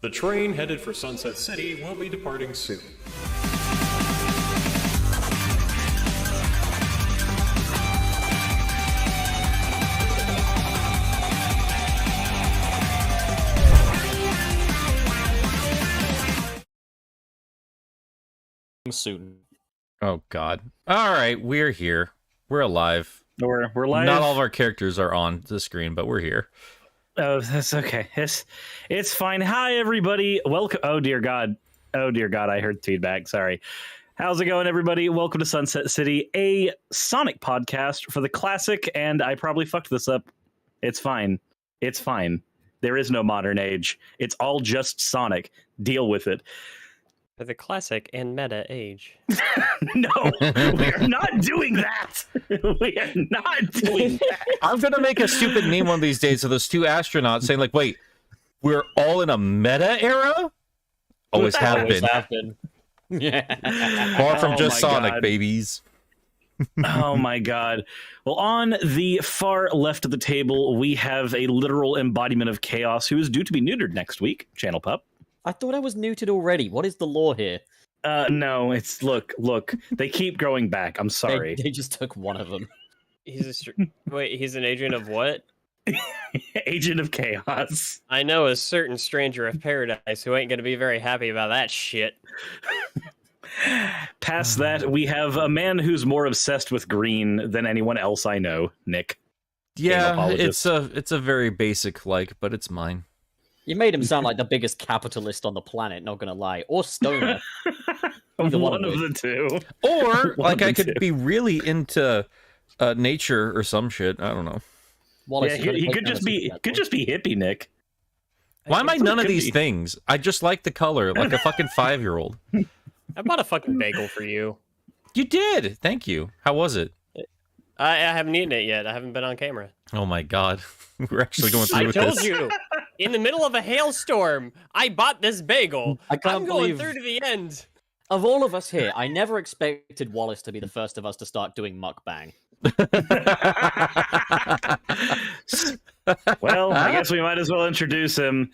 The train headed for Sunset City will be departing soon. Soon. Oh God! All right, we're here. We're alive. We're live. Not all of our characters are on the screen, but we're here. Oh, that's okay. It's fine. Hi, everybody. Welcome. Oh dear God. I heard feedback. Sorry. How's it going, everybody? Welcome to Sunset City, a Sonic podcast for the classic. And I probably fucked this up. It's fine. It's fine. There is no modern age. It's all just Sonic. Deal with it. For the classic and meta age. No, we are not doing that. We are not doing that. I'm gonna make a stupid meme one of these days of those two astronauts saying, like, "Wait, we're all in a meta era." Always have been. Yeah. Far from Oh just my Sonic, God. babies. Oh my God. Well, on the far left of the table, we have a literal embodiment of chaos who is due to be neutered next week, Channel Pup. I thought I was neutered already. What is the law here? No, it's look. They keep growing back. I'm sorry. They just took one of them. Wait, he's an agent of what? Agent of Chaos. I know a certain stranger of paradise who ain't gonna be very happy about that shit. Past that, we have a man who's more obsessed with green than anyone else I know, Nick. Game Yeah, Apologist. it's a very basic like, but it's mine. You made him sound like the biggest capitalist on the planet, not gonna lie. Or stoner. Either One one of would. the two. Or One like of I the could two. be really into nature or some shit. I don't know. Wallace, Yeah, you gotta he take could down just a be super could just be hippie, Nick. Why am I That's what none it of could these be. things? I just like the color, like a fucking 5-year-old. I bought a fucking bagel for you. You did. Thank you. How was it? I haven't eaten it yet. I haven't been on camera. Oh my God, we're actually going through I with told this. you, in the middle of a hailstorm, I bought this bagel. I can't I'm going believe- through to the end. Of all of us here, I never expected Wallace to be the first of us to start doing mukbang. Well, I guess we might as well introduce him.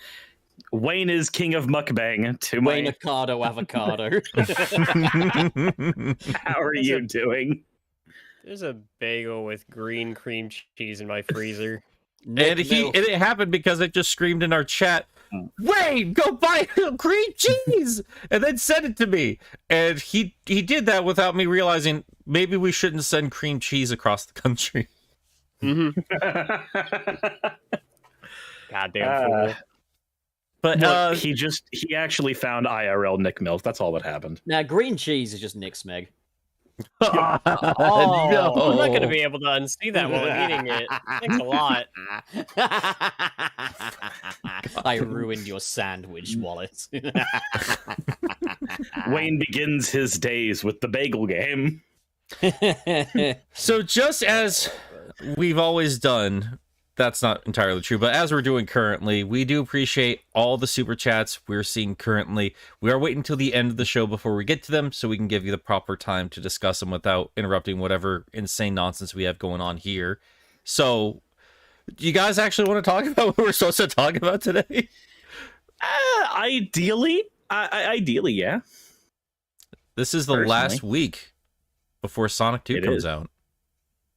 Wayne is king of mukbang. To Wayne my, avocado. how are you doing? There's a bagel with green cream cheese in my freezer. And it happened because it just screamed in our chat, "Wayne, go buy cream cheese!" and then send it to me. And he did that without me realizing maybe we shouldn't send cream cheese across the country. Goddamn fool. But Look, he actually found IRL Nick Milk. That's all that happened. Now, green cheese is just Nick Smeg. no. I'm not going to be able to unsee that while I'm eating it. Thanks a lot. I ruined your sandwich, Wallace. Wayne begins his days with the bagel game. So just as we've always done, that's not entirely true, but as we're doing currently, we do appreciate all the super chats we're seeing currently. We are waiting till the end of the show before we get to them, so we can give you the proper time to discuss them without interrupting whatever insane nonsense we have going on here. So, do you guys actually want to talk about what we're supposed to talk about today? Ideally, yeah. This is the last week before Sonic 2 It comes is. out.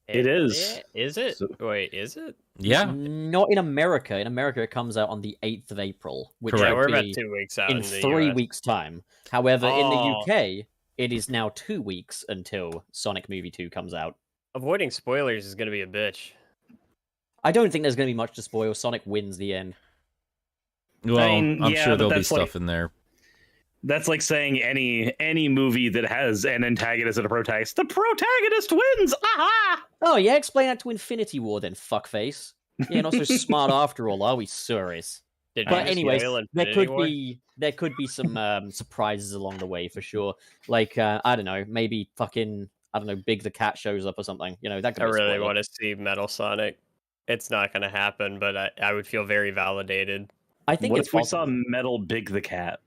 It is. Is it? So- Wait, is it? Yeah. Not in America. In America, it comes out on the 8th of April, which Correct. Yeah, would we're about be 2 weeks out in the 3 US. weeks' time. However, in the Oh. UK, it is now 2 weeks until Sonic Movie 2 comes out. Avoiding spoilers is going to be a bitch. I don't think there's going to be much to spoil. Sonic wins the end. Well, mean, I'm yeah, sure but there'll be that's like- stuff in there. That's like saying any movie that has an antagonist and a protagonist. The protagonist wins! Aha! Oh, yeah, explain that to Infinity War then, fuckface. Yeah, not so smart after all, are we, Suris? Did you But just anyways, spoil there Infinity could War? be some surprises along the way for sure. Like I don't know, maybe fucking Big the Cat shows up or something. You know, that could I be a really spoiler. want to see Metal Sonic. It's not going to happen, but I would feel very validated. I think What it's if we saw possible. Metal Big the Cat?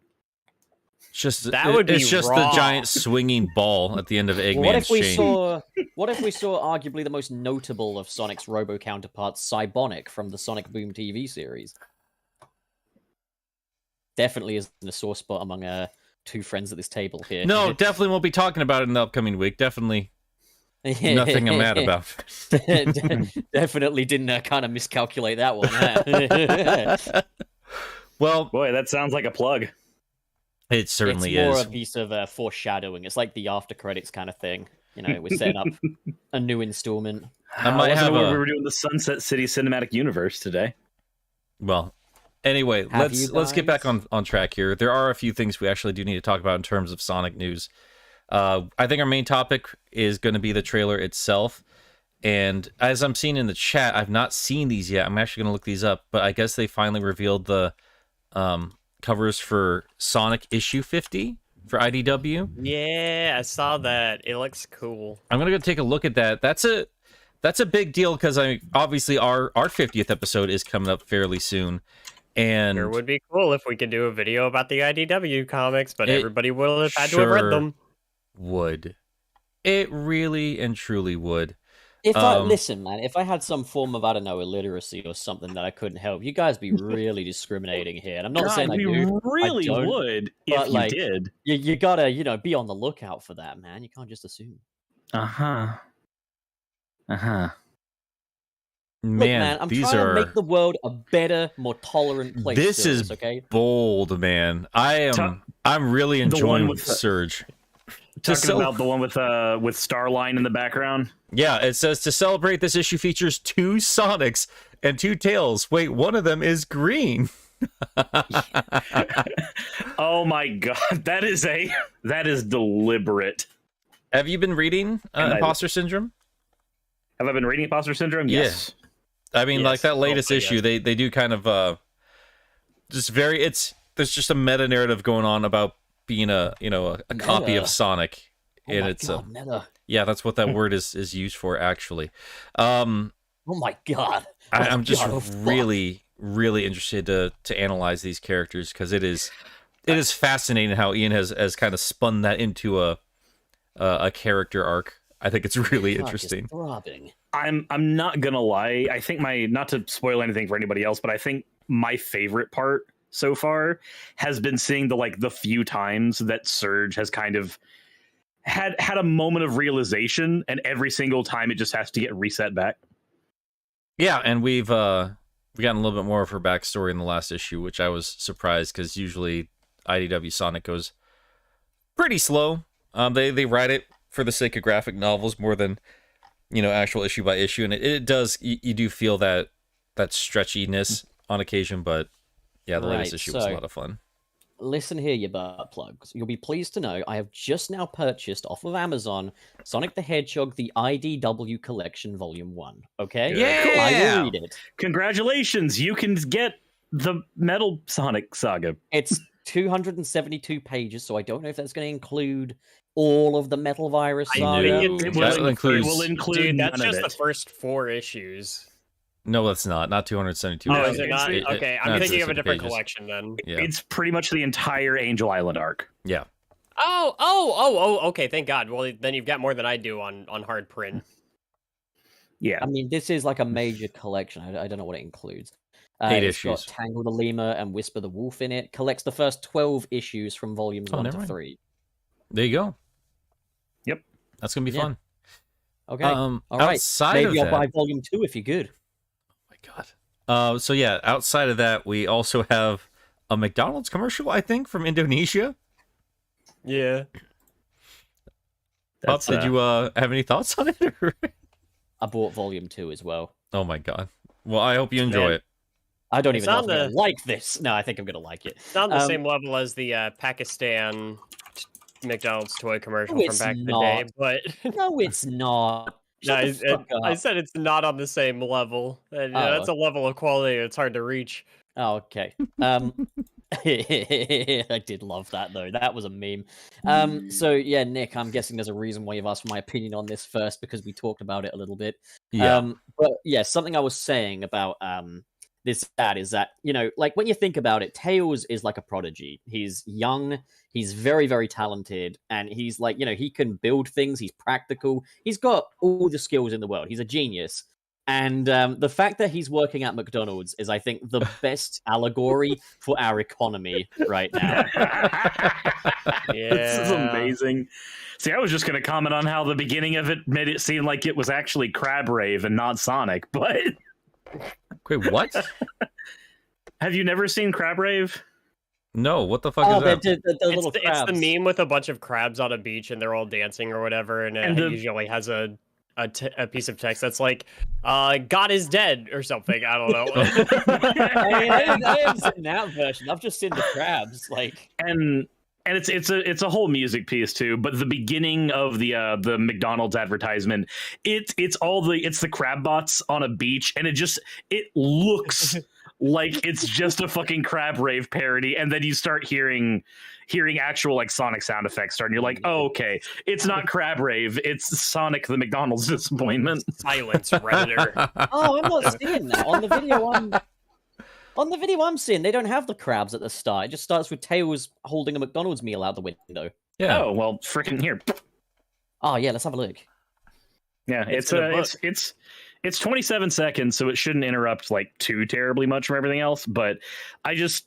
That would be it's just the raw. giant swinging ball at the end of What Eggman's if we chain. saw arguably the most notable of Sonic's robo counterparts, Cybonic from the Sonic Boom TV series? definitely isn't a sore spot among two friends at this table here. No, definitely won't be talking about it in the upcoming week. Definitely nothing I'm mad about. Definitely didn't kind of miscalculate that one. Huh? Well, Boy, that sounds like a plug. it certainly it's more is. a piece of foreshadowing. It's like the after credits kind of thing. You know, we're setting up a new installment. I might wasn't have aware a- we were doing the Sunset City Cinematic Universe today. Well, anyway, Have let's get back you on track here. There are a few things we actually do need to talk about in terms of Sonic news. I think our main topic is going to be the trailer itself. And as I'm seeing in the chat, I've not seen these yet. I'm actually going to look these up, but I guess they finally revealed the covers for Sonic issue 50 for IDW. Yeah, I saw that. It looks cool. I'm going to go take a look at that. That's a big deal because obviously our 50th episode is coming up fairly soon. And It would be cool if we could do a video about the IDW comics, but It everybody will have had to have read sure them. would. It really and truly would. If I listen, man, if I had some form of, I don't know, illiteracy or something that I couldn't help, you guys be really discriminating here. And I'm not saying I we do. really don't, would but, if you like, did. You gotta, be on the lookout for that, man. You can't just assume. Uh-huh. Uh-huh. Look, Man, man, I'm these trying are to make the world a better, more tolerant place. This Suris, is okay. bold, man. I'm really The one enjoying with the- Surge. Talking about the one with Starline in the background. Yeah, it says to celebrate this issue features 2 Sonics and 2 Tails. Wait, one of them is green. Oh my god, that is deliberate. Have you been reading Imposter Syndrome? Have I been reading Imposter Syndrome? Yeah. Yes. I mean, like Yes. that latest Okay, issue, yes. they do kind of there's just a meta narrative going on about being a copy of Meta. Sonic, Oh and my it's god, meta. yeah, that's what that word is used for actually. Oh my god. I'm just God, oh, fuck. really interested to analyze these characters because it is fascinating how Ian has kind of spun that into a character arc. I think it's really God, interesting. just throbbing. I'm not gonna lie. I think not to spoil anything for anybody else, but I think my favorite part so far has been seeing the few times that Surge has kind of had a moment of realization, and every single time it just has to get reset back. Yeah, and we've gotten a little bit more of her backstory in the last issue, which I was surprised because usually IDW Sonic goes pretty slow. They write it for the sake of graphic novels more than actual issue by issue, and it does you do feel that stretchiness on occasion, but yeah, the latest Right, issue was a so- lot of fun. Listen here, you butt plugs. You'll be pleased to know I have just now purchased off of Amazon Sonic the Hedgehog, the IDW Collection Volume 1. Okay? Yeah! I will read it. Congratulations, you can get the Metal Sonic Saga. It's 272 pages, so I don't know if that's going to include all of the Metal Virus I saga. think It That will includes- include Dude, that's none of just the it. first 4 issues. No, that's not 272. Oh, pages. is it not? It- Okay, I'm that's thinking of a 270 different pages. collection then. Yeah, It's pretty much the entire Angel Island arc. yeah. Oh, okay, thank God. Well, then you've got more than I do on hard print. Yeah. I mean, this is like a major collection. I don't know what it includes. 8 It's got issues. Tangle the Lemur and Whisper the Wolf in it. Collects the first 12 issues from volumes Oh, 1 never to mind. 3. There you go. Yep. That's gonna be Yeah. fun. Okay. All right. Outside Maybe of I'll that, buy volume 2 if you're good. my God. So yeah, outside of that, we also have a McDonald's commercial, I think, from Indonesia. Yeah. Pup, did you have any thoughts on it? or- I bought volume 2 as well. Oh my God. Well, I hope you enjoy Man. it. I don't It's even know if on I'm going the- to like this. No, I think I'm going to like it. It's not on the Um, same level as the Pakistan McDonald's toy commercial No, from it's back in the day, not. but No, it's not. no, Shut the fuck I up. said it's not on the same level. And, Oh, that's a level of quality that's hard to reach. Oh, okay. I did love that though. That was a meme. So yeah, Nick, I'm guessing there's a reason why you've asked for my opinion on this first because we talked about it a little bit. Yeah. But yeah, something I was saying about this ad is that, like when you think about it, Tails is like a prodigy. He's young, he's very, very talented, and he's like, he can build things, he's practical, he's got all the skills in the world. He's a genius. And the fact that he's working at McDonald's is, I think, the best allegory for our economy right now. This is amazing. See, I was just going to comment on how the beginning of it made it seem like it was actually Crab Rave and not Sonic, but... Wait, what? Have you never seen Crab Rave? No, what the fuck is that? The little crabs. It's the meme with a bunch of crabs on a beach and they're all dancing or whatever, and it usually has a piece of text that's like, God is dead or something. I don't know. I haven't seen that version. I've just seen the crabs. And it's a whole music piece too. But the beginning of the McDonald's advertisement, it's the crab bots on a beach, and it looks like it's just a fucking Crab Rave parody. And then you start hearing actual like Sonic sound effects start, and you're like, oh, okay, it's not Crab Rave, it's Sonic the McDonald's disappointment. Silence, Redditor. Oh, I'm not seeing that on the video. On the video I'm seeing, they don't have the crabs at the start. It just starts with Tails holding a McDonald's meal out the window. Yeah. Oh well, freaking here. Oh yeah, let's have a look. Yeah, it's 27 seconds, so it shouldn't interrupt like too terribly much from everything else. But I just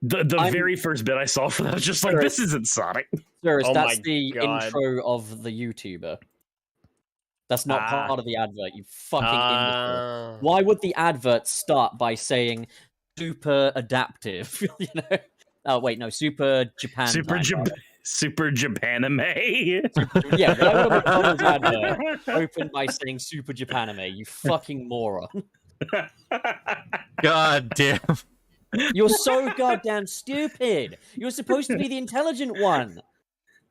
the very first bit I saw for that was just like, this isn't Sonic. Suris, Oh that's my the God. intro of the YouTuber. That's not part of the advert, you fucking imbecile. Why would the advert start by saying super adaptive? You know? Oh wait, no, super Japan. Super Japanime. Yeah, why would a McDonald's advert open by saying super Japanime? You fucking moron. God damn. You're so goddamn stupid. You're supposed to be the intelligent one.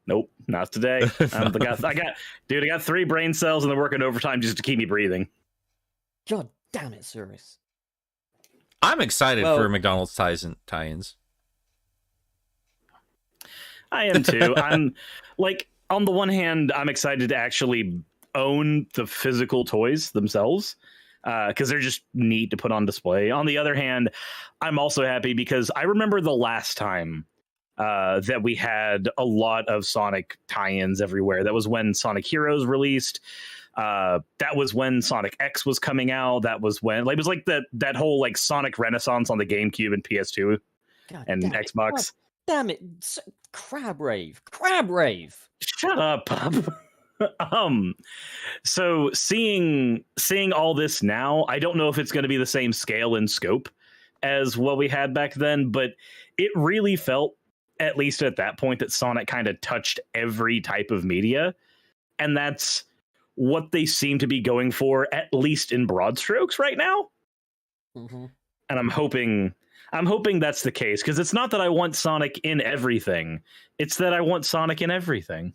Nope, not today. I got 3 brain cells and they're working overtime just to keep me breathing. God damn it, Suris. I'm excited for McDonald's tie-ins. I am too. I'm like, on the one hand, I'm excited to actually own the physical toys themselves, because they're just neat to put on display. On the other hand, I'm also happy because I remember the last time that we had a lot of Sonic tie-ins everywhere. That was when Sonic Heroes released. That was when Sonic X was coming out. That was when it was like that whole like Sonic Renaissance on the GameCube and PS2 and Xbox. God damn it. Crab Rave. Shut up, Pup. So seeing all this now, I don't know if it's going to be the same scale and scope as what we had back then, but it really felt, at least at that point, that Sonic kind of touched every type of media, and that's what they seem to be going for, at least in broad strokes right now. Mm-hmm. And I'm hoping that's the case, because it's not that I want Sonic in everything, it's that I want Sonic in everything.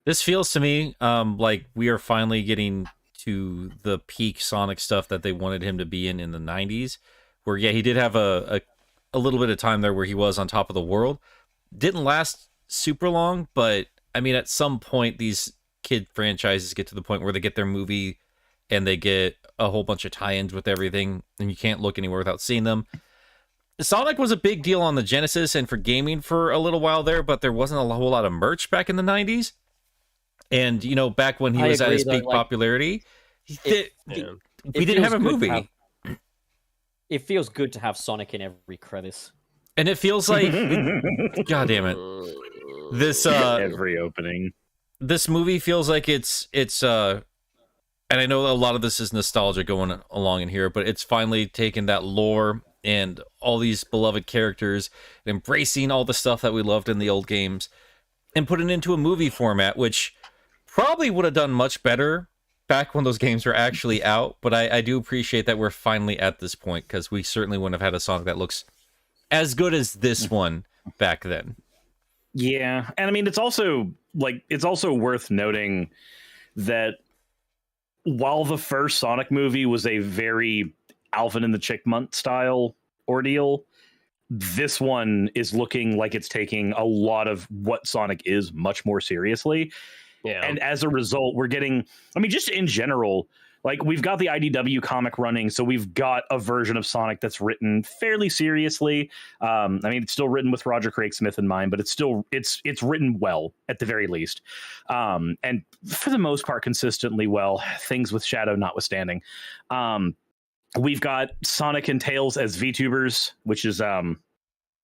This feels to me like we are finally getting to the peak Sonic stuff that they wanted him to be in the 90s, where, yeah, he did have a little bit of time there where he was on top of the world. Didn't last super long, but, I mean, at some point, these kid franchises get to the point where they get their movie and they get a whole bunch of tie-ins with everything, and you can't look anywhere without seeing them. Sonic was a big deal on the Genesis and for gaming for a little while there, but there wasn't a whole lot of merch back in the 90s. And, you know, back when he was at his peak popularity, we didn't have a movie. It feels good to have Sonic in every crevice. And it feels like, God damn it, this every opening. This movie feels like it's and I know a lot of this is nostalgia going along in here, but it's finally taken that lore and all these beloved characters, embracing all the stuff that we loved in the old games, and put it into a movie format, which probably would have done much better back when those games were actually out. But I do appreciate that we're finally at this point, because we certainly wouldn't have had a Sonic that looks as good as this one back then. Yeah, and I mean, it's also worth noting that while the first Sonic movie was a very Alvin and the Chipmunk style ordeal, this one is looking like it's taking a lot of what Sonic is much more seriously. Yeah. And as a result, we're getting, I mean, just in general, like we've got the IDW comic running, so we've got a version of Sonic that's written fairly seriously. I mean, it's still written with Roger Craig Smith in mind, but it's written well at the very least, and for the most part consistently well. Things with Shadow notwithstanding. We've got Sonic and Tails as VTubers, which is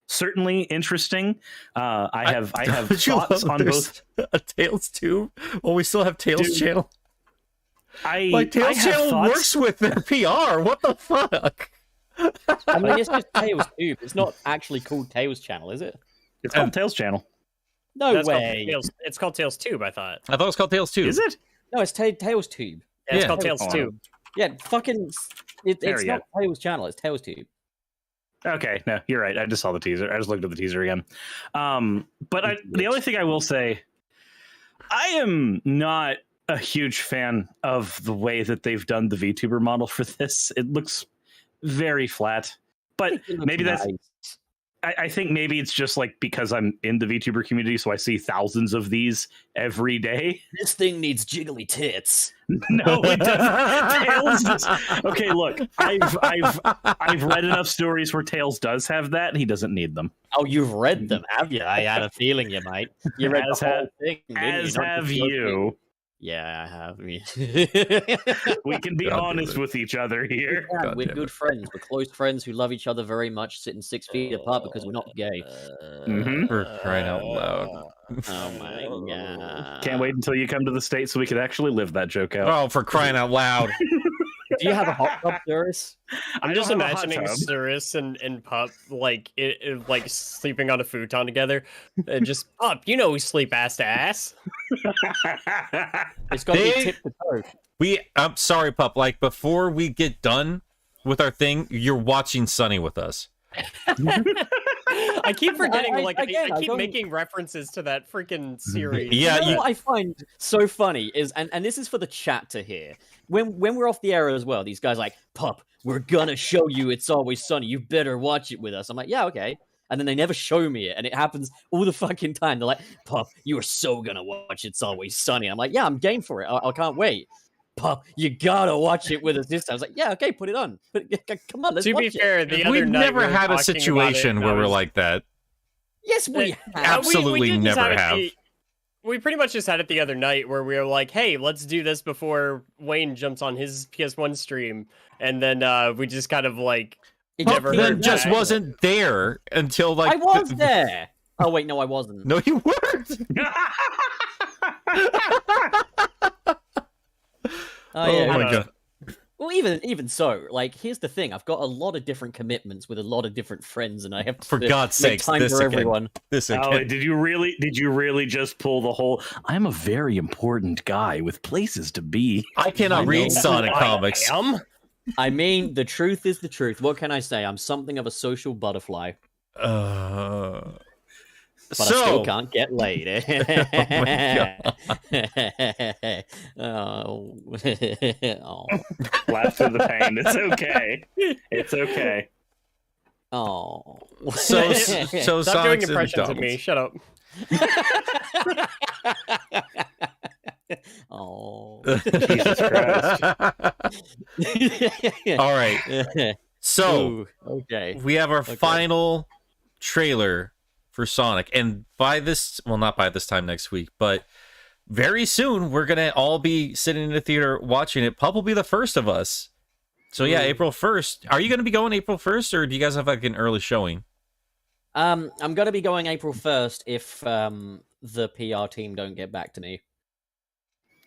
certainly interesting. I have thoughts on both. A Tails tube. Well, we still have Tails channel. Tails channel thoughts. works with their PR. What the fuck? I mean, it's just Tails tube. It's not actually called Tails channel, is it? It's called Tails channel. No That's way. It's called Tails Tube, I thought. I thought it was called Tails tube. Is it? No, it's Tails tube. Yeah, it's Yeah. called Tails Oh. Tube. Yeah, fucking. It's There not Tails channel. It's Tails tube. Okay, no, you're right. I just saw the teaser. I just looked at the teaser again. But the only thing I will say, I am not a huge fan of the way that they've done the VTuber model for this. It looks very flat. But maybe that's... Nice. I think maybe it's just like because I'm in the VTuber community, so I see thousands of these every day. This thing needs jiggly tits. No, it doesn't. Tails okay, look, I've read enough stories where Tails does have that, and he doesn't need them. Oh, you've read them, have you? I had a feeling you might. You read As the whole thing, didn't As you? Not have just your thing. you. Yeah, I have. We can be God honest damn it. with each other here. God We're damn good friends. We're close friends who love each other very much, sitting 6 feet apart because we're not gay. Mhm. For crying out loud. Oh my god! Can't wait until you come to the States so we could actually live that joke out. Oh, for crying out loud. Do you have a hot tub, Suris? I'm just don't have a hot imagining tub. Suris and Pup like like sleeping on a futon together. And just Pup, you know we sleep ass to ass. It's got to be They- tip to toe. I'm sorry, Pup. Like, before we get done with our thing, you're watching Sunny with us. I keep forgetting. I I keep don't- making references to that freaking series. Yeah, You know what I find so funny is, and this is for the chat to hear. When we're off the air as well, these guys are like, Pup, we're gonna show you It's Always Sunny. You better watch it with us. I'm like, yeah, okay. And then they never show me it, and it happens all the fucking time. They're like, Pup, you are so gonna watch It's Always Sunny. I'm like, yeah, I'm game for it. I can't wait. Pup, you gotta watch it with us this time. I was like, yeah, okay, put it on. But come on, let's To watch be it. fair, the other We've night never we were had a talking about it, situation and where I we're was- like that. Yes, we have. Absolutely did just never it have. We pretty much just had it the other night where we were like, hey, let's do this before Wayne jumps on his PS1 stream. And then we just kind of like It Pup never just- then heard just back. wasn't there until like I was there. Oh wait, no, I wasn't. No, you weren't. Oh, yeah, oh my uh, god. Well, even so, like, here's the thing: I've got a lot of different commitments with a lot of different friends, and I have to For God's make sakes, time this for again. everyone. This again. Oh, did you really just pull the whole I'm a very important guy with places to be? I cannot I read know. Sonic I comics. am. I mean, the truth is the truth. What can I say? I'm something of a social butterfly, but I still can't get laid. Oh, oh, Laugh through the pain. It's okay. It's okay. oh. so Stop doing Sonic's impressions of McDonald's. me. Shut up. Oh. Jesus Christ. All right. So Ooh, okay. we have our final trailer for Sonic, and by this, well, not by this time next week, but very soon we're gonna all be sitting in the theater watching it. Pup will be the first of us. So yeah, April 1st. Are you gonna be going April 1st, or do you guys have like an early showing? I'm gonna be going April 1st if the PR team don't get back to me.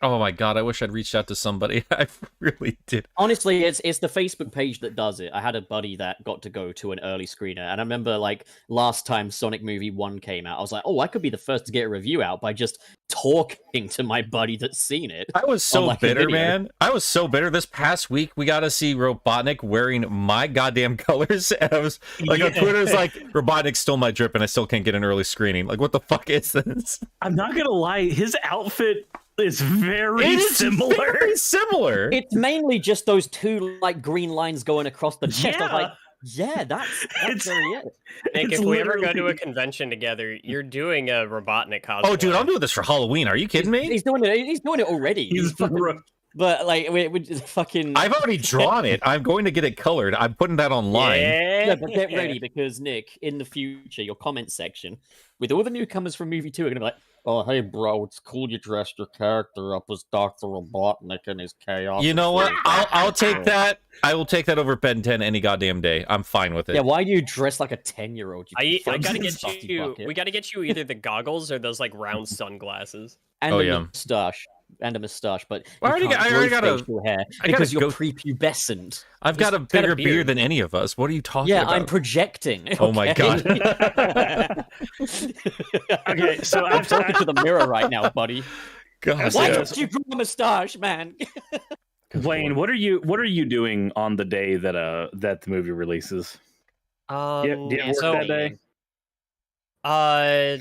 Oh my god, I wish I'd reached out to somebody. I really did. Honestly, it's the Facebook page that does it. I had a buddy that got to go to an early screener, and I remember like last time Sonic Movie 1 came out, I was like, oh, I could be the first to get a review out by just talking to my buddy that's seen it. I was so like, a bitter, video. man. I was so bitter. This past week, we got to see Robotnik wearing my goddamn colors. And I was like, on Twitter, it's like, Robotnik stole my drip and I still can't get an early screening. Like, what the fuck is this? I'm not gonna lie, his outfit is very It is similar. very similar. It's mainly just those two like green lines going across the chest. I was like, yeah, that's It's- very it. Nick, It's if we ever go to a literally- convention together, you're doing a Robotnik cosplay. Oh, dude, I'm doing this for Halloween. Are you kidding me? He's doing it. He's doing it already. He's But like, we just fucking. I've already drawn it. I'm going to get it colored. I'm putting that online. No, but get ready because Nick, in the future, your comment section with all the newcomers from movie 2 are gonna be like, "Oh, hey, bro, it's cool you dressed your character up as Dr. Robotnik and his chaos." You know what? I'll take that. I will take that over Ben 10 any goddamn day. I'm fine with it. Yeah, why do you dress like a 10-year-old? I gotta get you. We gotta get you either the goggles or those like round sunglasses. And a mustache. And a mustache, but I already got a hair because you're prepubescent. I've got a bigger beard than any of us. What are you talking about? Yeah, I'm projecting. Oh my god. Okay, so I'm talking to the mirror right now, buddy. God, why don't you grow a mustache, man? Wayne, what are you doing on the day that that the movie releases? Do you work that day?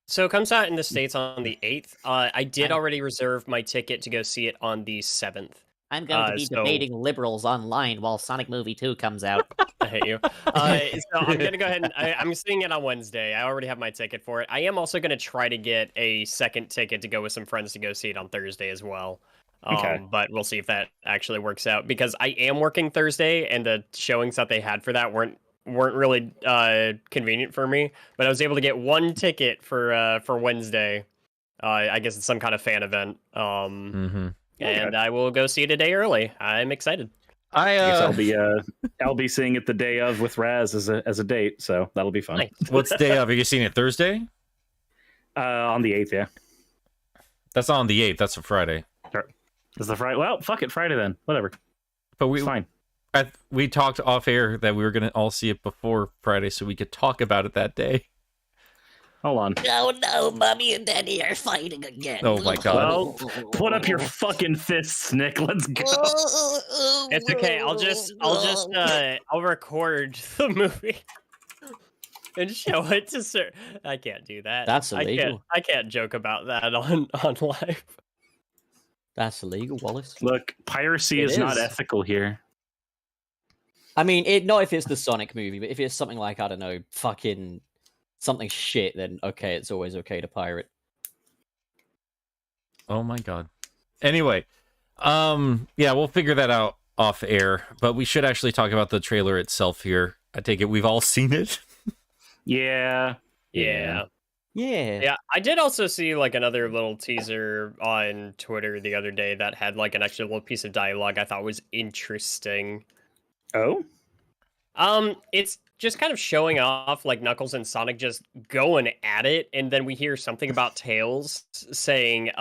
So it comes out in the States on the 8th. I did already reserve my ticket to go see it on the 7th. I'm going to be debating liberals online while Sonic Movie 2 comes out. I hate you. So I'm going to go ahead and I'm seeing it on Wednesday. I already have my ticket for it. I am also going to try to get a second ticket to go with some friends to go see it on Thursday as well. But we'll see if that actually works out because I am working Thursday and the showings that they had for that weren't really convenient for me, but I was able to get one ticket for Wednesday. I guess it's some kind of fan event. And I will go see it a day early. I'm excited. I guess I'll be seeing it the day of with Raz as a date, so that'll be fun. Nice. What's the day of? Are you seeing it Thursday? On the 8th, yeah. That's not on the 8th. That's a Friday. Is the Friday? Well, fuck it, Friday then. Whatever. But it's fine. We talked off air that we were going to all see it before Friday so we could talk about it that day. Hold on. Oh no, Mommy and Daddy are fighting again. Oh my god. Well, put up your fucking fists, Nick. Let's go. It's okay. I'll record the movie and show it to Sir. I can't do that. That's illegal. I can't joke about that on live. That's illegal, Wallace. Look, piracy is not ethical here. I mean, not if it's the Sonic movie, but if it's something like, I don't know, fucking something shit, then okay, it's always okay to pirate. Oh my god. Anyway, yeah, we'll figure that out off air, but we should actually talk about the trailer itself here. I take it we've all seen it. Yeah. Yeah, I did also see like another little teaser on Twitter the other day that had like an extra little piece of dialogue I thought was interesting. Oh? It's just kind of showing off like Knuckles and Sonic just going at it, and then we hear something about Tails saying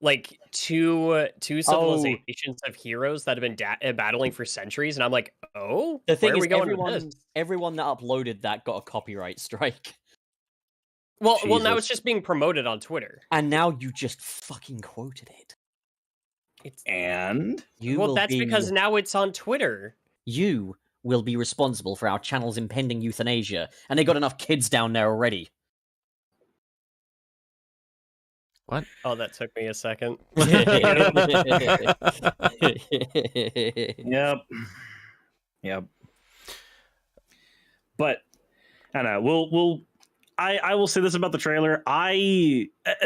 like two civilizations of heroes that have been battling for centuries, and I'm like, oh, the thing where are is, we going with this? everyone that uploaded that got a copyright strike. Well, now it's just being promoted on Twitter, and now you just fucking quoted it. That's because now it's on Twitter. You will be responsible for our channel's impending euthanasia, and they got enough kids down there already. What? Oh, that took me a second. Yep. But I don't know. I will say this about the trailer.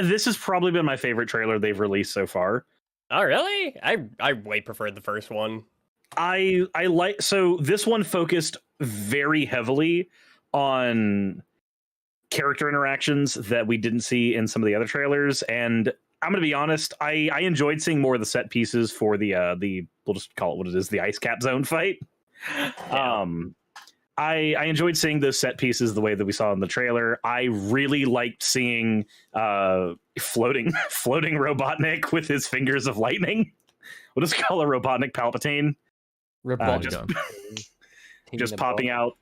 This has probably been my favorite trailer they've released so far. Oh, really? I way preferred the first one. I like, so this one focused very heavily on character interactions that we didn't see in some of the other trailers, and I'm gonna be honest, I enjoyed seeing more of the set pieces for the we'll just call it what it is, the ice cap zone fight. Yeah. I enjoyed seeing those set pieces the way that we saw in the trailer. I really liked seeing floating Robotnik with his fingers of lightning. We'll just call it Robotnik Palpatine. Just popping out.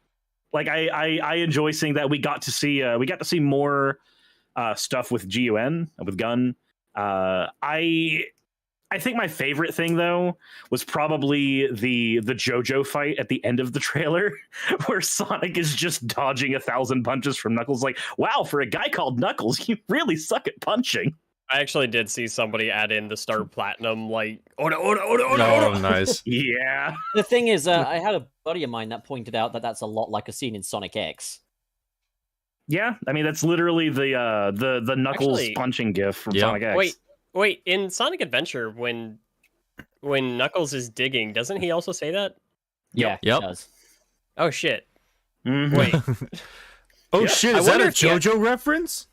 Like I enjoy seeing that. We got to see more stuff with GUN, with Gun. I think my favorite thing though was probably the JoJo fight at the end of the trailer, where Sonic is just dodging 1,000 punches from Knuckles. Like, wow, for a guy called Knuckles, you really suck at punching. I actually did see somebody add in the Star Platinum, like, oh, nice. Yeah. The thing is, I had a buddy of mine that pointed out that that's a lot like a scene in Sonic X. Yeah, I mean that's literally the Knuckles punching gif from Sonic X. Wait, in Sonic Adventure, when when Knuckles is digging, doesn't he also say that? Yeah, Yep. it does. Oh shit! Mhm. Wait. Oh Yeah, shit, I is that wonder a if he- JoJo reference?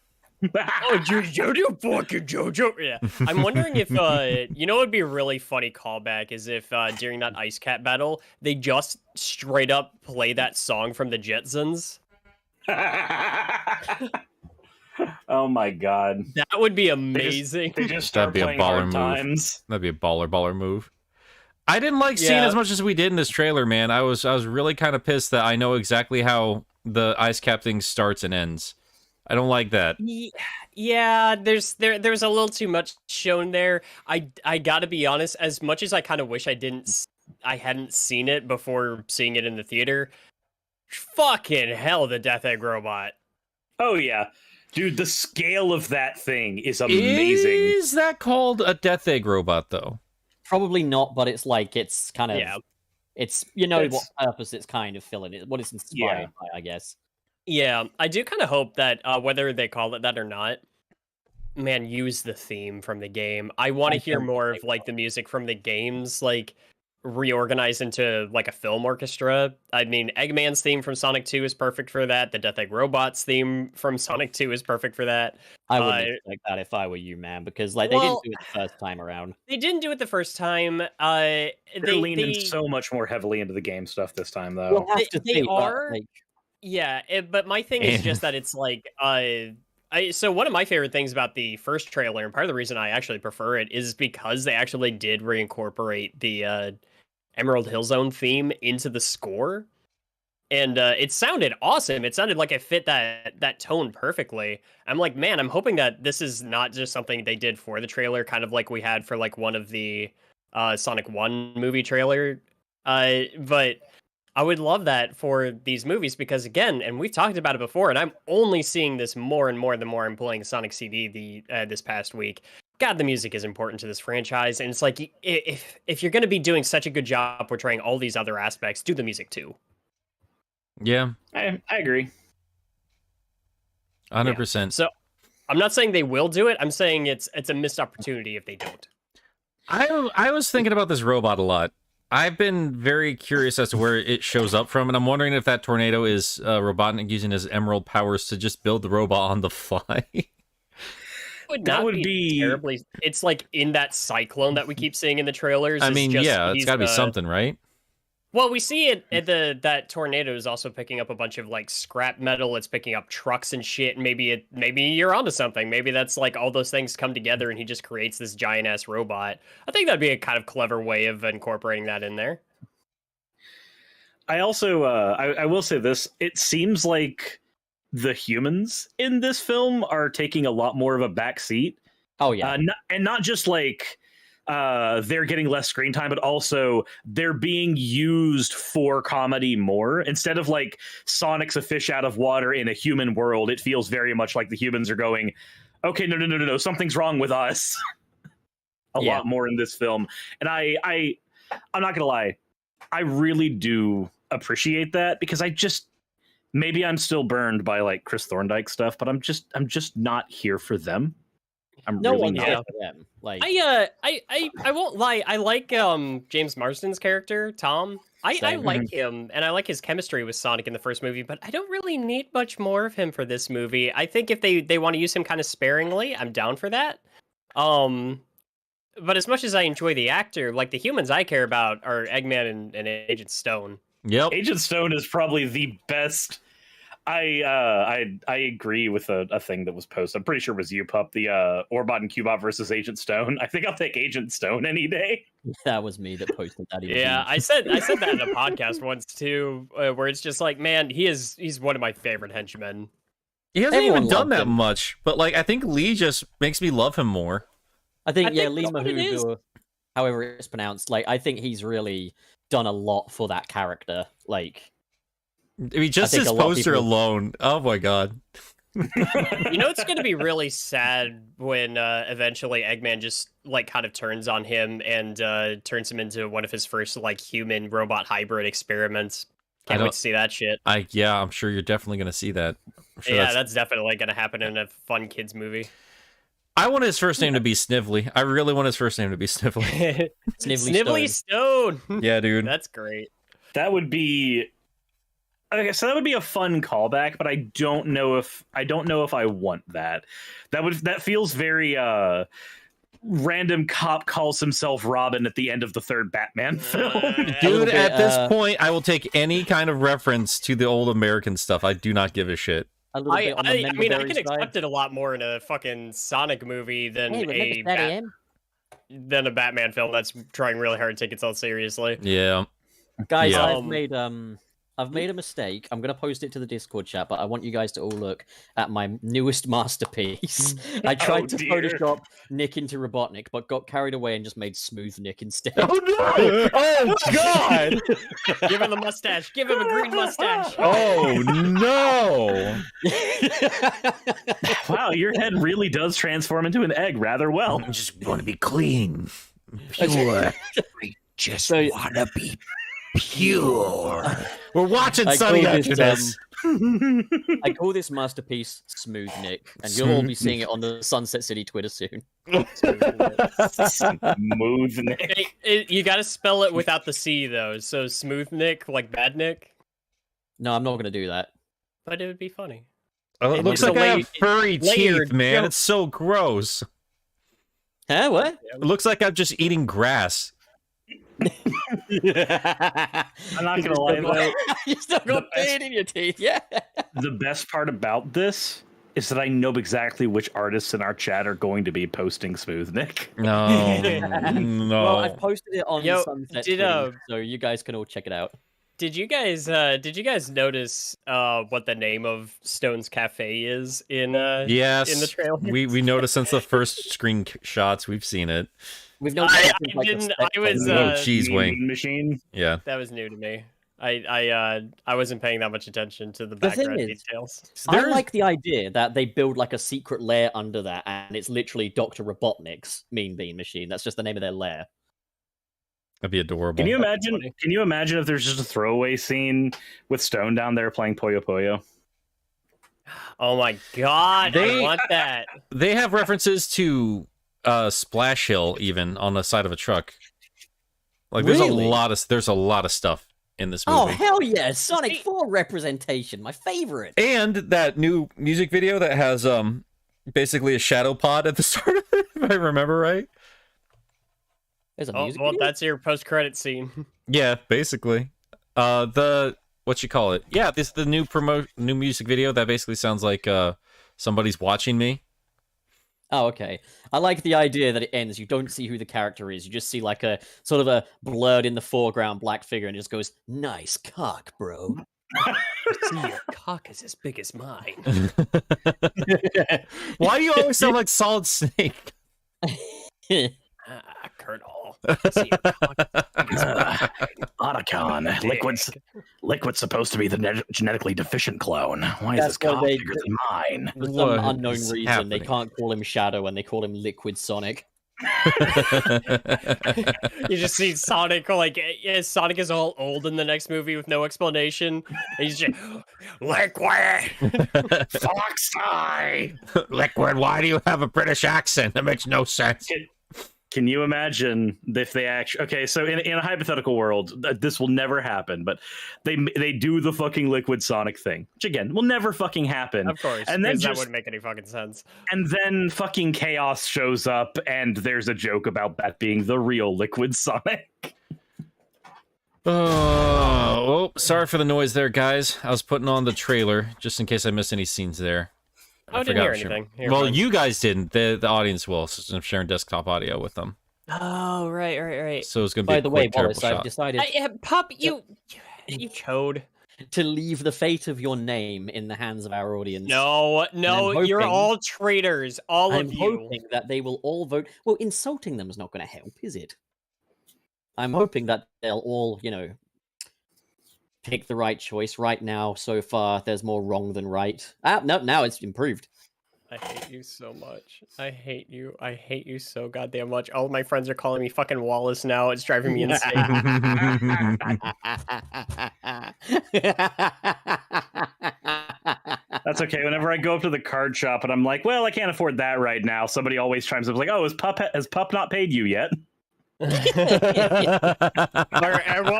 Oh, JoJo, fucking JoJo. Yeah, I'm wondering if you know, it'd be a really funny callback is if during that Ice Cat battle they just straight up play that song from the Jetsons. Oh my god. That would be amazing. They just start That'd be a playing baller Hard move. Times. That'd be a baller move. I didn't like seeing Yeah. as much as we did in this trailer, man. I was really kind of pissed that I know exactly how the ice cap thing starts and ends. I don't like that. Yeah, there's a little too much shown there. I gotta be honest, as much as I kind of wish I hadn't seen it before seeing it in the theater. Fucking hell, the Death Egg robot. Oh yeah. Dude, the scale of that thing is amazing. Is that called a death egg robot though? Probably not, but it's like it's kind of Yeah. it's you know It's- what purpose it's kind of filling it, what it's inspired by, I guess. Yeah, I do kind of hope that whether they call it that or not, man, use the theme from the game. I want to I hear don't more of think like the music from the games, like reorganized into like a film orchestra. I mean, Eggman's theme from Sonic 2 is perfect for that. The Death Egg Robots theme from Sonic 2 is perfect for that. I wouldn't expect that if I were you, man, because like they Well- didn't do it the first time around. They didn't do it the first time. They're leaning they so much more heavily into the game stuff this time, though. We'll have to they see, but, are- like, Yeah, but my thing is just that it's like, so one of my favorite things about the first trailer, and part of the reason I actually prefer it, is because they actually did reincorporate the Emerald Hill Zone theme into the score, and it sounded awesome. It sounded like it fit that tone perfectly. I'm like, man, I'm hoping that this is not just something they did for the trailer, kind of like we had for like one of the Sonic 1 movie trailer, but I would love that for these movies because, again, and we've talked about it before, and I'm only seeing this more and more the more I'm playing Sonic CD this past week. God, the music is important to this franchise, and it's like if you're going to be doing such a good job portraying all these other aspects, do the music too. Yeah, I agree. 100%. So I'm not saying they will do it. I'm saying it's a missed opportunity if they don't. I was thinking about this robot a lot. I've been very curious as to where it shows up from, and I'm wondering if that tornado is Robotnik using his emerald powers to just build the robot on the fly. That would be terribly. It's like in that cyclone that we keep seeing in the trailers. I It's mean, just- yeah, it's he's got to be the- something, right? Well, we see it at that tornado is also picking up a bunch of like scrap metal. It's picking up trucks and shit. Maybe you're onto something. Maybe that's like all those things come together and he just creates this giant ass robot. I think that'd be a kind of clever way of incorporating that in there. I also, I will say this: it seems like the humans in this film are taking a lot more of a back seat. oh yeah, Not just like they're getting less screen time, but also they're being used for comedy more. Instead of like Sonic's a fish out of water in a human world, it feels very much like the humans are going, okay, no, something's wrong with us. a Yeah. lot more in this film, and I'm not gonna lie, I really do appreciate that because maybe I'm still burned by like Chris Thorndike stuff, but I'm just not here for them. I'm no really one's not. here for them. Like, I won't lie. I like James Marsden's character, Tom. I Same. like him, and I like his chemistry with Sonic in the first movie, but I don't really need much more of him for this movie. I think if they want to use him kind of sparingly, I'm down for that. But as much as I enjoy the actor, like the humans I care about are Eggman and Agent Stone. Yep. Agent Stone is probably the best. I agree with a thing that was posted. I'm pretty sure it was you, Pup. The Orbot and Cubot versus Agent Stone. I think I'll take Agent Stone any day. that was me that posted that. Yeah, I said that in a podcast once too, where it's just like, man, he's one of my favorite henchmen. He hasn't Everyone even done loved that him. much, but like I think Lee just makes me love him more. I think I yeah, think Lee that's what it is. Mahood, or however it's pronounced. Like, I think he's really done a lot for that character. Like, I mean, just think his a lot of poster people- alone. Oh my god. You know, it's going to be really sad when eventually Eggman just like kind of turns on him and turns him into one of his first like human robot hybrid experiments. Can't wait don't- to see that shit. I'm sure you're definitely gonna see that. I'm sure Yeah, that's definitely going to happen in a fun kids movie. I want his first name to be Snively. I really want his first name to be Snively. Snively Stone. Yeah, dude. That's great. That would be okay. So that would be a fun callback, but I don't know if I want that. That feels very random cop calls himself Robin at the end of the third Batman film. Dude, at this point, I will take any kind of reference to the old American stuff. I do not give a shit. I mean, I can accept it a lot more in a fucking Sonic movie than than a Batman film that's trying really hard to take itself seriously. Yeah. Guys, Yeah. I've made a mistake. I'm gonna post it to the Discord chat, but I want you guys to all look at my newest masterpiece. I tried to Photoshop Nick into Robotnik, but got carried away and just made Smooth Nick instead. Oh no! Oh god! Give him the mustache. Give him a green mustache. Oh no! Wow, your head really does transform into an egg rather well. I just want to be clean, pure. I just want to be pure. We're watching Sonny after this. I call this masterpiece Smooth Nick, and you'll all be seeing it on the Sunset City Twitter soon. Smooth Nick. You got to spell it without the C though. So Smooth Nick, like Bad Nick. No, I'm not gonna do that. But it would be funny. Oh, it looks like I have furry layered teeth, man. joke. It's so gross. Huh? What? It looks like I'm just eating grass. I'm not gonna lie though. You still got pain in your teeth, yeah. The best part about this is that I know exactly which artists in our chat are going to be posting Smooth Nick. No, no. Well, I've posted it on Sunset did, City, so you guys can all check it out. Did you guys notice what the name of Stone's Cafe is in Yes, in the trailer? we noticed since the first screenshots. We've seen it. We've known I was Oh, cheese wing machine. Yeah. that was new to me. I wasn't paying that much attention to the background details. I like the idea that they build like a secret lair under that, and it's literally Dr. Robotnik's Mean Bean Machine. That's just the name of their lair. That'd be adorable. Can you imagine? Can you imagine if there's just a throwaway scene with Stone down there playing Puyo Puyo? Oh my god, I want that. They have references to Splash Hill even on the side of a truck. Like there's Really? a lot of stuff in this movie. Oh hell yeah! Sonic 4 representation, my favorite. And that new music video that has basically a shadow pod at the start of it, if I remember right. There's a Oh, music well, video? that's your post-credit scene. Yeah, basically. The what you call it? Yeah, this the new new music video that basically sounds like somebody's watching me. Oh, okay. I like the idea that it ends. You don't see who the character is. You just see like a sort of a blurred in the foreground black figure, and it just goes, "Nice cock, bro." See, your cock is as big as mine. Why do you always sound like Solid Snake? Colonel. See, your cock is as big as mine. Otacon, Liquid's supposed to be the genetically deficient clone. Why is That's this cock why they- bigger than mine? For some What unknown is reason, happening? they can't call him Shadow, and they call him Liquid Sonic. You just see Sonic, like, Sonic is all old in the next movie with no explanation. He's just, Liquid! Fox eye. Liquid, why do you have a British accent? That makes no sense. Can you imagine if they actually? Okay, so in a hypothetical world, this will never happen, but they do the fucking Liquid Sonic thing, which again will never fucking happen. Of course, and then that wouldn't make any fucking sense. And then fucking Chaos shows up, and there's a joke about that being the real Liquid Sonic. Oh, sorry for the noise there, guys. I was putting on the trailer just in case I missed any scenes there. I didn't hear anything. Well, you guys didn't. The audience will, since I'm sharing desktop audio with them. Oh, right. So it's going to be By a the way, quick, terrible Wallace, I've shot. decided Pup, you chode. to leave the fate of your name in the hands of our audience. No, I'm you're hoping- all traitors, all I'm of you. hoping that they will all vote. Well, insulting them is not going to help, is it? I'm hoping that they'll all, pick the right choice. Right now, so far, there's more wrong than right. No, now it's improved. I hate you so much. I hate you. I hate you so goddamn much. All of my friends are calling me fucking Wallace now. It's driving me insane. That's okay. Whenever I go up to the card shop and I'm like, well, I can't afford that right now, somebody always chimes up like, oh, has Pup not paid you yet? Or what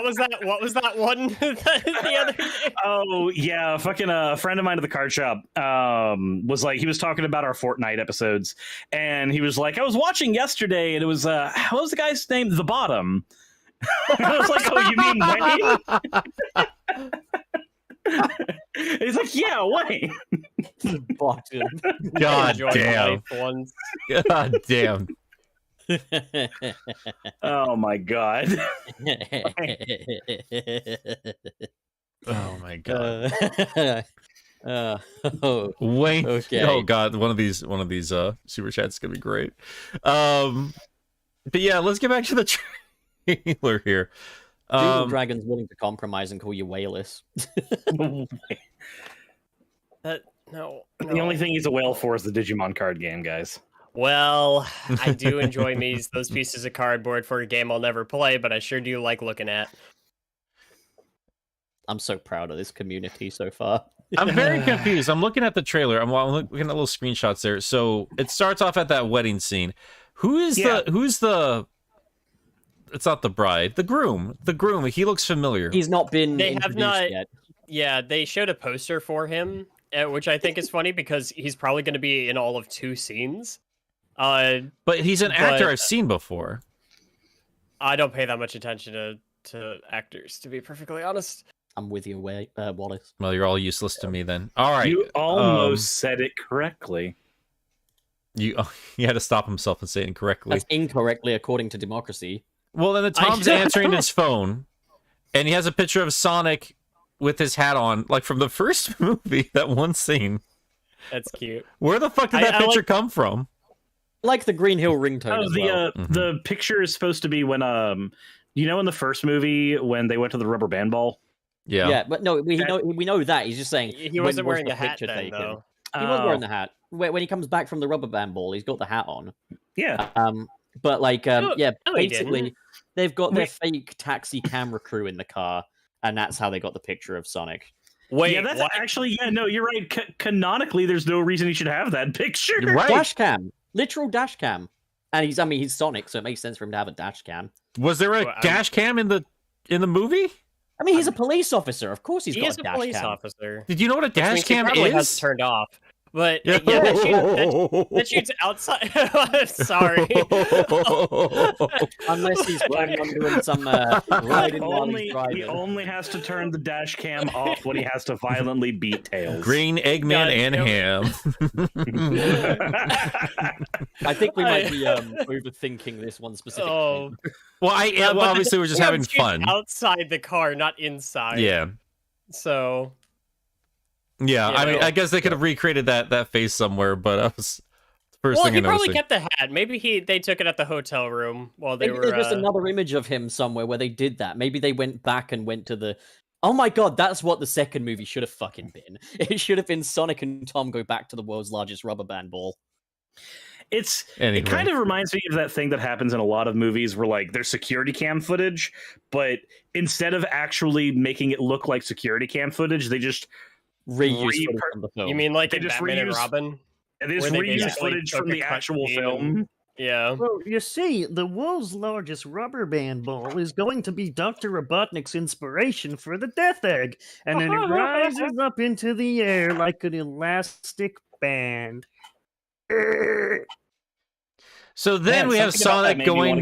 was that? What was that one the other day? Oh yeah, fucking a friend of mine at the card shop was like, he was talking about our Fortnite episodes, and he was like, I was watching yesterday, and it was what was the guy's name? The Bottom. I was like, oh, you mean Wayne? He's like, yeah, Wayne. Bottom. God Enjoy damn. life once. God damn. Oh my god. Oh my god. Oh, Wayne. okay. Oh god, one of these super chats is gonna be great. But yeah, let's get back to the trailer here. Doodle Dragon's willing to compromise and call you whaleless. No. The only thing he's a whale for is the Digimon card game, guys. Well, I do enjoy those pieces of cardboard for a game I'll never play, but I sure do like looking at. I'm so proud of this community so far. I'm very confused. I'm looking at the trailer. I'm looking at little screenshots there. So it starts off at that wedding scene. Who's the it's not the bride, the groom. The groom. He looks familiar. He's not been They have not yet. Yeah, they showed a poster for him, which I think is funny because he's probably going to be in all of 2 scenes. But he's an actor I've seen before. I don't pay that much attention to actors, to be perfectly honest. I'm with you, Wallace. Well, you're all useless to me then. All right. You almost said it correctly. You had to stop himself and say it incorrectly. That's incorrectly according to democracy. Well, then Tom's answering his phone, and he has a picture of Sonic with his hat on, like from the first movie, that one scene. That's cute. Where the fuck did that picture come from? Like the Green Hill ringtone. Oh, as well. The picture is supposed to be when you know in the first movie when they went to the rubber band ball. Yeah. Yeah, but no, we know that. He's just saying He wasn't wearing the hat then, though. He was wearing the hat. When he comes back from the rubber band ball, he's got the hat on. Yeah. But like, No, he basically, didn't. they've got their fake taxi camera crew in the car, and that's how they got the picture of Sonic. Wait, yeah, that's what? actually, yeah, no, you're right. Canonically, there's no reason he should have that picture. Right. Dash cam, literal dash cam, and he's Sonic, so it makes sense for him to have a dash cam. Was there a dash cam in the movie? I mean, he's a police officer. Of course, He got is a a dash police cam. officer. Did you know what a dash cam Probably has is? turned off. But yeah, that shoots outside. I'm sorry. Unless he's planning on doing some riding while he's driving. He only has to turn the dash cam off when he has to violently beat Tails. Green Eggman and ham. I think we might be overthinking this one specifically. Oh, Well, obviously we're just having shoots fun. outside the car, not inside. Yeah. So. Yeah, Yeah, I mean, no. I guess they could have recreated that face somewhere, but that was the first Well, thing I he probably noticed. kept the hat. Maybe they took it at the hotel room while they Maybe were. there's just another image of him somewhere where they did that. Maybe they went back and went to the. Oh my god, that's what the second movie should have fucking been. It should have been Sonic and Tom go back to the world's largest rubber band ball. It Anyway. kind of reminds me of that thing that happens in a lot of movies where like there's security cam footage, but instead of actually making it look like security cam footage, they just Reuse footage from the film. You mean like They in just Batman and reuse- Robin? they just Where they reuse basically footage took from a the cut actual scene film. Yeah. Well, you see, the world's largest rubber band ball is going to be Dr. Robotnik's inspiration for the Death Egg, and then it rises up into the air like an elastic band. So then Man, we have something about that Sonic made me wanna going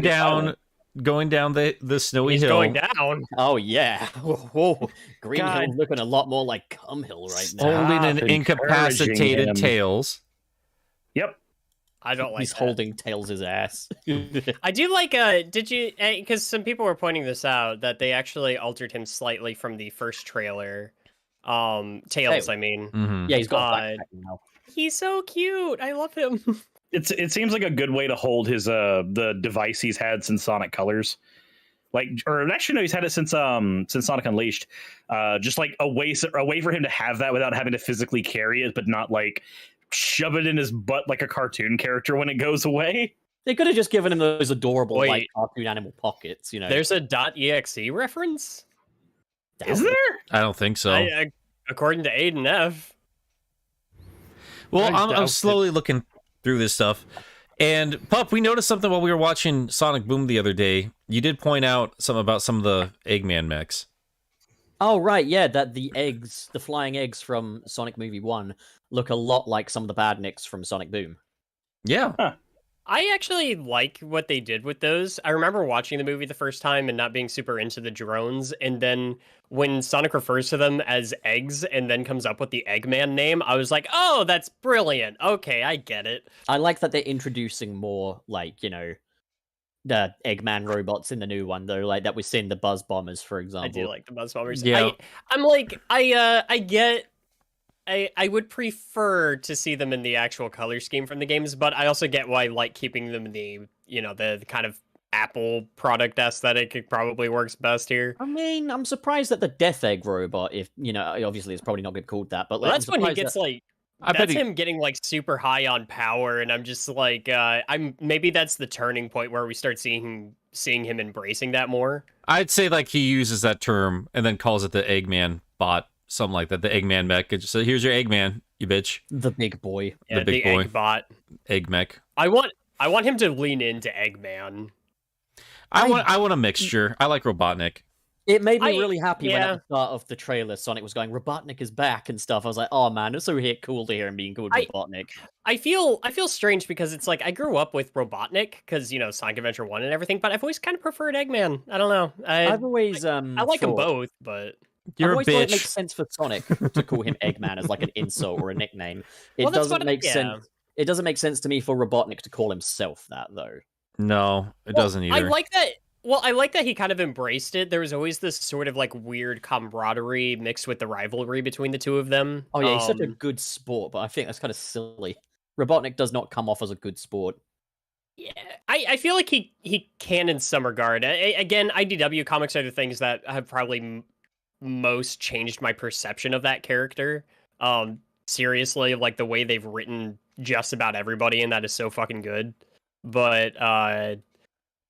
get down the snowy He's hill. going down. Oh yeah. Whoa. Green God. Hill's looking a lot more like Cumhill right now. Holding an Stop incapacitated encouraging him. Tails. Yep. I don't like He's that. holding Tails' ass. I do like. Did you? Because some people were pointing this out that they actually altered him slightly from the first trailer. Tails, I mean. Mhm. Yeah, he's got a Uh, backpack now. He's so cute. I love him. It seems like a good way to hold his the device he's had since Sonic Colors. Like, or actually no, he's had it since Sonic Unleashed. Just like a way for him to have that without having to physically carry it, but not like shove it in his butt like a cartoon character when it goes away. They could have just given him those adorable Wait. like cartoon animal pockets, you know. There's a .exe reference. Is there? I don't think so. According to Aiden F. Well, I'm slowly looking through this stuff. And, Pup, we noticed something while we were watching Sonic Boom the other day. You did point out something about some of the Eggman mechs. Oh, right, yeah, that the flying eggs from Sonic Movie 1 look a lot like some of the badniks from Sonic Boom. Yeah. Huh. I actually like what they did with those. I remember watching the movie the first time and not being super into the drones, and then when Sonic refers to them as eggs and then comes up with the Eggman name, I was like, oh, that's brilliant. Okay, I get it. I like that they're introducing more, like, the Eggman robots in the new one, though, like that we've seen the Buzz Bombers, for example. I do like the Buzz Bombers. Yeah. I would prefer to see them in the actual color scheme from the games, but I also get why like keeping them in the kind of Apple product aesthetic. It probably works best here. I mean, I'm surprised that the Death Egg robot, if obviously it's probably not good called that, but like, Well, that's when he gets bet him getting like super high on power, and I'm just like, maybe that's the turning point where we start seeing him embracing that more. I'd say like he uses that term and then calls it the Eggman bot, something like that. The Eggman mech. Just say, here's your Eggman, you bitch. The big boy. Yeah, the big boy. Egg bot. Egg mech. I want him to lean into Eggman. I want a mixture. I like Robotnik. It made me really happy when at the start of the trailer, Sonic was going, Robotnik is back and stuff. I was like, oh man, it's so cool to hear him being called Robotnik. I feel strange because it's like I grew up with Robotnik because Sonic Adventure 1 and everything, but I've always kind of preferred Eggman. I don't know. I've always I like them both, but you're I've always a thought bitch. it makes sense for Sonic to call him Eggman as like an insult or a nickname. It Well, that's doesn't what make sense. It doesn't make sense to me for Robotnik to call himself that though. No, it doesn't either. I like that. Well, I like that he kind of embraced it. There was always this sort of like weird camaraderie mixed with the rivalry between the two of them. Oh yeah, he's such a good sport, but I think that's kind of silly. Robotnik does not come off as a good sport. Yeah, I feel like he can in some regard. Again, IDW comics are the things that have probably most changed my perception of that character. Seriously, like the way they've written just about everybody, and that is so fucking good. But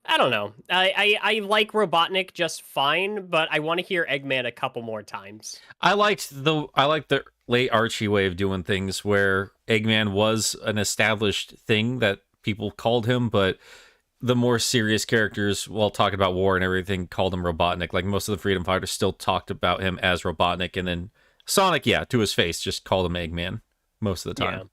I don't know. I like Robotnik just fine, but I want to hear Eggman a couple more times. I liked the late Archie way of doing things, where Eggman was an established thing that people called him, but the more serious characters, while talking about war and everything, called him Robotnik. Like most of the Freedom Fighters still talked about him as Robotnik, and then Sonic, to his face, just called him Eggman most of the time. Yeah.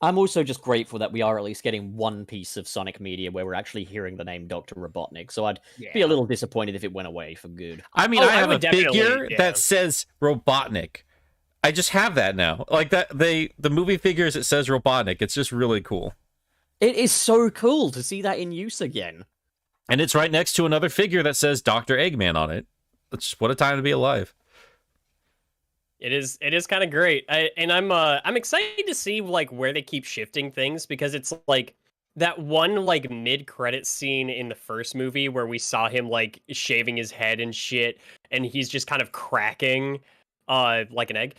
I'm also just grateful that we are at least getting one piece of Sonic media where we're actually hearing the name Dr. Robotnik, so I'd be a little disappointed if it went away for good. I mean, I have a figure yeah. that says Robotnik. I just have that now. Like that, the movie figures, it says Robotnik. It's just really cool. It is so cool to see that in use again. And it's right next to another figure that says Dr. Eggman on it. What a time to be alive. It is kind of great. I'm excited to see like where they keep shifting things, because it's like that one like mid-credit scene in the first movie where we saw him like shaving his head and shit, and he's just kind of cracking like an egg.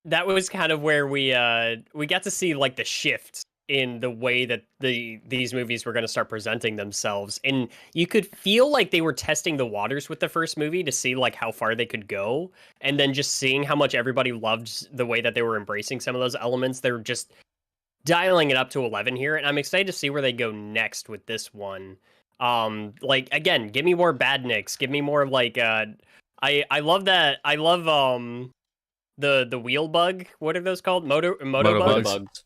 That was kind of where we got to see like the shift in the way that these movies were going to start presenting themselves, and you could feel like they were testing the waters with the first movie to see like how far they could go, and then just seeing how much everybody loved the way that they were embracing some of those elements. They're just dialing it up to 11 here, and I'm excited to see where they go next with this one. Like again, give me more badniks, give me more like I love that. I love the wheel bug. What are those called? Moto bugs.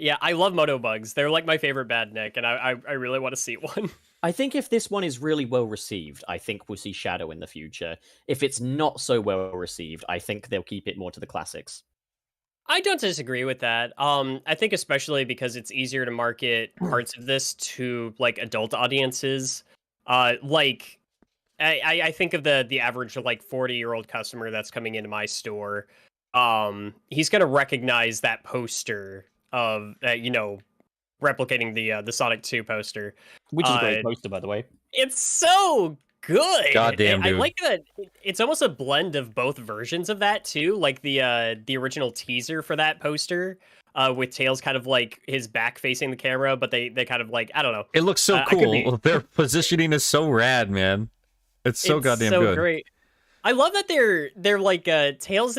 Yeah, I love Moto Bugs. They're like my favorite badnik, and I really want to see one. I think if this one is really well received, I think we'll see Shadow in the future. If it's not so well received, I think they'll keep it more to the classics. I don't disagree with that. I think especially because it's easier to market parts of this to like adult audiences. Like I think of the average like 40-year-old customer that's coming into my store. He's gonna recognize that poster of replicating the Sonic 2 poster, which is a great poster, by the way. It's so good. Goddamn, dude. I like that. It's almost a blend of both versions of that too, like the original teaser for that poster, with Tails kind of like his back facing the camera, but they kind of like, I don't know. It looks so cool. Their positioning is so rad, man. It's so goddamn good. Great. I love that they're like Tails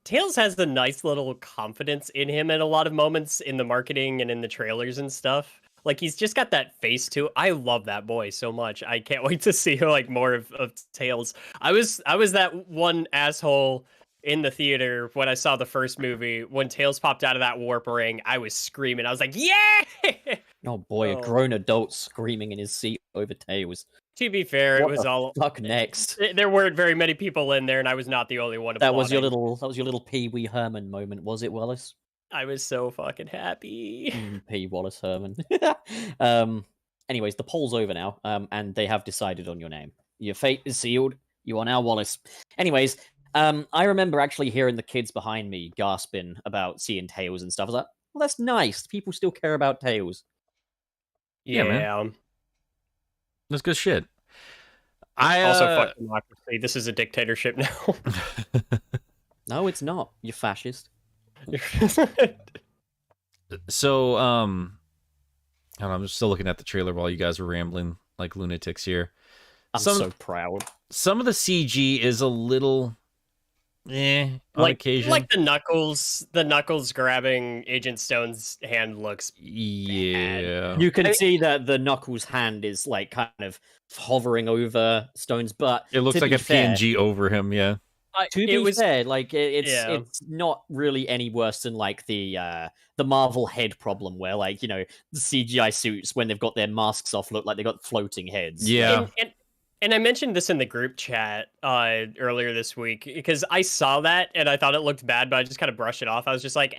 Tails has the nice little confidence in him in a lot of moments in the marketing and in the trailers and stuff. Like, he's just got that face too. I love that boy so much. I can't wait to see like more of Tails. I was that one asshole in the theater when I saw the first movie. When Tails popped out of that warp ring, I was screaming. I was like, yeah! Oh boy, a grown adult screaming in his seat over Tails. To be fair, What it was the all fuck next. There weren't very many people in there, and I was not the only one. That was your little Pee Wee Herman moment, was it, Wallace? I was so fucking happy. P. Wallace Herman. Anyways, the poll's over now, and they have decided on your name. Your fate is sealed. You are now Wallace. Anyways, I remember actually hearing the kids behind me gasping about seeing Tails and stuff. I was like, well, that's nice. People still care about Tails. Yeah, man. That's good shit. I also fuck democracy. This is a dictatorship now. No, it's not. You're fascist. So, I don't know, I'm just still looking at the trailer while you guys were rambling like lunatics here. I'm so proud. Some of the CG is a little, on occasion. Like the Knuckles grabbing Agent Stone's hand looks. Yeah, bad. You can see that the Knuckles hand is like kind of hovering over Stone's butt. It looks like a PNG over him. Yeah. To be fair, like it's not really any worse than like the Marvel head problem, where like the CGI suits when they've got their masks off look like they got floating heads. Yeah, and I mentioned this in the group chat earlier this week because I saw that and I thought it looked bad, but I just kind of brushed it off. I was just like,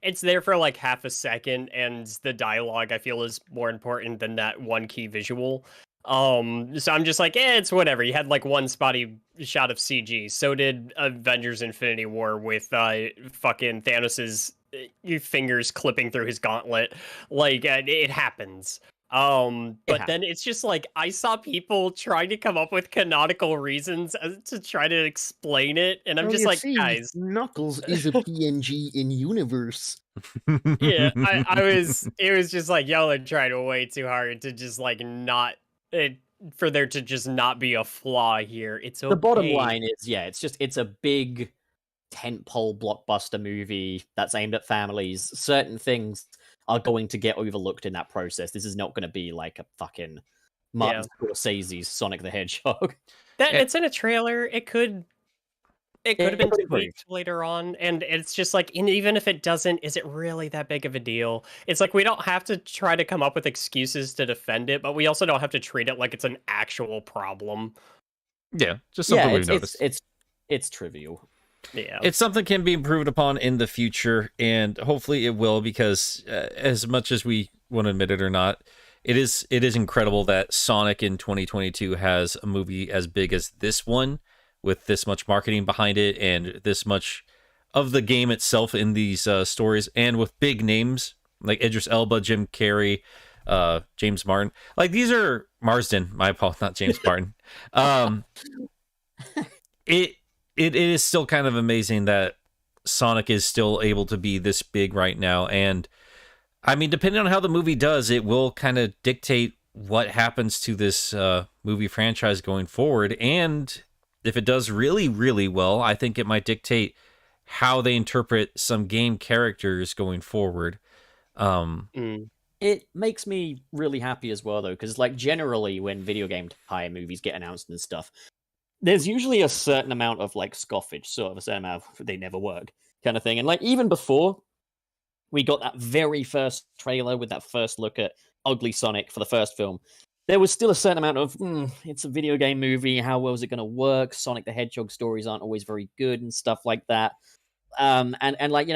it's there for like half a second, and the dialogue I feel is more important than that one key visual. So I'm just like, it's whatever. You had like one spotty shot of CG. So did Avengers Infinity War with fucking Thanos's fingers clipping through his gauntlet. Like it happens. But then it's just like I saw people trying to come up with canonical reasons to try to explain it, and I'm just like, guys, Knuckles is a PNG in universe. Yeah, it was just like y'all are trying way too hard to just like not. For there to just not be a flaw here. It's okay. The bottom line is, it's a big tentpole blockbuster movie that's aimed at families. Certain things are going to get overlooked in that process. This is not going to be like a fucking Martin Scorsese's Sonic the Hedgehog. It's in a trailer. It could have been tweaked later on, and it's just like, and even if it doesn't, is it really that big of a deal? It's like we don't have to try to come up with excuses to defend it, but we also don't have to treat it like it's an actual problem. Yeah, just something we've noticed. It's trivial. Yeah, it's something can be improved upon in the future, and hopefully it will, because as much as we want to admit it or not, it is incredible that Sonic in 2022 has a movie as big as this one, with this much marketing behind it and this much of the game itself in these stories, and with big names like Idris Elba, Jim Carrey, James Martin. Like, these are Marsden, my apologies, not James Martin. It is still kind of amazing that Sonic is still able to be this big right now. And I mean, depending on how the movie does, it will kind of dictate what happens to this movie franchise going forward. And if it does really, really well, I think it might dictate how they interpret some game characters going forward. It makes me really happy as well, though, because like generally when video game tie movies get announced and stuff, there's usually a certain amount of like scoffage, sort of a certain amount of they never work kind of thing. And like even before we got that very first trailer with that first look at Ugly Sonic for the first film, there was still a certain amount of, it's a video game movie, how well is it going to work? Sonic the Hedgehog stories aren't always very good and stuff like that. And like,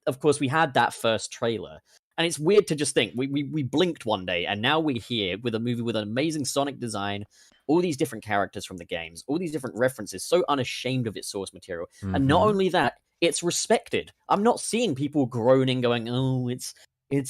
of course, we had that first trailer. And it's weird to just think, we blinked one day, and now we're here with a movie with an amazing Sonic design, all these different characters from the games, all these different references, so unashamed of its source material. Mm-hmm. And not only that, it's respected. I'm not seeing people groaning, going, oh, it's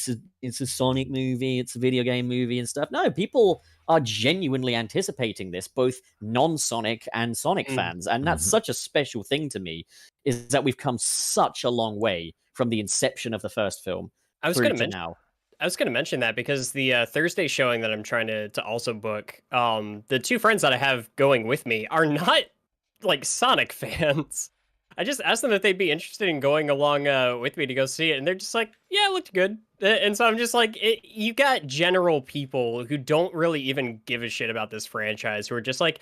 a Sonic movie, it's a video game movie and stuff. No, people are genuinely anticipating this, both non-Sonic and Sonic fans. And that's such a special thing to me, is that we've come such a long way from the inception of the first film. I was going to mention that because the Thursday showing that I'm trying to also book, the two friends that I have going with me are not like Sonic fans. I just asked them if they'd be interested in going along with me to go see it, and they're just like, yeah, it looked good. And so I'm just like, you got general people who don't really even give a shit about this franchise, who are just like,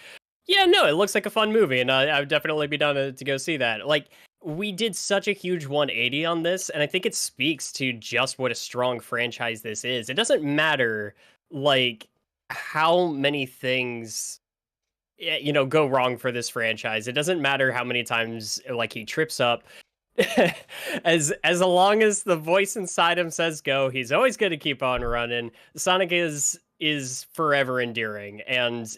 yeah, no, it looks like a fun movie, and I would definitely be down to go see that. Like, we did such a huge 180 on this, and I think it speaks to just what a strong franchise this is. It doesn't matter, like, how many things go wrong for this franchise. It doesn't matter how many times like he trips up. as long as the voice inside him says go, he's always going to keep on running. Sonic is forever endearing, and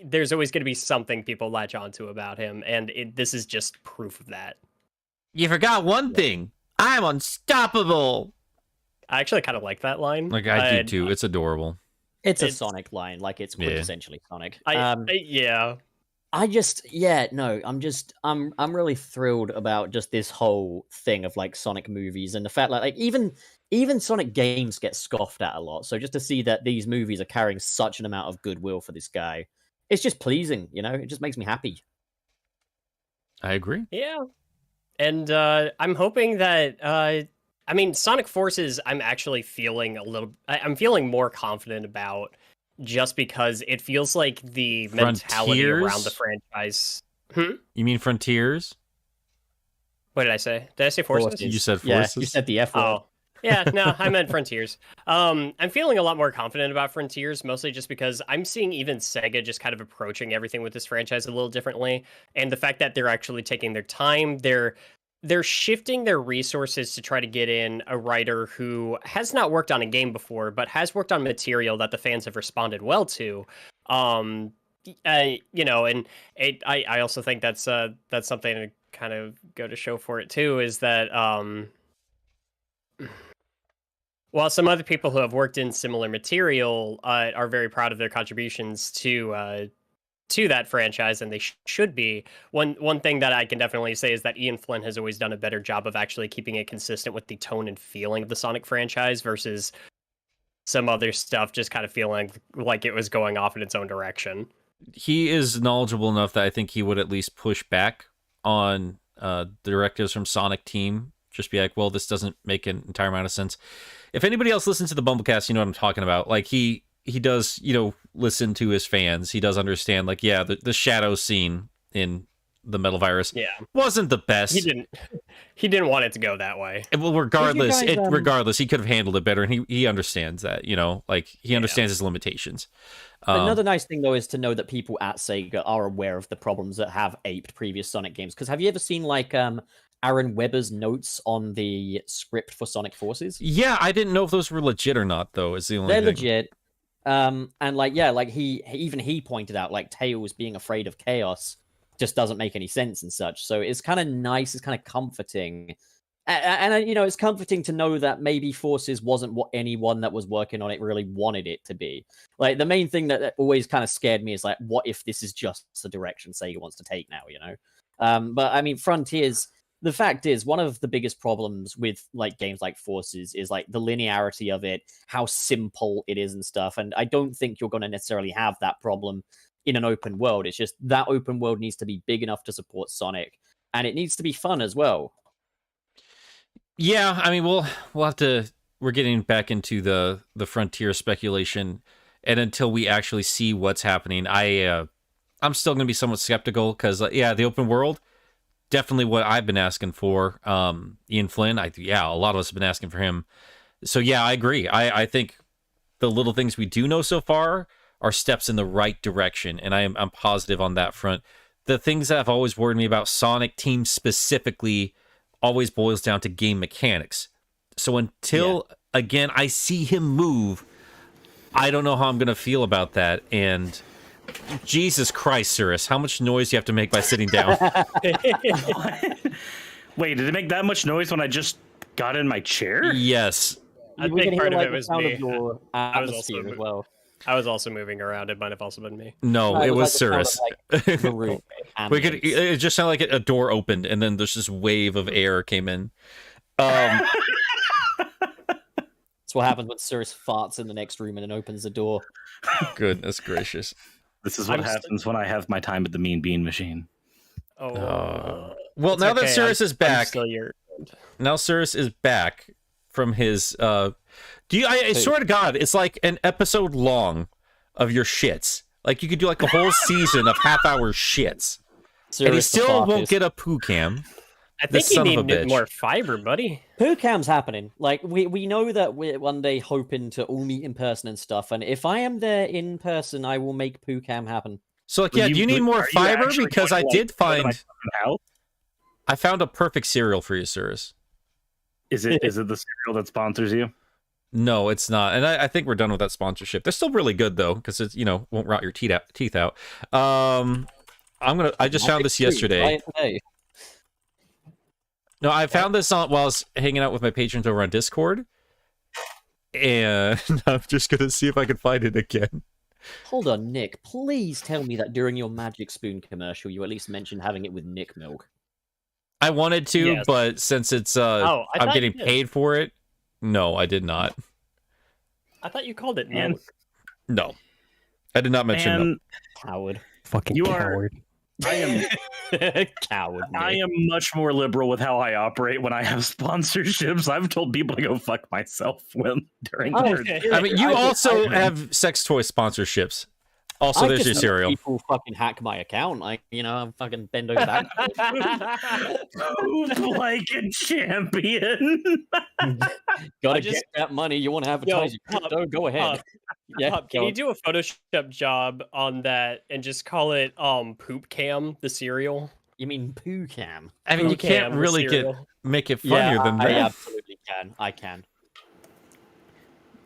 there's always going to be something people latch onto about him, and this is just proof of that. You forgot one thing. I'm unstoppable. I actually kind of like that line. Like, I do too. It's adorable. It's a Sonic line, like it's quintessentially Sonic. I'm really thrilled about just this whole thing of like Sonic movies and the fact like even Sonic games get scoffed at a lot. So just to see that these movies are carrying such an amount of goodwill for this guy, it's just pleasing, it just makes me happy. I agree. Yeah. And I'm hoping that Sonic Forces, I'm actually feeling I'm feeling more confident about, just because it feels like the mentality around the franchise. You mean Frontiers? What did I say? Did I say Forces? You said Forces? Yeah, you said the F word. Oh, yeah, no, I meant Frontiers. I'm feeling a lot more confident about Frontiers, mostly just because I'm seeing even Sega just kind of approaching everything with this franchise a little differently. And the fact that they're actually taking their time, they're shifting their resources to try to get in a writer who has not worked on a game before, but has worked on material that the fans have responded well to. And I also think that's something to kind of go to show for it too, is that while some other people who have worked in similar material are very proud of their contributions to that franchise, and they should be. One thing that I can definitely say is that Ian Flynn has always done a better job of actually keeping it consistent with the tone and feeling of the Sonic franchise versus some other stuff just kind of feeling like it was going off in its own direction. He is knowledgeable enough that I think he would at least push back on directives from Sonic Team. Just be like, well, this doesn't make an entire amount of sense. If anybody else listens to the Bumblecast, you know what I'm talking about. Like, he does, listen to his fans. He does understand, like, yeah, the shadow scene in the Metal Virus wasn't the best. He didn't want it to go that way. Well, regardless, he could have handled it better, and he understands that, he understands his limitations. Another nice thing, though, is to know that people at Sega are aware of the problems that have aped previous Sonic games. Because have you ever seen, like, Aaron Webber's notes on the script for Sonic Forces? Yeah, I didn't know if those were legit or not, though, is the only thing. They're legit. And he pointed out, like, Tails being afraid of chaos just doesn't make any sense and such. So it's kind of nice, it's kind of comforting. And it's comforting to know that maybe Forces wasn't what anyone that was working on it really wanted it to be. Like, the main thing that always kind of scared me is, like, what if this is just the direction Sega wants to take now, But, I mean, Frontiers, the fact is, one of the biggest problems with, like, games like Forces is, like, the linearity of it, how simple it is and stuff. And I don't think you're going to necessarily have that problem in an open world. It's just that open world needs to be big enough to support Sonic, and it needs to be fun as well. Yeah, I mean, we'll have to. We're getting back into the Frontier speculation, and until we actually see what's happening, I'm still going to be somewhat skeptical because, the open world, definitely what I've been asking for. Ian Flynn, a lot of us have been asking for him. So yeah, I agree. I think the little things we do know so far are steps in the right direction, and I'm positive on that front. The things that have always worried me about Sonic Team specifically always boils down to game mechanics. So until, again, I see him move, I don't know how I'm going to feel about that. And Jesus Christ, Suris, how much noise do you have to make by sitting down? Wait, did it make that much noise when I just got in my chair? Yes. I think part of it was me. I was also moving around. It might have also been me. No, it was Suris. It just sounded like a door opened and then there's this wave of air came in. That's what happens when Suris farts in the next room and then opens the door. Goodness gracious. This is what happens when I have my time at the Mean Bean Machine. Well, Well, now that Suris is back, now Suris is back from his. I swear to God, it's like an episode long of your shits. Like you could do like a whole season of half-hour shits, and he still won't get a poo cam. I think you need more fiber, buddy. Poo cam's happening. Like we know that we're one day hoping to all meet in person and stuff. And if I am there in person, I will make poo cam happen. So like, yeah, do you need more fiber? Because I did find. I found a perfect cereal for you, Suris. Is it the cereal that sponsors you? No, it's not. And I think we're done with that sponsorship. They're still really good though, because it's won't rot your teeth out. I just found this yesterday. No, I found this while I was hanging out with my patrons over on Discord, and I'm just gonna see if I can find it again. Hold on, Nick. Please tell me that during your Magic Spoon commercial, you at least mentioned having it with Nick milk. I wanted to, but since it's I'm getting paid for it, no, I did not. I thought you called it milk. No, I did not mention milk. Coward. Fucking coward. I am coward. I am much more liberal with how I operate when I have sponsorships. I've told people to go fuck myself during. I mean, you also have sex toy sponsorships. Also, there's your cereal. People fucking hack my account. I'm fucking bend over back. Move like a champion. Gotta get that money. You want to advertise your crypto? Go ahead. Can you do a Photoshop job on that and just call it Poop Cam, the cereal? You mean Poo Cam? I mean, you can't really make it funnier than that. I absolutely can. I can.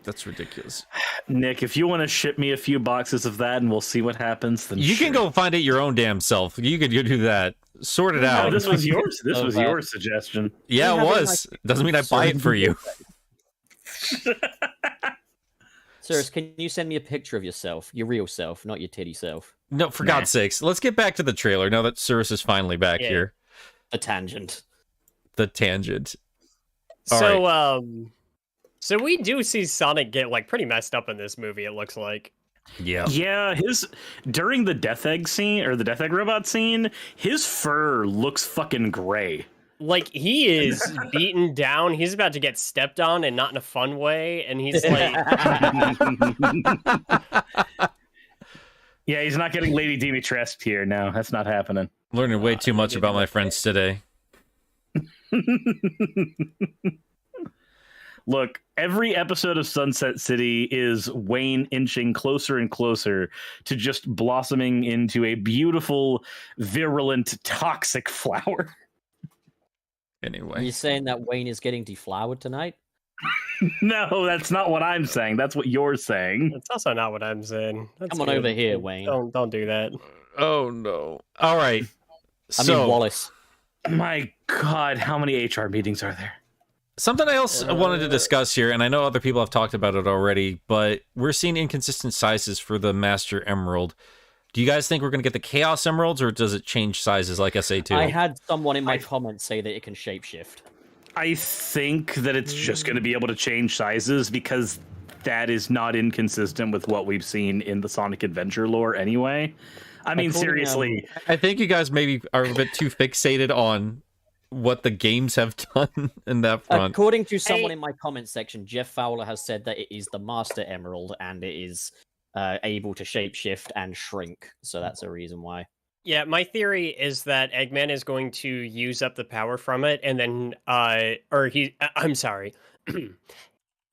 That's ridiculous. Nick, if you want to ship me a few boxes of that and we'll see what happens, then you can go find it your own damn self. You could do that. Sort it out. No, this was yours. This was your suggestion. Yeah, it was. Doesn't mean I buy it for you. Suris, can you send me a picture of yourself? Your real self, not your titty self. No, for God's sakes. Let's get back to the trailer now that Suris is finally back here. The tangent. So we do see Sonic get pretty messed up in this movie, it looks like. Yeah, during the Death Egg scene or the Death Egg robot scene, his fur looks fucking gray. Like he is beaten down, he's about to get stepped on and not in a fun way, and he's like yeah, he's not getting Lady Dimitrescu here. No, that's not happening. Learning way too much about my friends today. Look, every episode of Sunset City is Wayne inching closer and closer to just blossoming into a beautiful, virulent, toxic flower. Anyway. Are you saying that Wayne is getting deflowered tonight? No, that's not what I'm saying. That's what you're saying. That's also not what I'm saying. Come on over here, Wayne. Don't do that. Oh, no. All right. I mean, Wallace. My God, how many HR meetings are there? Something else I wanted to discuss here, and I know other people have talked about it already, but we're seeing inconsistent sizes for the Master Emerald. Do you guys think we're going to get the Chaos Emeralds, or does it change sizes like SA2? I had someone in my comments say that it can shapeshift. I think that it's just going to be able to change sizes because that is not inconsistent with what we've seen in the Sonic Adventure lore anyway. I mean, seriously. I think you guys maybe are a bit too fixated on what the games have done in that front. According to someone in my comment section, Jeff Fowler has said that it is the Master Emerald and it is able to shapeshift and shrink. So that's a reason why. Yeah, my theory is that Eggman is going to use up the power from it, and then, I'm sorry.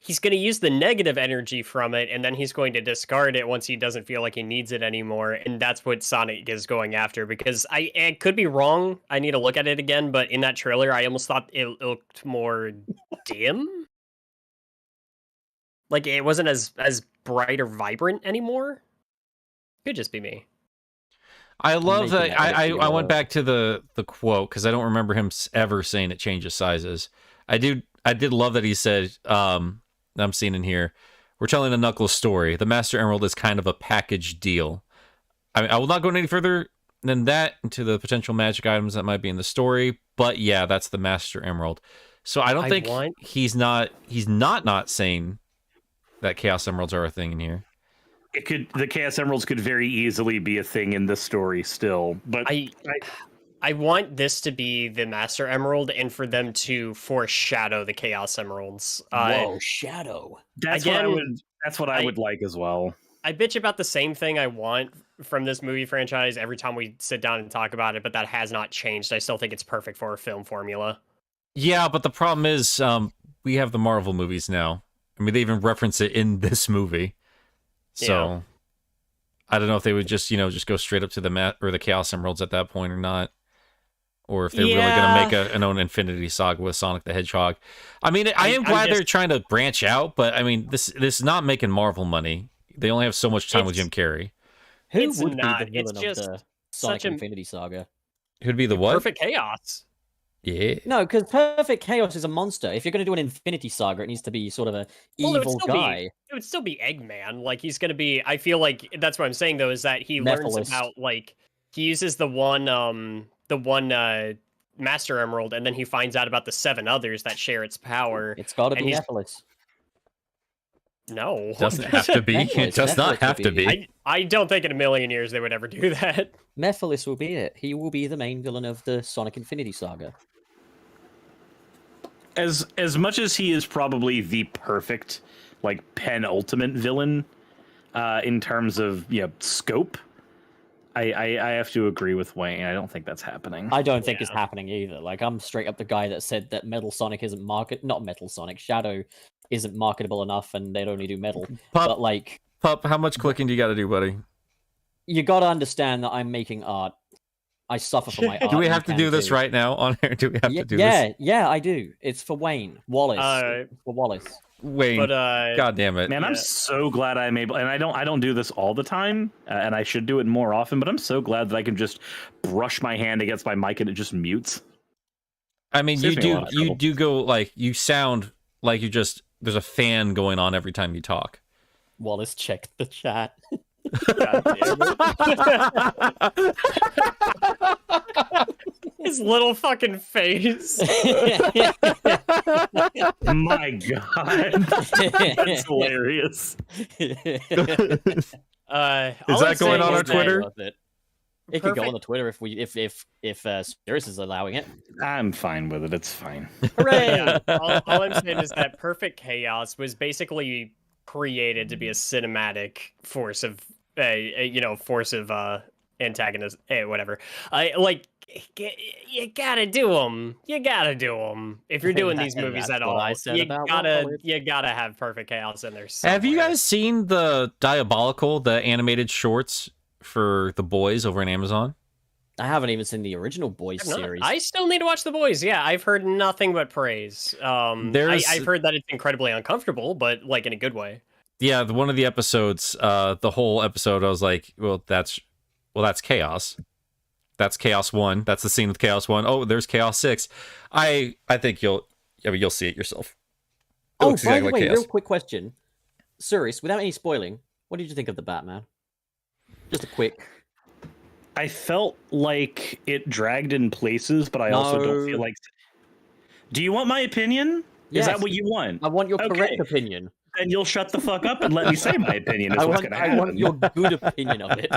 He's going to use the negative energy from it, and then he's going to discard it once he doesn't feel like he needs it anymore, and that's what Sonic is going after, because I could be wrong, I need to look at it again, but in that trailer, I almost thought it looked more dim? Like, it wasn't as bright or vibrant anymore? Could just be me. I love that. I went back to the quote, because I don't remember him ever saying it changes sizes. I did love that he said, I'm seeing in here, we're telling a Knuckles story. The Master Emerald is kind of a package deal. I will not go any further than that into the potential magic items that might be in the story, but yeah, that's the Master Emerald. So I don't think he's not saying that Chaos Emeralds are a thing in here. The Chaos Emeralds could very easily be a thing in this story still, but I want this to be the Master Emerald, and for them to foreshadow the Chaos Emeralds. Whoa, shadow. That's what I would like as well. I bitch about the same thing I want from this movie franchise every time we sit down and talk about it, but that has not changed. I still think it's perfect for a film formula. Yeah, but the problem is, we have the Marvel movies now. I mean, they even reference it in this movie. So, I don't know if they would just go straight up to the Chaos Emeralds at that point or not. Or if they're really going to make an own Infinity Saga with Sonic the Hedgehog. I mean, I am glad they're trying to branch out, but I mean, this is not making Marvel money. They only have so much time with Jim Carrey. Who would be the villain of the Sonic Infinity Saga? Who'd be the what? Perfect Chaos. Yeah. No, because Perfect Chaos is a monster. If you're going to do an Infinity Saga, it needs to be sort of a evil guy. It would still be Eggman. Like, he's going to be... I feel like that's what I'm saying, though, is that he learns about, like... He uses the one Master Emerald, and then he finds out about the 7 others that share its power. It's got to be Nephilis. No. Doesn't have to be. It does not have to be. I don't think in a million years they would ever do that. Nephilis will be it. He will be the main villain of the Sonic Infinity Saga. As much as he is probably the perfect, like, penultimate villain in terms of scope, I have to agree with Wayne. I don't think that's happening. I don't think it's happening either. Like, I'm straight up the guy that said that Shadow isn't marketable enough, and they'd only do metal. But like, Pup, how much clicking do you got to do, buddy? You got to understand that I'm making art. I suffer for my art. Do we have to do this right now on air? Do we have to do this? Yeah, I do. It's for Wayne Wallace. For Wallace. Wayne, but, God damn it, man! I'm so glad I'm able, and I don't do this all the time, and I should do it more often. But I'm so glad that I can just brush my hand against my mic and it just mutes. I mean, you do go like you sound like there's a fan going on every time you talk. Wallace checked the chat. God damn it. His little fucking face. My God. That's hilarious. Is that going on our Twitter? It could go on the Twitter if Suris is allowing it. I'm fine with it. It's fine. Hooray! Yeah, all I'm saying is that Perfect Chaos was basically created to be a cinematic force of antagonist, whatever. You gotta do them. You gotta do them if you're doing these movies at all. You gotta have Perfect Chaos in there somewhere. Have you guys seen the the animated shorts for The Boys over on Amazon? I haven't even seen the original Boys series. I still need to watch The Boys. Yeah, I've heard nothing but praise. I've heard that it's incredibly uncomfortable, but like in a good way. Yeah, one of the episodes, the whole episode, I was like, well, that's Chaos. That's Chaos 1. That's the scene with Chaos 1. Oh, there's Chaos 6. I think you'll see it yourself. By the way, real quick question. Suris, without any spoiling, what did you think of the Batman? Just a quick... I felt like it dragged in places, but I also don't feel like... Do you want my opinion? Yes. Is that what you want? I want your correct opinion. Then you'll shut the fuck up and let me say my opinion. I want your good opinion of it.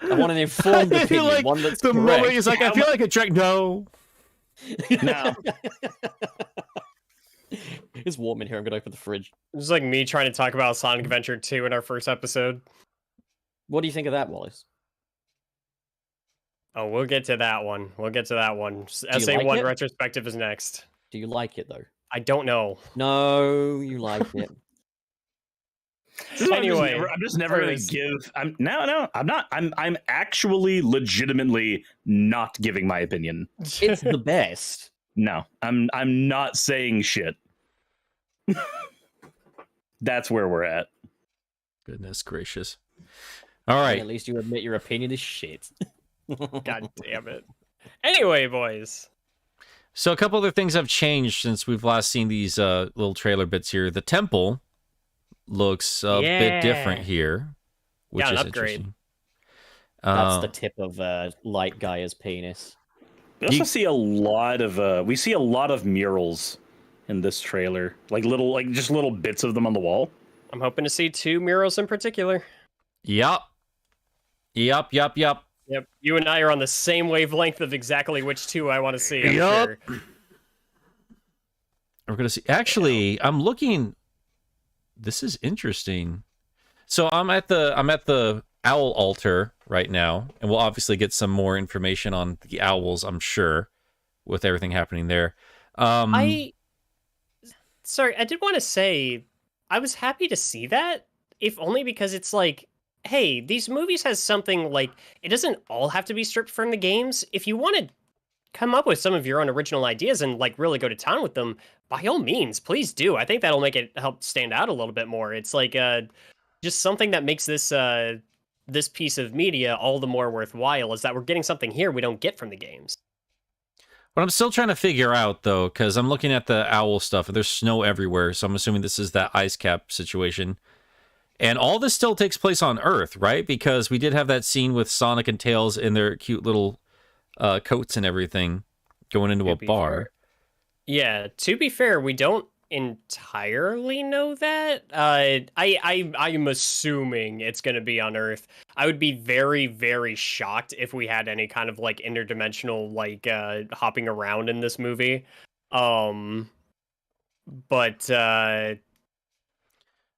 I want an informed opinion, like one that's the correct. moment he's like, I feel like a drink. No. It's warm in here. I'm gonna open the fridge. It's like me trying to talk about Sonic Adventure 2 in our first episode. What do you think of that, Wallace? Oh, we'll get to that one. SA1 retrospective is next. Do you like it though? I don't know. No, you like it. Anyway, I'm just never gonna give. I'm not. I'm actually legitimately not giving my opinion. It's the best. No, I'm not saying shit. That's where we're at. Goodness gracious. All right. At least you admit your opinion is shit. God damn it. Anyway, boys. So a couple other things have changed since we've last seen these little trailer bits here. The temple looks a bit different here, which is interesting. That's the tip of Light Gaia's penis. We also see a lot of murals in this trailer, just little bits of them on the wall. I'm hoping to see 2 murals in particular. Yup. Yep, you and I are on the same wavelength of exactly which two I want to see. I'm Yup. sure. We're gonna see. Actually, I'm looking. This is interesting. So I'm at the owl altar right now, and we'll obviously get some more information on the owls, I'm sure, with everything happening there. Sorry, I did want to say I was happy to see that, if only because it's like, hey, these movies has something like, it doesn't all have to be stripped from the games. If you want to come up with some of your own original ideas and like really go to town with them, by all means, please do. I think that'll make it help stand out a little bit more. It's like just something that makes this this piece of media all the more worthwhile is that we're getting something here we don't get from the games. What I'm still trying to figure out, though, because I'm looking at the owl stuff, and there's snow everywhere, so I'm assuming this is that ice cap situation. And all this still takes place on Earth, right? Because we did have that scene with Sonic and Tails in their cute little coats and everything going into a bar. Yeah, to be fair, we don't entirely know that. I'm assuming it's going to be on Earth. I would be very, very shocked if we had any kind of like interdimensional like hopping around in this movie. But are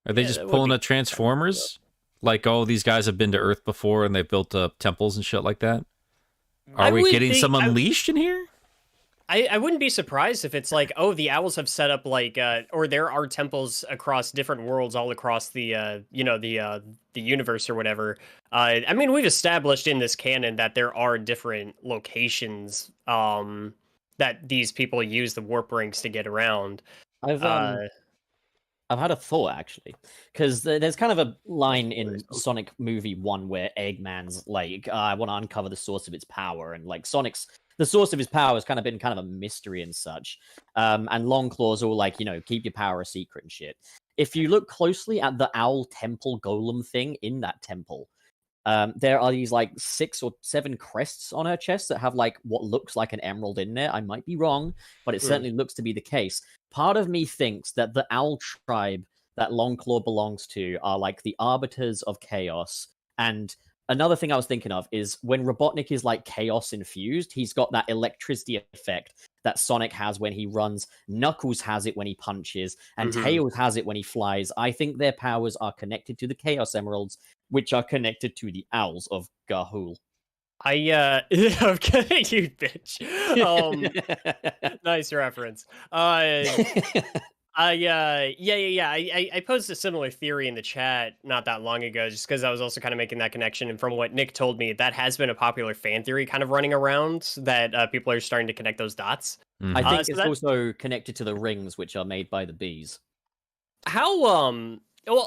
they just pulling a Transformers? Like, oh, these guys have been to Earth before and they built temples and shit like that? Are we getting some Unleashed in here? I wouldn't be surprised if it's like, oh, the owls have set up like, or there are temples across different worlds all across the, the universe or whatever. I mean, we've established in this canon that there are different locations that these people use the warp rings to get around. I've had a thought, actually, because there's kind of a line in Sonic Movie 1 where Eggman's like, I want to uncover the source of its power, and like the source of his power has kind of been kind of a mystery and such. And Longclaw's all like, keep your power a secret and shit. If you look closely at the owl temple golem thing in that temple, there are these like 6 or 7 crests on her chest that have like what looks like an emerald in there. I might be wrong, but it certainly looks to be the case. Part of me thinks that the owl tribe that Longclaw belongs to are like the arbiters of chaos. And another thing I was thinking of is when Robotnik is like chaos infused, he's got that electricity effect that Sonic has when he runs, Knuckles has it when he punches, and Tails has it when he flies. I think their powers are connected to the Chaos Emeralds, which are connected to the Owls of Gahul. Okay, you bitch. Nice reference. I posed a similar theory in the chat not that long ago, just because I was also kind of making that connection. And from what Nick told me, that has been a popular fan theory kind of running around, that people are starting to connect those dots. I think it's also connected to the rings, which are made by the bees. How,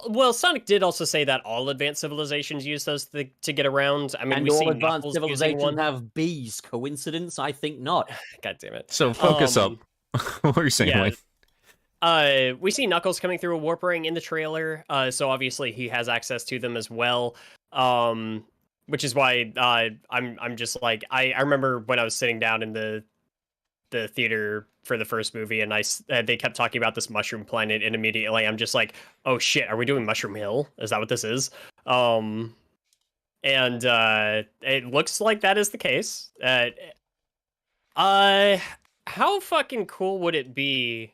well, Sonic did also say that all advanced civilizations use those to get around. I mean, and we all see advanced civilizations have bees. Coincidence? I think not. God damn it. So focus up. What are you saying, Wayne? We see Knuckles coming through a warp ring in the trailer, so obviously he has access to them as well. Which is why I'm just like, I remember when I was sitting down in the theater for the first movie, and they kept talking about this mushroom planet, and immediately I'm just like, oh shit, are we doing Mushroom Hill? Is that what this is? And it looks like that is the case. How fucking cool would it be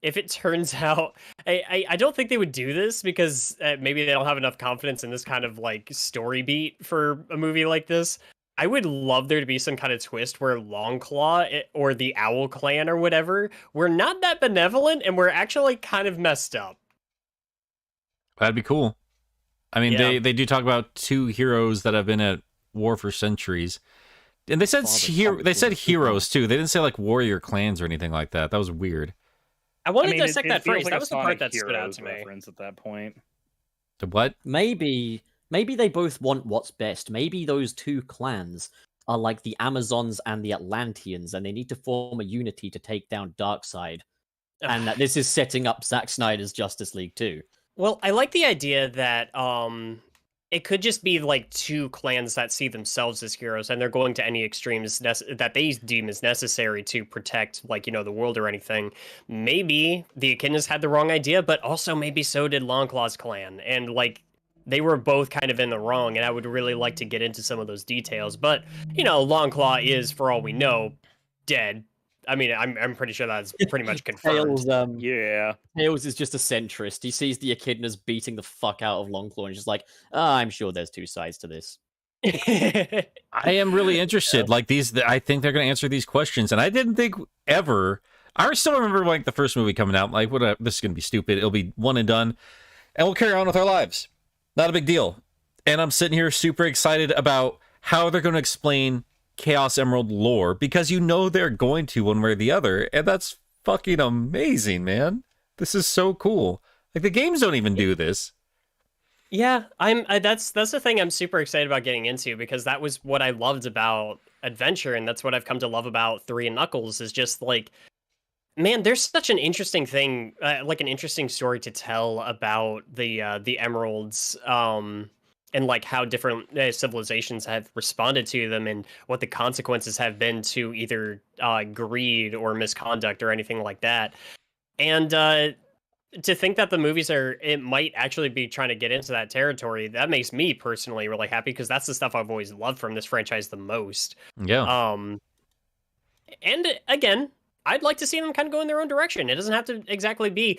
if it turns out... I don't think they would do this because maybe they don't have enough confidence in this kind of like story beat for a movie like this. I would love there to be some kind of twist where Longclaw or the Owl Clan or whatever, we're not that benevolent and we're actually kind of messed up. That'd be cool. I mean, they do talk about 2 heroes that have been at war for centuries. And they said heroes too. They didn't say like warrior clans or anything like that. That was weird. I wanted to dissect that phrase. That was the part that stood out to me. At that point. The what? Maybe they both want what's best. Maybe those 2 clans are like the Amazons and the Atlanteans, and they need to form a unity to take down Darkseid. And that this is setting up Zack Snyder's Justice League too. Well, I like the idea that it could just be like 2 clans that see themselves as heroes, and they're going to any extremes that they deem as necessary to protect, like, the world or anything. Maybe the Echidnas had the wrong idea, but also maybe so did Longclaw's clan. And like, they were both kind of in the wrong, and I would really like to get into some of those details. But Longclaw is, for all we know, dead. I mean, I'm pretty sure that's pretty much confirmed. Tails is just a centrist. He sees the echidnas beating the fuck out of Longclaw and just like, I'm sure there's two sides to this. I am really interested. Like I think they're going to answer these questions, and I didn't think ever. I still remember like the first movie coming out. Like, this is going to be stupid. It'll be one and done, and we'll carry on with our lives. Not a big deal. And I'm sitting here super excited about how they're going to explain Chaos Emerald lore, because they're going to one way or the other, and that's fucking amazing, man. This is so cool. Like, the games don't even do this. Yeah, that's the thing I'm super excited about getting into, because that was what I loved about Adventure, and that's what I've come to love about 3 and Knuckles, is just like, man, there's such an interesting thing, like an interesting story to tell about the emeralds, and like how different civilizations have responded to them, and what the consequences have been to either greed or misconduct or anything like that. And to think that the movies it might actually be trying to get into that territory, that makes me personally really happy, because that's the stuff I've always loved from this franchise the most. Yeah. And again, I'd like to see them kind of go in their own direction. It doesn't have to exactly be.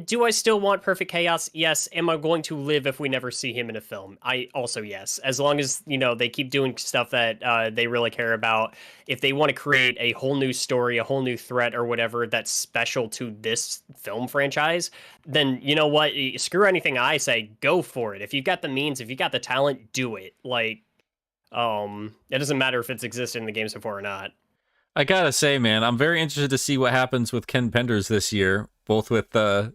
Do I still want perfect chaos? Yes. Am I going to live if we never see him in a film? I also yes. As long as they keep doing stuff that they really care about. If they want to create a whole new story, a whole new threat, or whatever that's special to this film franchise, then you know what? Screw anything I say. Go for it. If you've got the means, if you got the talent, do it. Like, it doesn't matter if it's existed in the games before or not. I gotta say, man, I'm very interested to see what happens with Ken Penders this year, both with the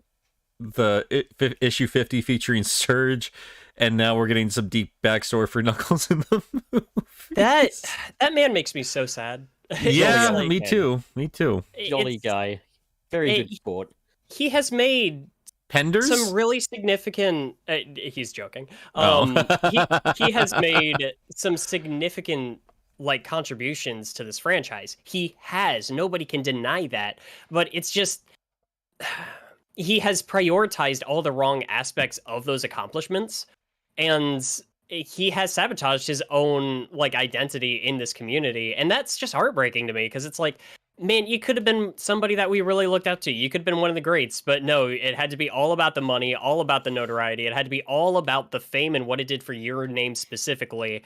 issue 50 featuring Surge, and now we're getting some deep backstory for Knuckles in the movie. That man makes me so sad. Yeah, me too. Jolly guy. Very good sport. He has made Penders some really significant. He's joking. He has made some significant contributions to this franchise. He has. Nobody can deny that. But it's just he has prioritized all the wrong aspects of those accomplishments, and he has sabotaged his own identity in this community, and that's just heartbreaking to me, because it's like, man, you could have been somebody that we really looked up to. You could have been one of the greats, but no, it had to be all about the money, all about the notoriety. It had to be all about the fame and what it did for your name specifically.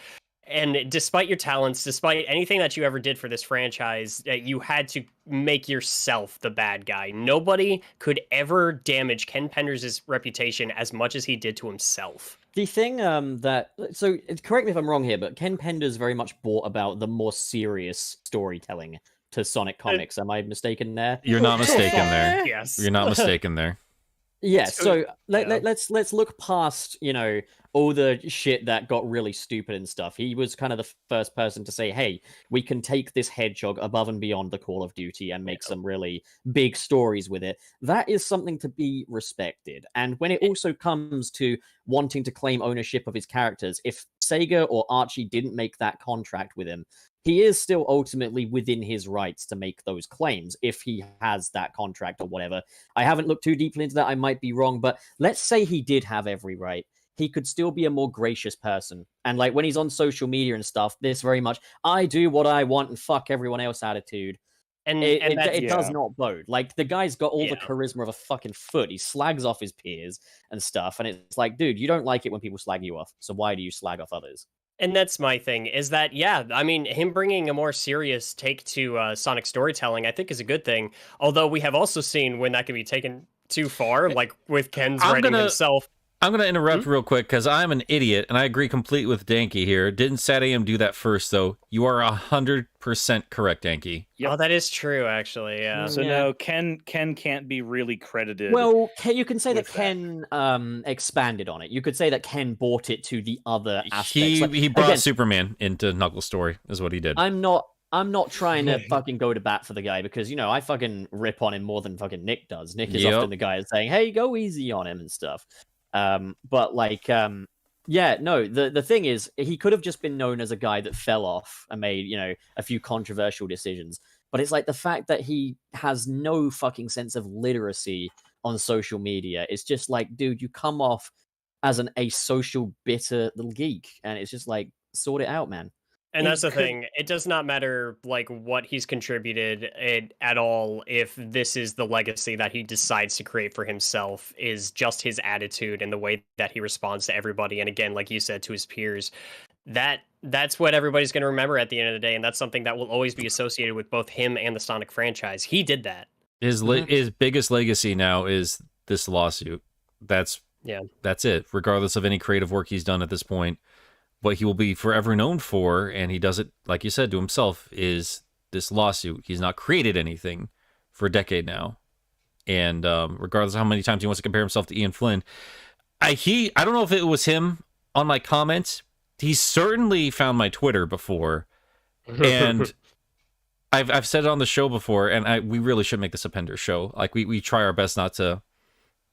And despite your talents, despite anything that you ever did for this franchise, you had to make yourself the bad guy. Nobody could ever damage Ken Penders' reputation as much as he did to himself. The thing so correct me if I'm wrong here, but Ken Penders very much brought about the more serious storytelling to Sonic comics. Am I mistaken there? You're not mistaken there. Yes. You're not mistaken there. Yeah, so let's look past, all the shit that got really stupid and stuff. He was kind of the first person to say, hey, we can take this hedgehog above and beyond the Call of Duty and make some really big stories with it. That is something to be respected. And when it also comes to wanting to claim ownership of his characters, if Sega or Archie didn't make that contract with him, he is still ultimately within his rights to make those claims if he has that contract or whatever. I haven't looked too deeply into that. I might be wrong, but let's say he did have every right. He could still be a more gracious person. And when he's on social media and stuff, this very much, I do what I want and fuck everyone else attitude. And it does not bode. The guy's got all the charisma of a fucking foot. He slags off his peers and stuff. And it's like, dude, you don't like it when people slag you off. So why do you slag off others? And that's my thing, is that, him bringing a more serious take to Sonic storytelling, I think is a good thing. Although we have also seen when that can be taken too far, with Ken's writing himself. I'm going to interrupt real quick, because I'm an idiot, and I agree completely with Danky here. Didn't SatAM do that first, though? You are 100% correct, Danky. Yep. Oh, that is true, actually, yeah. So no, Ken can't be really credited. Well, you can say that Ken expanded on it. You could say that Ken brought it to the other aspects. He brought Superman into Knuckles' story, is what he did. I'm not trying to fucking go to bat for the guy, because, I fucking rip on him more than fucking Nick does. Nick is often the guy saying, hey, go easy on him and stuff. The thing is, he could have just been known as a guy that fell off and made, a few controversial decisions. But it's the fact that he has no fucking sense of literacy on social media. It's just dude, you come off as an asocial, bitter little geek, and it's just like, sort it out, man. And that's the thing. It does not matter like what he's contributed at all if this is the legacy that he decides to create for himself, is just his attitude and the way that he responds to everybody. And again, like you said, to his peers, that's what everybody's going to remember at the end of the day. And that's something that will always be associated with both him and the Sonic franchise. He did that. His biggest legacy now is this lawsuit. That's it. Regardless of any creative work he's done at this point, what he will be forever known for, and he does it, like you said, to himself, is this lawsuit. He's not created anything for a decade now. And regardless of how many times he wants to compare himself to Ian Flynn, I don't know if it was him on my comments. He certainly found my Twitter before. And I've said it on the show before, and we really should make this a Penders show. Like, we try our best not to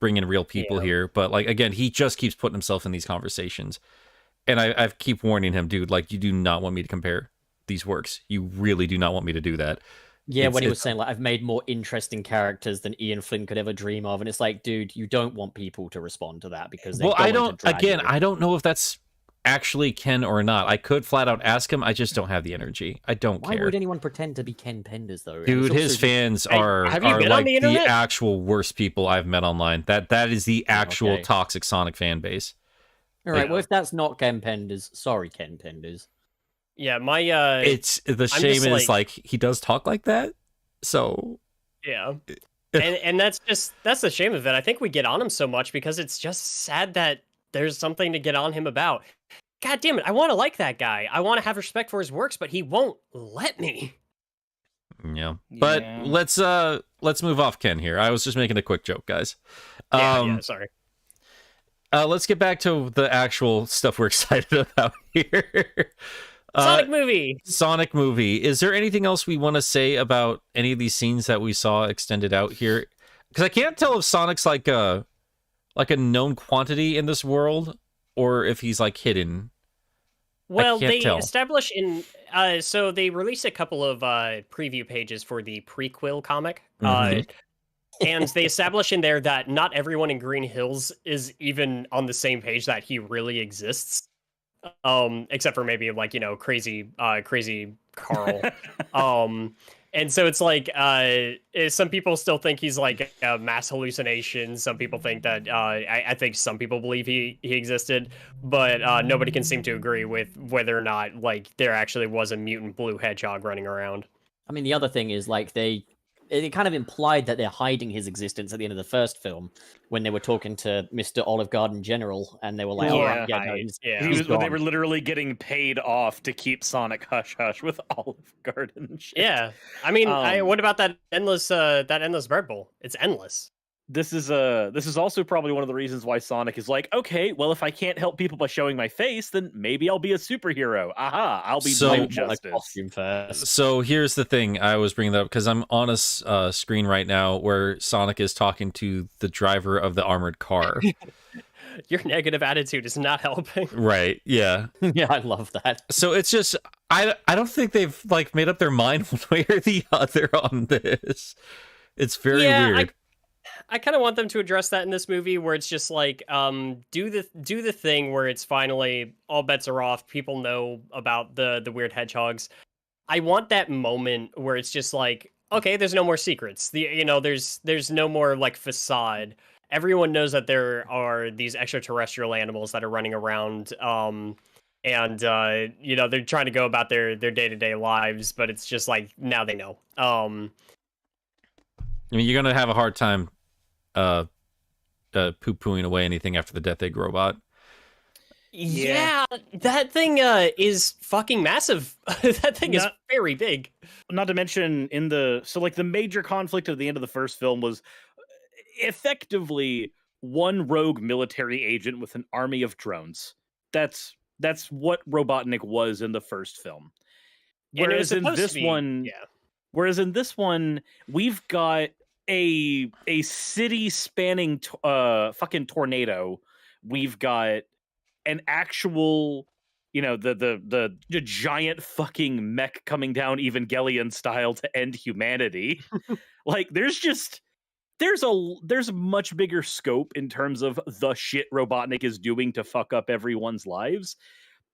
bring in real people here. But, like, again, he just keeps putting himself in these conversations. And I keep warning him, dude, like, you do not want me to compare these works. You really do not want me to do that. Yeah, when he was saying, like, I've made more interesting characters than Ian Flynn could ever dream of. And it's like, dude, you don't want people to respond to that because they I don't know if that's actually Ken or not. I could flat out ask him. I just don't have the energy. I don't care. Why would anyone pretend to be Ken Penders, though? Dude, his fans are like the actual worst people I've met online. That is the actual toxic Sonic fan base. All right, well, if that's not Ken Penders, sorry, Ken Penders. Yeah, my it's the shame is like he does talk like that. So yeah. and that's the shame of it. I think we get on him so much because it's just sad that there's something to get on him about. God damn it, I want to like that guy. I want to have respect for his works, but he won't let me. Yeah. But let's move off Ken here. I was just making a quick joke, guys. Sorry. Let's get back to the actual stuff we're excited about here. Sonic movie. Is there anything else we want to say about any of these scenes that we saw extended out here? Because I can't tell if Sonic's like a known quantity in this world or if he's like hidden. Well, they establish in so they released a couple of preview pages for the prequel comic. And they establish in there that not everyone in Green Hills is even on the same page that he really exists. Except for maybe like, crazy Carl. And so it's like some people still think he's like a mass hallucination. Some people think that I think some people believe he existed, but nobody can seem to agree with whether or not like there actually was a mutant blue hedgehog running around. I mean, the other thing is like it kind of implied that they're hiding his existence at the end of the first film when they were talking to Mr. Olive Garden General, and they were like, they were literally getting paid off to keep Sonic hush hush with Olive Garden shit. Yeah. I mean, what about that endless bird bowl? It's endless. This is also probably one of the reasons why Sonic is like, okay, well, if I can't help people by showing my face, then maybe I'll be a superhero. Aha, I'll be Blue Justice. So here's the thing I was bringing that up because I'm on a screen right now where Sonic is talking to the driver of the armored car. Your negative attitude is not helping. Right, yeah. Yeah, I love that. So it's just, I don't think they've like made up their mind one way or the other on this. It's very weird. I kind of want them to address that in this movie where it's just like, do the thing where it's finally all bets are off. People know about the weird hedgehogs. I want that moment where it's just like, okay, there's no more secrets. There's no more like facade. Everyone knows that there are these extraterrestrial animals that are running around. And they're trying to go about their day-to-day lives, but it's just like now they know. I mean, you're gonna have a hard time poo-pooing away anything after the Death Egg robot. Yeah, that thing is fucking massive. That thing is very big. Not to mention the major conflict at the end of the first film was effectively one rogue military agent with an army of drones. That's what Robotnik was in the first film. Whereas in this one, we've got a city spanning fucking tornado. We've got an actual, the giant fucking mech coming down Evangelion style to end humanity. Like there's just there's much bigger scope in terms of the shit Robotnik is doing to fuck up everyone's lives.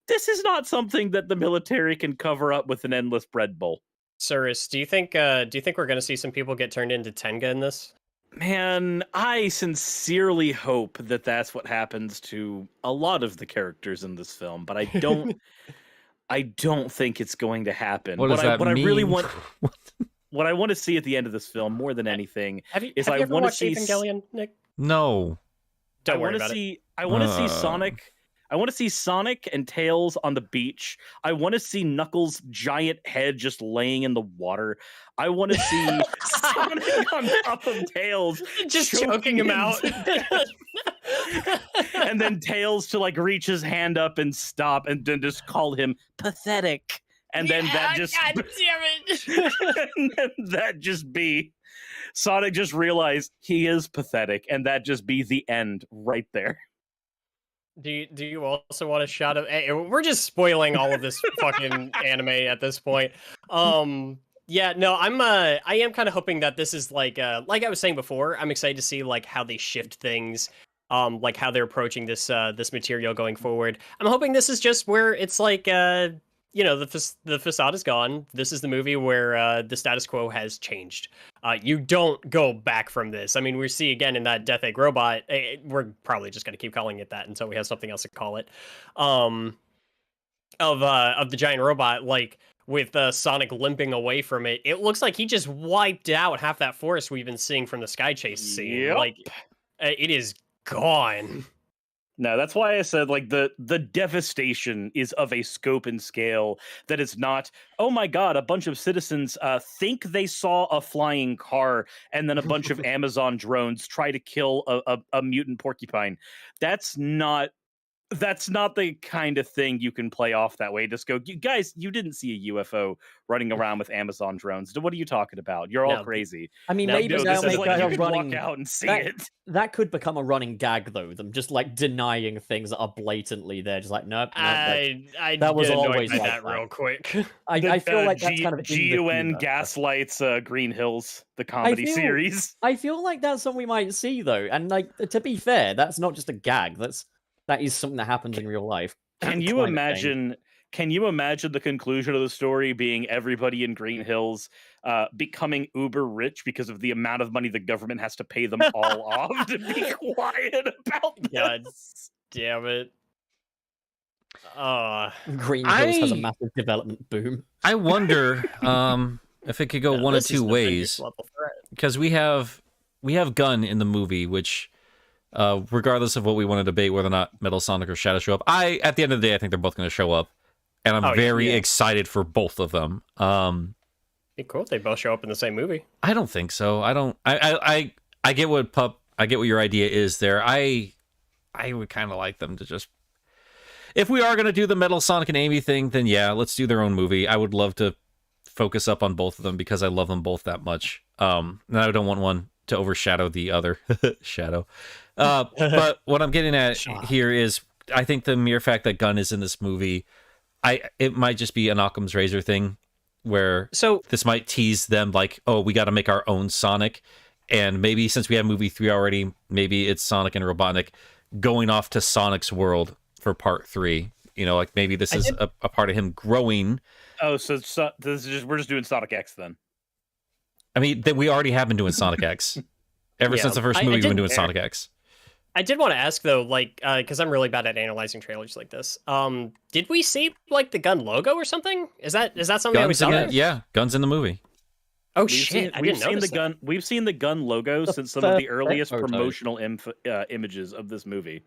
This is not something that the military can cover up with an endless bread bowl. Suris, do you think we're going to see some people get turned into Tenga in this? Man, I sincerely hope that that's what happens to a lot of the characters in this film, but I don't I don't think it's going to happen. What does that mean? I really want what I want to see at the end of this film more than anything Have you is ever want to watched see Evangelion, Nick? No. Don't worry about it. I want to see Sonic. I want to see Sonic and Tails on the beach. I want to see Knuckles' giant head just laying in the water. I want to see Sonic on top of Tails, just choking him out. And then Tails to like reach his hand up and stop and then just call him pathetic. And then that just God damn it. and then that just be Sonic just realize he is pathetic, and that just be the end right there. Do you also want a shot of? Hey, we're just spoiling all of this fucking anime at this point. Yeah, no, I am kind of hoping that this is like I was saying before, I'm excited to see like how they shift things, like how they're approaching this this material going forward. I'm hoping this is just where it's like you know, the facade is gone. This is the movie where the status quo has changed. You don't go back from this. I mean, we see again in that Death Egg robot. We're probably just going to keep calling it that until we have something else to call it. Of the giant robot, like with Sonic limping away from it, it looks like he just wiped out half that forest we've been seeing from the Sky Chase scene. Yep. Like, it is gone. No, that's why I said like the devastation is of a scope and scale that is not, oh my god, a bunch of citizens think they saw a flying car and then a bunch of Amazon drones try to kill a mutant porcupine. That's not the kind of thing you can play off that way. Just go, you guys, you didn't see a UFO running around with Amazon drones. What are you talking about? You're all crazy. I mean, No, maybe No, they'll this is make like, a you could running. walk out and see that, it. that could become a running gag, though. Them just like denying things that are blatantly there, just like nope. I that was get annoyed always by like that that. real quick. I feel like that's kind of in the GUN humor. gaslights Green Hills, the comedy series. I feel like that's something we might see though, and like to be fair, that's not just a gag. That is something that happens in real life. Can you imagine? Can you imagine the conclusion of the story being everybody in Green Hills becoming uber rich because of the amount of money the government has to pay them all off to be quiet about this? God damn it. Green Hills has a massive development boom. I wonder if it could go one of two ways, because we have Gun in the movie, which regardless of what we want to debate, whether or not Metal Sonic or Shadow show up, at the end of the day, I think they're both going to show up, and I'm very excited for both of them. Be cool if they both show up in the same movie. I don't think so. I get what I get what your idea is there. I would kind of like them to just, if we are going to do the Metal Sonic and Amy thing, then yeah, let's do their own movie. I would love to focus up on both of them because I love them both that much. And I don't want one to overshadow the other. Shadow. But what I'm getting at here is, I think the mere fact that Gunn is in this movie, it might just be an Occam's razor thing, where this might tease them like, oh, we got to make our own Sonic, and maybe since we have movie 3 already, maybe it's Sonic and Robotnik going off to Sonic's world for part 3. You know, like maybe this is a part of him growing. Oh, so this is just, we're just doing Sonic X then. I mean, we already have been doing Sonic X. Ever since the first movie, we've been doing Sonic X. I did want to ask though, like, because I'm really bad at analyzing trailers like this. Did we see like the Gun logo or something? Is that something that we saw? Yeah, Gun's in the movie. Oh shit! We've seen the Gun. We've seen the Gun logo since some of the earliest promotional images of this movie.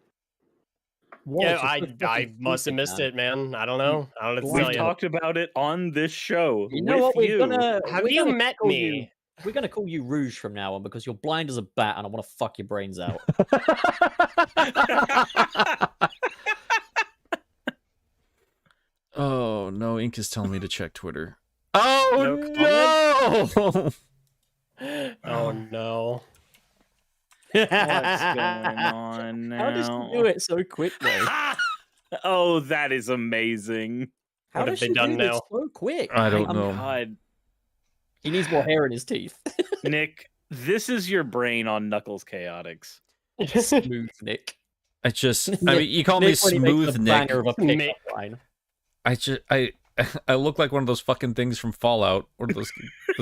Yeah, I must have missed it, man. I don't know. I don't know what to tell We've you. talked about it on this show. You know what? Have you met me? We're going to call you Rouge from now on because you're blind as a bat and I want to fuck your brains out. Oh, no. Ink is telling me to check Twitter. Oh, no! Oh, no. What's going on now? How does she do it so quickly? Oh, that is amazing. How does she do this so quick? I don't know. God. He needs more hair in his teeth. Nick, This is your brain on Knuckles Chaotix. Smooth Nick. I mean, you call me Nick when he makes Smooth the Nick. banger of a pickup line. I look like one of those fucking things from Fallout, or those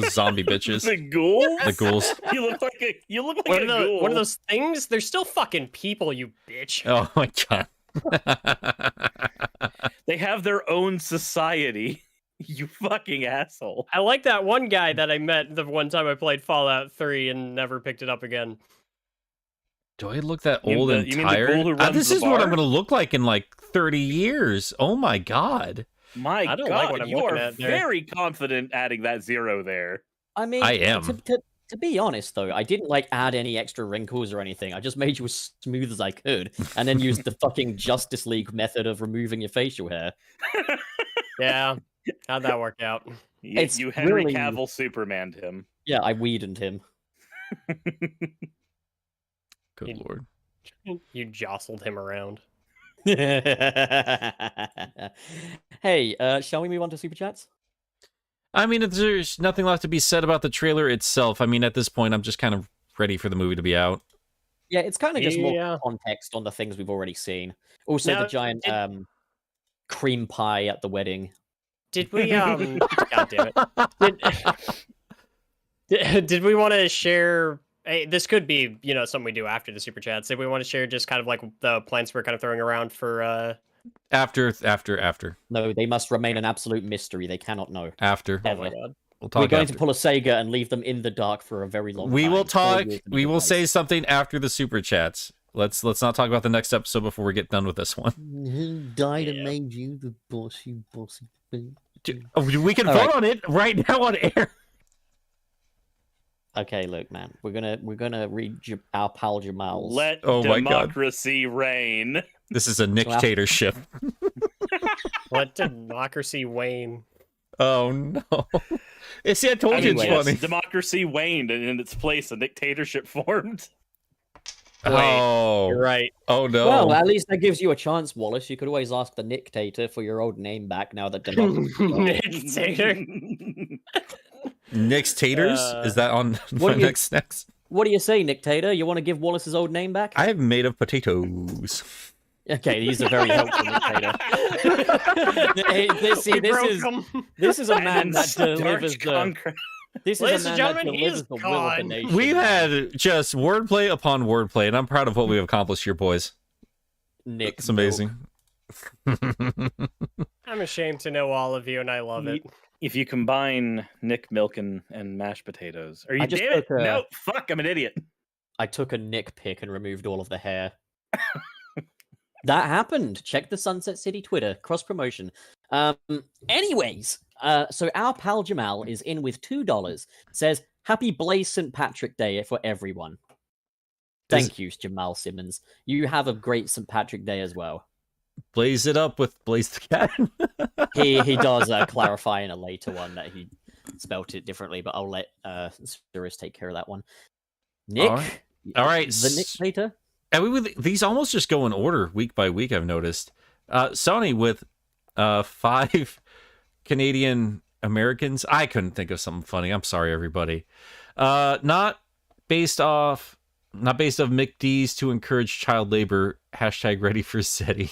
zombie bitches. The ghouls? The ghouls. You look like a ghoul. One of those things? They're still fucking people, you bitch. Oh my god. They have their own society. You fucking asshole. I like that one guy that I met the one time I played Fallout 3 and never picked it up again. Do I look that old and you mean the tired? ghoul who runs This the is what bar? I'm going to look like in like 30 years. Oh my god. My I don't God, like what I'm you looking are at there. very confident adding that 0 there. I mean, I am. To be honest, though, I didn't like add any extra wrinkles or anything. I just made you as smooth as I could, and then used the fucking Justice League method of removing your facial hair. Yeah. How'd that work out? You Henry really- Cavill Superman'd him. Yeah, I weeded him. Good lord. You jostled him around. Hey, shall we move on to super chats? I mean, there's nothing left to be said about the trailer itself. I mean, at this point, I'm just kind of ready for the movie to be out. Yeah, it's kind of just Yeah. more context on the things we've already seen. Also, Now, the giant cream pie at the wedding. Did we God damn it. Did we want to share this could be, something we do after the super chats. Did we want to share just kind of like the plans we're kind of throwing around for After. No, they must remain an absolute mystery. They cannot know. After. Oh Ever. my god. We'll talk We're going after. to pull a Sega and leave them in the dark for a very long time. We will 4 talk. years in We the will place. say something after the super chats. Let's not talk about the next episode before we get done with this one. Who died and made you the bossy thing? We can All vote right. on it right now on air. Okay, look, man, we're gonna read our pal Jamal's. Let Oh my God. democracy reign. This is a dictatorship. Let democracy wane. Oh no! See, I told you it's Anyways. funny. Democracy waned, and in its place, a dictatorship formed. Oh, You're right. oh no! Well, at least that gives you a chance, Wallace. You could always ask the Dictator for your old name back now that Dictator. Nick's Taters? Is that on what my do you- next? What do you say, Dictator? You want to give Wallace's old name back? I am made of potatoes. Okay, he's a very helpful Dictator. This is a man And that starch delivers the. concrete. This Ladies is a and man that gentlemen, he delivers is the will of the gone. nation. We've had just wordplay upon wordplay, and I'm proud of what we have accomplished here, boys. Nick. It's amazing. I'm ashamed to know all of you, and I love it. If you combine Nick Milk and mashed potatoes, are you I just damn it? took a- No, fuck, I'm an idiot. I took a Nick pick and removed all of the hair. That happened. Check the Sunset City Twitter. Cross promotion. Anyways, so our pal Jamal is in with $2. Says, Happy Blaze St. Patrick Day for everyone. Thank you, Jamal Simmons. You have a great St. Patrick Day as well. Blaze it up with Blaze the Cat. He does clarify in a later one that he spelt it differently, but I'll let Suris take care of that one. Nick? All right. The Nick later? And these almost just go in order week by week, I've noticed. Sony with 5 Canadian Americans. I couldn't think of something funny. I'm sorry, everybody. Not based of McD's to encourage child labor. # ready for SETI.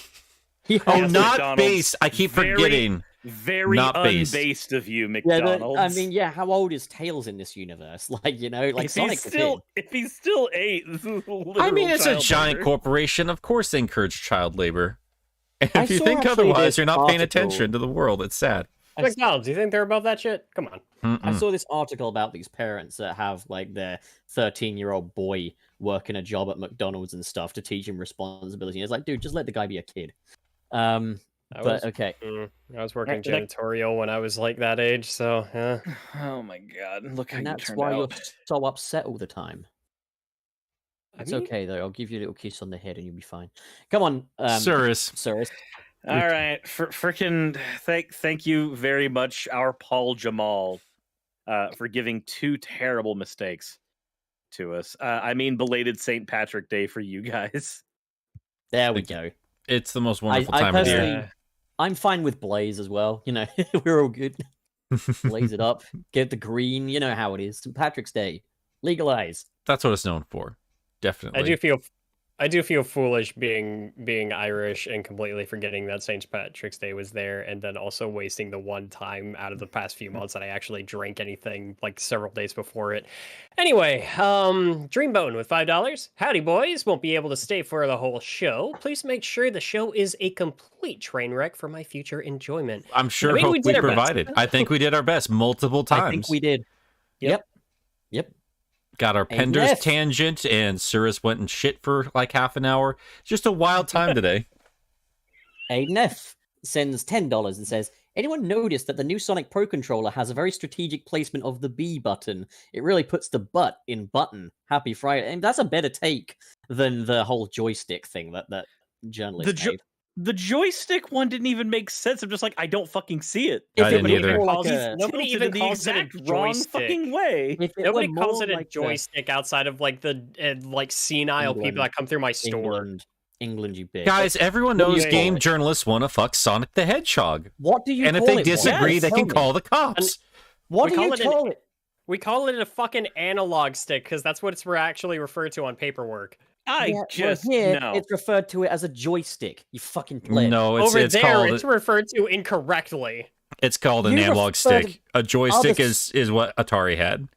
Oh, Yes, not McDonald's. based. I keep Very- forgetting. Very Not based. unbased of you, Yeah, McDonald's. I mean, yeah, how old is Tails in this universe? Like, if Sonic's if he's still 8, this is I mean, it's a child giant labor. corporation. Of course, they encourage child labor. And I if you saw think actually otherwise, this you're not paying article- attention to the world. It's sad. McDonald's, do you think they're above that shit? Come on. I saw this article about these parents that have like their 13-year-old boy working a job at McDonald's and stuff to teach him responsibility. And it's like, dude, just let the guy be a kid. Okay. I was working janitorial when I was like that age, so yeah. Oh my god, look how And you that's turned why you're out. so upset all the time. It's mean- okay though. I'll give you a little kiss on the head and you'll be fine. Come on, Suris. Suris. All right, freaking thank you very much, our Paul Jamal, for giving 2 terrible mistakes to us. I mean, belated St. Patrick Day for you guys. There we Thank go. It's the most wonderful I time of personally- year. I'm fine with Blaze as well. We're all good. Blaze it up. Get the green. You know how it is. St. Patrick's Day. Legalize. That's what it's known for. Definitely. I do feel foolish being Irish and completely forgetting that St. Patrick's Day was there, and then also wasting the one time out of the past few months that I actually drank anything like several days before it. Anyway, Dreambone with $5. Howdy, boys. Won't be able to stay for the whole show. Please make sure the show is a complete train wreck for my future enjoyment. I'm sure we provided. I think we did our best multiple times. I think we did. Yep. Got our Penders tangent, and Suris went and shit for like half an hour. Just a wild time today. Aiden F sends $10 and says, anyone noticed that the new Sonic Pro controller has a very strategic placement of the B button? It really puts the butt in button. Happy Friday. And that's a better take than the whole joystick thing that journalist made. The joystick one didn't even make sense. I'm just like, I don't fucking see it. I didn't either. Nobody even calls it a wrong joystick. Fucking way. Nobody calls it a joystick outside of like the like senile people that come through my store. England, you bitch. Guys, everyone knows game journalists want to fuck Sonic the Hedgehog. What do you and call if they it? disagree, they can call the cops. What do you call it? We call it a fucking analog stick because that's what it's actually referred to on paperwork. It's referred to it as a joystick. You fucking pleb. No, it's referred to incorrectly. It's called an analog stick. A joystick is what Atari had.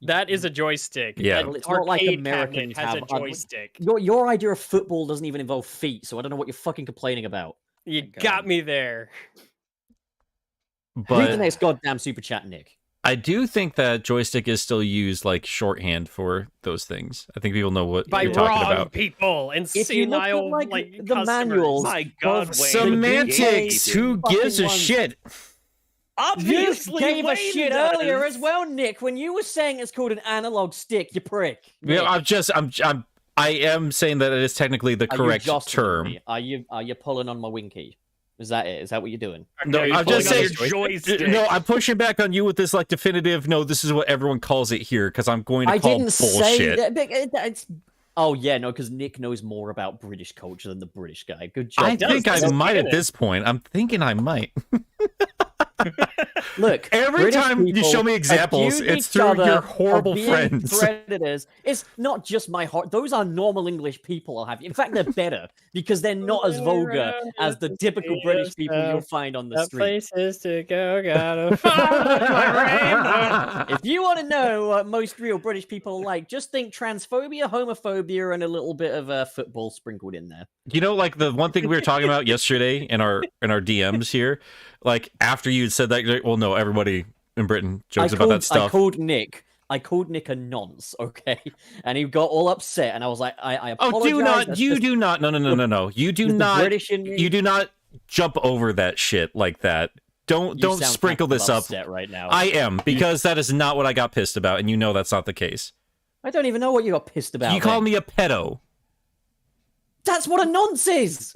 That is a joystick. Yeah, well, it's not like Americans has a joystick. Your idea of football doesn't even involve feet, so I don't know what you're fucking complaining about. You got me there. Read the next goddamn super chat, Nick. I do think that joystick is still used like shorthand for those things. I think people know what you're talking about. People and senile like the customers. Manuals. My God, Wayne. Semantics. Who gives a shit? Obviously, you gave a shit earlier as well, Nick. When you were saying it's called an analog stick, you prick. Yeah, I am saying that it is technically the correct term. Are you pulling on my winky? Is that it? Is that what you're doing? No, I'm just saying. No, I'm pushing back on you with this like definitive. No, this is what everyone calls it here because I'm going to call bullshit. Say that, oh yeah, no, because Nick knows more about British culture than the British guy. Good job. I think I might at this point. I'm thinking I might. Look, every British time you show me examples, it's through your horrible friends. Predators. It's not just my heart. Those are normal English people I'll have. In fact, they're better because they're not as vulgar as the typical British people you'll find on the street. Places to go, gotta find my rainbow. If you want to know what most real British people like, just think transphobia, homophobia, and a little bit of football sprinkled in there. You know, like the one thing we were talking about yesterday in our DMs here, like after you said that, well, no, everybody in Britain jokes about that stuff. I called Nick a nonce, okay, and he got all upset, and I was like, I apologize. You do not jump over that shit like that. Don't sprinkle this up right now. I am, because that is not what I got pissed about, and you know that's not the case. I don't even know what you got pissed about. You called me a pedo. That's what a nonce is.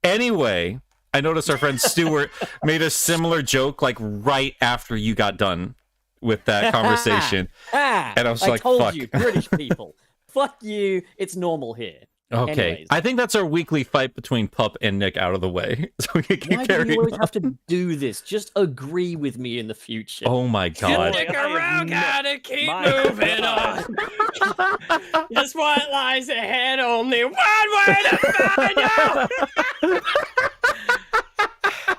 Anyway, I noticed our friend Stuart made a similar joke like right after you got done with that conversation. And I was like, told fuck you, British people. Fuck you. It's normal here. Okay. Anyways. I think that's our weekly fight between Pup and Nick out of the way. So we can keep Why carrying do you always on. have to do this? Just agree with me in the future. Oh my god. Stick around, gotta keep moving on. Just what lies ahead, only one way to find out.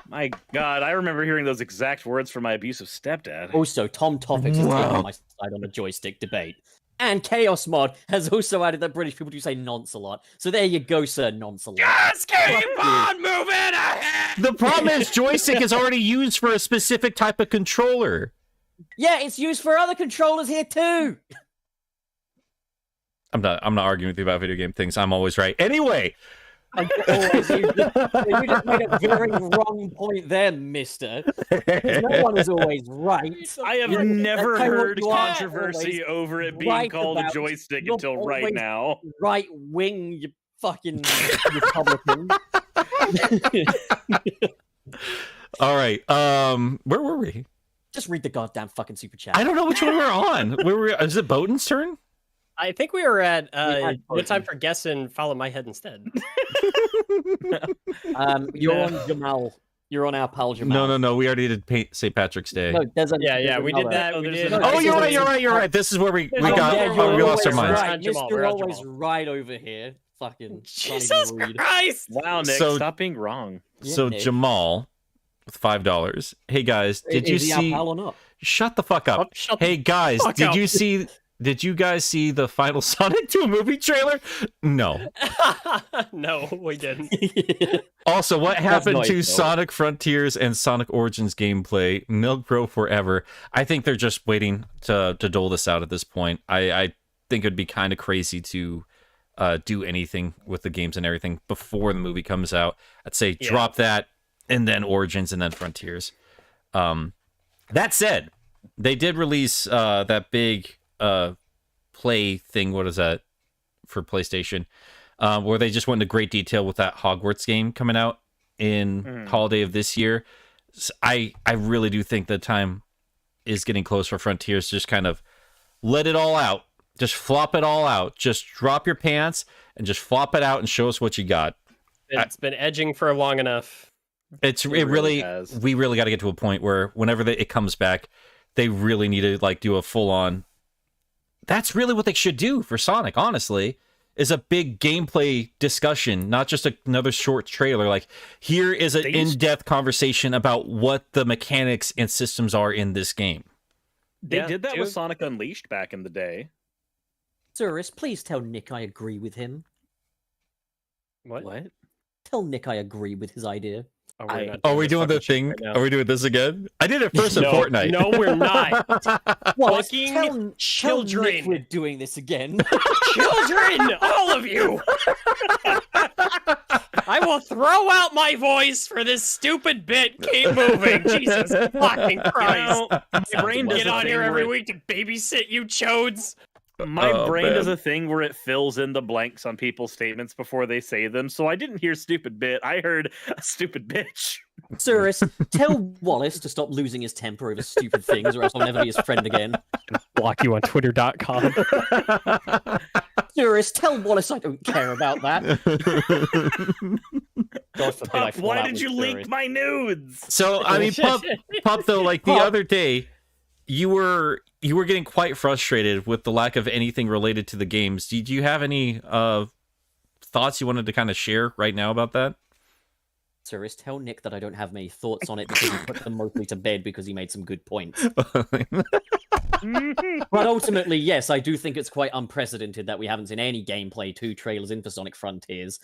My God, I remember hearing those exact words from my abusive stepdad. Also, Tom Topics has taken my side on the joystick debate. And Chaos Mod has also added that British people do say nonce a lot. So there you go, sir, nonce a lot. Just keep on moving ahead. The problem is joystick is already used for a specific type of controller. Yeah, it's used for other controllers here too. I'm not arguing with you about video game things. I'm always right. Anyway. You just made a very wrong point there, mister. No one is always right. I have never heard controversy over it being called a joystick until right now. Right wing, you fucking Republican. All right. Where were we? Just read the goddamn fucking super chat. I don't know which one we're on. Is it Bowden's turn? I think we were at no time for guess and follow my head instead. You're on Jamal. You're on our pal Jamal. No. We already did St. Patrick's Day. No, there's we did that. Oh, We there's did. another- Oh, you're right. This is where we lost our minds. Right. Jamal, Mr. we're on Always Jamal. right over here. Fucking Jesus Christ! Wow, Nick, So- stop being wrong. So Nick. Jamal with $5. Hey guys, did you Is he our see? pal or not? Shut the fuck up. Shut Hey guys, fuck did up. you see? Did you guys see the final Sonic 2 movie trailer? No. No, we didn't. Also, what happened nice, to though. Sonic Frontiers and Sonic Origins gameplay? Milk Bro forever. I think they're just waiting to dole this out at this point. I think it'd be kind of crazy to do anything with the games and everything before the movie comes out. I'd say drop that, and then Origins, and then Frontiers. That said, they did release that big play thing. What is that for PlayStation? Where they just went into great detail with that Hogwarts game coming out in holiday of this year. So I really do think the time is getting close for Frontiers to just kind of let it all out. Just flop it all out. Just drop your pants and just flop it out and show us what you got. It's been edging for long enough. It really really has. we really got to get to a point where whenever it comes back, they really need to like do a full on. That's really what they should do for Sonic, honestly, is a big gameplay discussion, not just another short trailer. Like, here is an in-depth conversation about what the mechanics and systems are in this game. They Yeah, did that with dude. Sonic Unleashed back in the day. Suris, please tell Nick I agree with him. What? Tell Nick I agree with his idea. Oh, we're not Are we this doing the fucking shit thing? right now. Are we doing this again? I did it first in No, Fortnite. no, we're not. Wallace, Fucking tell Nick children. we're doing this again. Children, all of you. I will throw out my voice for this stupid bit. Keep moving. Jesus fucking Christ. My brain does Get a on thing here where every it- week to babysit you chodes. My Oh, brain man. does a thing where it fills in the blanks on people's statements before they say them. So I didn't hear stupid bit. I heard a stupid bitch. Suris, tell Wallace to stop losing his temper over stupid things, or else I'll never be his friend again. Block you on twitter.com. Suris, tell Wallace I don't care about that. God forbid I Pup, fall why out did with you Suris. leak my nudes? So I mean, Pup though, like the Pup. other day, you were getting quite frustrated with the lack of anything related to the games. Did you have any thoughts you wanted to kind of share right now about that? Suris, tell Nick that I don't have many thoughts on it because he put them mostly to bed because he made some good points. But ultimately, yes, I do think it's quite unprecedented that we haven't seen any gameplay 2 trailers in for Sonic Frontiers.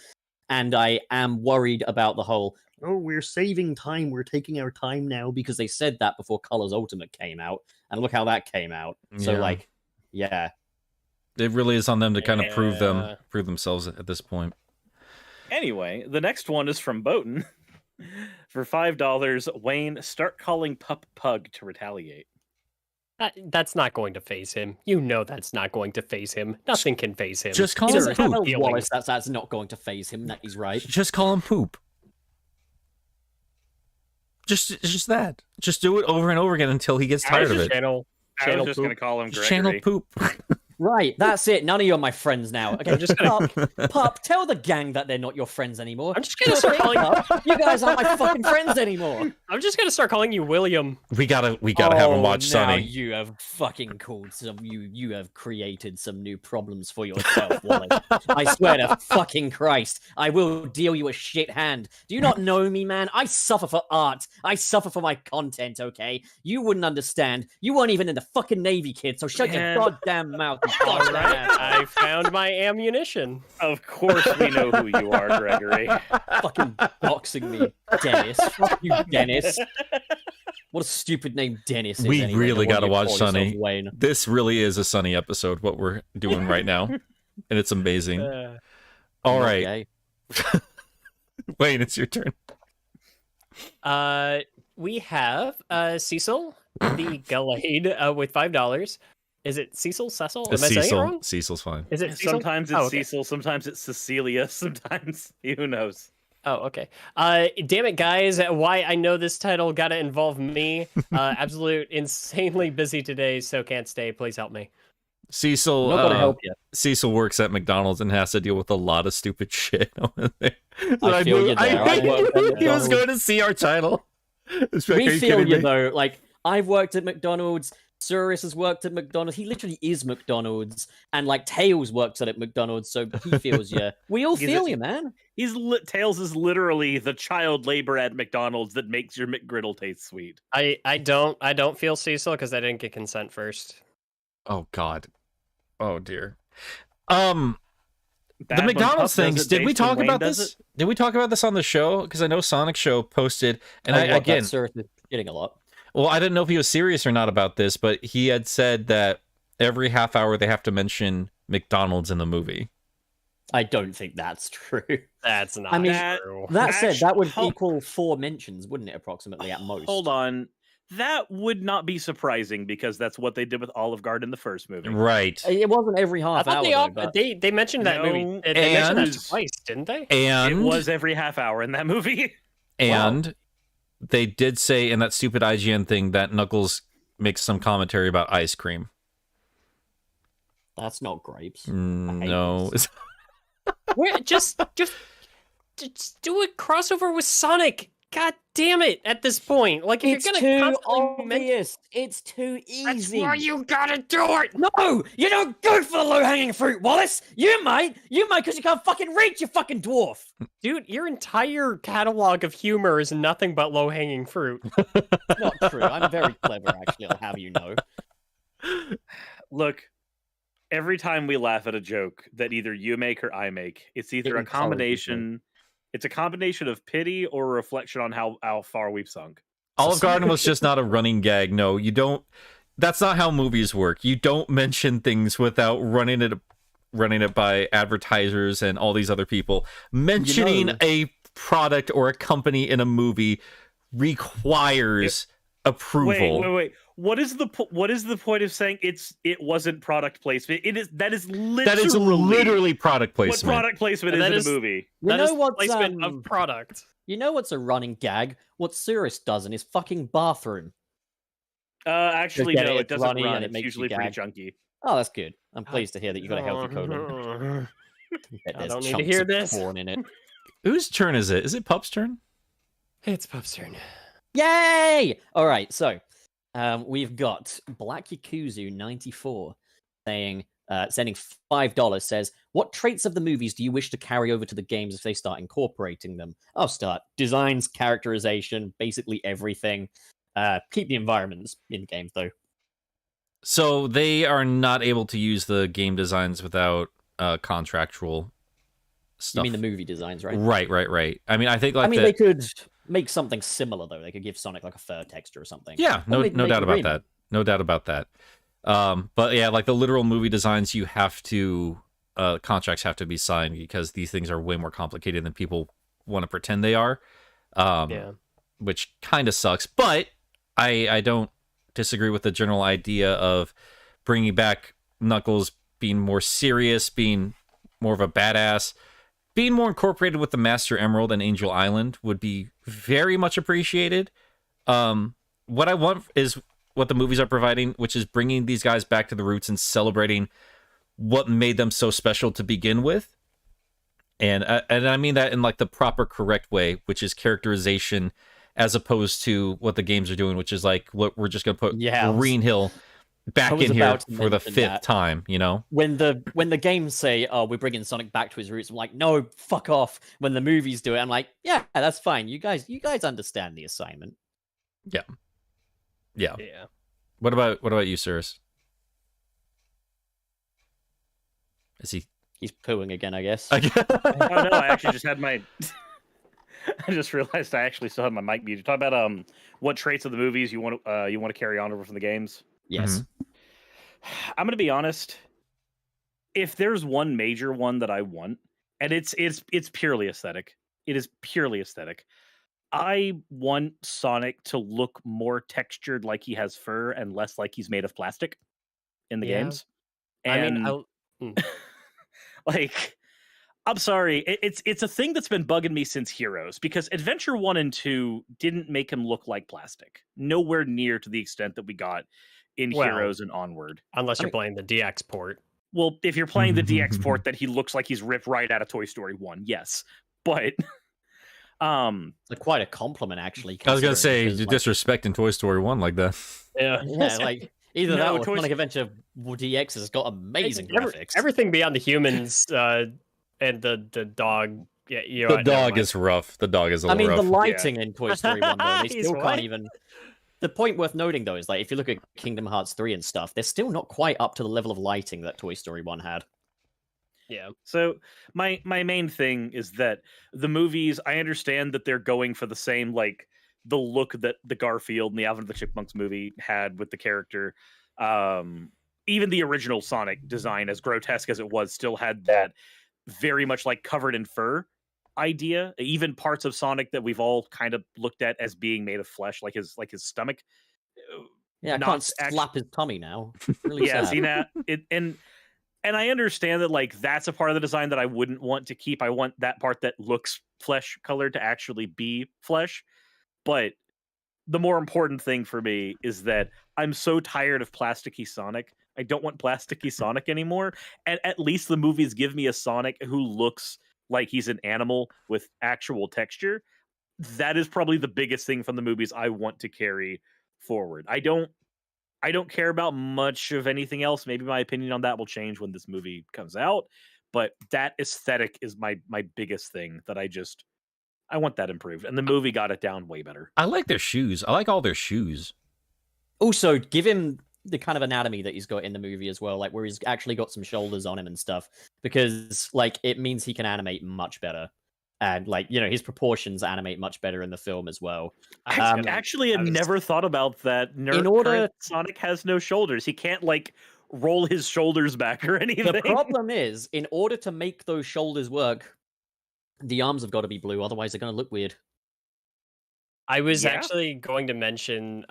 And I am worried about the whole, oh, we're saving time, we're taking our time now, because they said that before Colors Ultimate came out. And look how that came out. So, Yeah. like, yeah. It really is on them to kind of prove Yeah. themselves at this point. Anyway, the next one is from Boaton. For $5, Wayne, start calling Pup Pug to retaliate. That's not going to phase him. You know that's not going to phase him. Nothing can phase him. Just call He him doesn't have Poop. feelings. Wallace, that's not going to phase him, that he's right. Just call him Poop. Just that. Just do it over and over again until he gets tired of it. Channel I was just poop. going to call him Just Gregory. channel Poop. Right, that's it. None of you are my friends now. Okay, I'm just gonna- Pup, tell the gang that they're not your friends anymore. I'm just gonna start calling. Pup, you guys aren't my fucking friends anymore. I'm just gonna start calling you William. We gotta have him watch now Sunny. you have fucking called some. You have created some new problems for yourself, Wallace. I swear to fucking Christ, I will deal you a shit hand. Do you not know me, man? I suffer for art. I suffer for my content. Okay, you wouldn't understand. You weren't even in the fucking Navy, kid. So shut Man. your goddamn mouth. You All goddamn right, asshole. I found my ammunition. Of course we know who you are, Gregory. Fucking boxing me, Dennis. Fuck you, Dennis. What a stupid name Dennis is. We anyway, really no wonder gotta you watch call yourself Sunny. Wayne. This really is a Sunny episode, what we're doing right now. And it's amazing. All right. Okay. Wayne, it's your turn. We have Cecil the Gallade with $5. Is it Cecil? Cecil? Am I saying it wrong? Cecil's fine. Is it Cecil? Sometimes it's Oh, okay. Cecil, sometimes it's Cecilia, sometimes who knows. Oh, okay. Damn it, guys! Why I know this title gotta involve me. Absolute insanely busy today, so can't stay. Please help me. Cecil, I'm not gonna help you. Cecil works at McDonald's and has to deal with a lot of stupid shit over there. I feel you there. I worked at He was McDonald's. going to see our title. It's like, are We you feel kidding you me? though. Like I've worked at McDonald's. Suris has worked at McDonald's. He literally is McDonald's, and like Tails works at McDonald's, so he feels you. We all feel you, man. Tails is literally the child labor at McDonald's that makes your McGriddle taste sweet. I don't feel Cecil because I didn't get consent first. Oh God. Oh dear. Bad The when McDonald's Puff does things. it, Did we based when talk Wayne about does this? it? Did we talk about this on the show? Because I know Sonic Show posted, and again, Suris is getting a lot. well, I didn't know if he was serious or not about this, but he had said that every half hour they have to mention McDonald's in the movie. I don't think that's true. That's not I mean, true. That said, that would Hold- equal 4 mentions, wouldn't it, approximately, at most? Hold on. That would not be surprising because that's what they did with Olive Garden in the first movie. Right. It wasn't every I half thought hour, they, though, but they mentioned that movie. No, They mentioned and- that twice, didn't they? And It was every half hour in that movie. and they did say in that stupid IGN thing that Knuckles makes some commentary about ice cream. that's not grapes. No. Where, just do a crossover with Sonic. God damn it! At this point, like if It's you're too gonna constantly mention, obvious. It's too that's easy. why you gotta do it. No, you don't go for the low-hanging fruit, Wallace. You might, because you can't fucking reach, you fucking dwarf. Dude, your entire catalog of humor is nothing but low-hanging fruit. Not true. I'm very clever, actually. I'll have you know. Look, every time we laugh at a joke that either you make or I make, it's either a encourages me. combination. It's a combination of pity or a reflection on how far we've sunk. Olive Garden was just not a running gag. No, you don't. That's not how movies work. You don't mention things without running it by advertisers and all these other people. Mentioning a product or a company in a movie requires approval. Wait. What is the point of saying it wasn't product placement? That is literally product what placement. product placement And is that in a is- movie. That know is what's, placement of product. You know what's a running gag? What Suris does in his fucking bathroom. Actually, Just get no, it, it it's doesn't runny run. and it It's makes you usually pretty gag. chunky. Oh, that's good. I'm pleased to hear that you got a healthy code in. Bet I there's don't need to chunks hear of this. corn in it. Whose turn is it? Is it Pup's turn? It's Pup's turn. Yay! All right, so we've got Black Yakuzu 94 saying, sending $5, says, what traits of the movies do you wish to carry over to the games if they start incorporating them? I'll start. Designs, characterization, basically everything. Keep the environments in games, though. So they are not able to use the game designs without contractual stuff. You mean the movie designs, right? Right. I mean, I think like they could make something similar, though. They could give Sonic like a fur texture or something. Yeah, Or maybe no make doubt a about remake. that. No doubt about that. But yeah, like the literal movie designs, you have to contracts have to be signed because these things are way more complicated than people want to pretend they are. Which kind of sucks. But I don't disagree with the general idea of bringing back Knuckles, being more serious, being more of a badass, being more incorporated with the Master Emerald and Angel Island would be very much appreciated. What I want is what the movies are providing, which is bringing these guys back to the roots and celebrating what made them so special to begin with. And I mean that in like the proper, correct way, which is characterization, as opposed to what the games are doing, which is like what we're just gonna put Green Hill back I was in here about to for the mention 5th that. time. You know, When the games say, "Oh, we're bringing Sonic back to his roots," I'm like, "No, fuck off." When the movies do it, I'm like, "Yeah, that's fine. You guys understand the assignment." yeah. What about you, Suris? Is he? He's pooing again, I guess. Oh no, I actually just had my. I just realized I actually still have my mic muted. Talk about what traits of the movies you want to carry on over from the games. Yes. I'm gonna be honest. If there's one major one that I want, and it's purely aesthetic. It is purely aesthetic. I want Sonic to look more textured, like he has fur, and less like he's made of plastic in the games. And like, I'm sorry, it's a thing that's been bugging me since Heroes, because Adventure 1 and 2 didn't make him look like plastic. Nowhere near to the extent that we got in Heroes and onward. Unless you're playing the DX port. Well, if you're playing the DX port, then he looks like he's ripped right out of Toy Story 1, yes. But it's quite a compliment, actually. I was gonna say, you're disrespecting Toy Story 1 like that. Yeah, like either that or Sonic Adventure DX has got amazing graphics. Everything beyond the humans and the dog. Yeah, the dog is rough. The dog is a little rough. the lighting in Toy Story 1, though, they still can't even... The point worth noting, though, is like if you look at Kingdom Hearts 3 and stuff, they're still not quite up to the level of lighting that Toy Story 1 had. Yeah. So my main thing is that the movies, I understand that they're going for the same, like, the look that the Garfield and the Alvin and the Chipmunks movie had with the character. Even the original Sonic design, as grotesque as it was, still had that very much like covered in fur idea. Even parts of Sonic that we've all kind of looked at as being made of flesh, like his stomach. Yeah, I can't slap his tummy now. Really yeah, sad. see that? And I understand that, like, that's a part of the design that I wouldn't want to keep. I want that part that looks flesh colored to actually be flesh. But the more important thing for me is that I'm so tired of plasticky Sonic. I don't want plasticky Sonic anymore. And at least the movies give me a Sonic who looks like he's an animal with actual texture. That is probably the biggest thing from the movies I want to carry forward. I don't care about much of anything else. Maybe my opinion on that will change when this movie comes out. But that aesthetic is my biggest thing that I want that improved. And the movie got it down way better. I like their shoes. I like all their shoes. Also, give him the kind of anatomy that he's got in the movie as well, like where he's actually got some shoulders on him and stuff, because like it means he can animate much better. And like, you know, his proportions animate much better in the film as well. Actually, I never thought about that. Sonic has no shoulders. He can't like roll his shoulders back or anything. The problem is, in order to make those shoulders work, the arms have got to be blue, otherwise they're going to look weird. I was actually going to mention,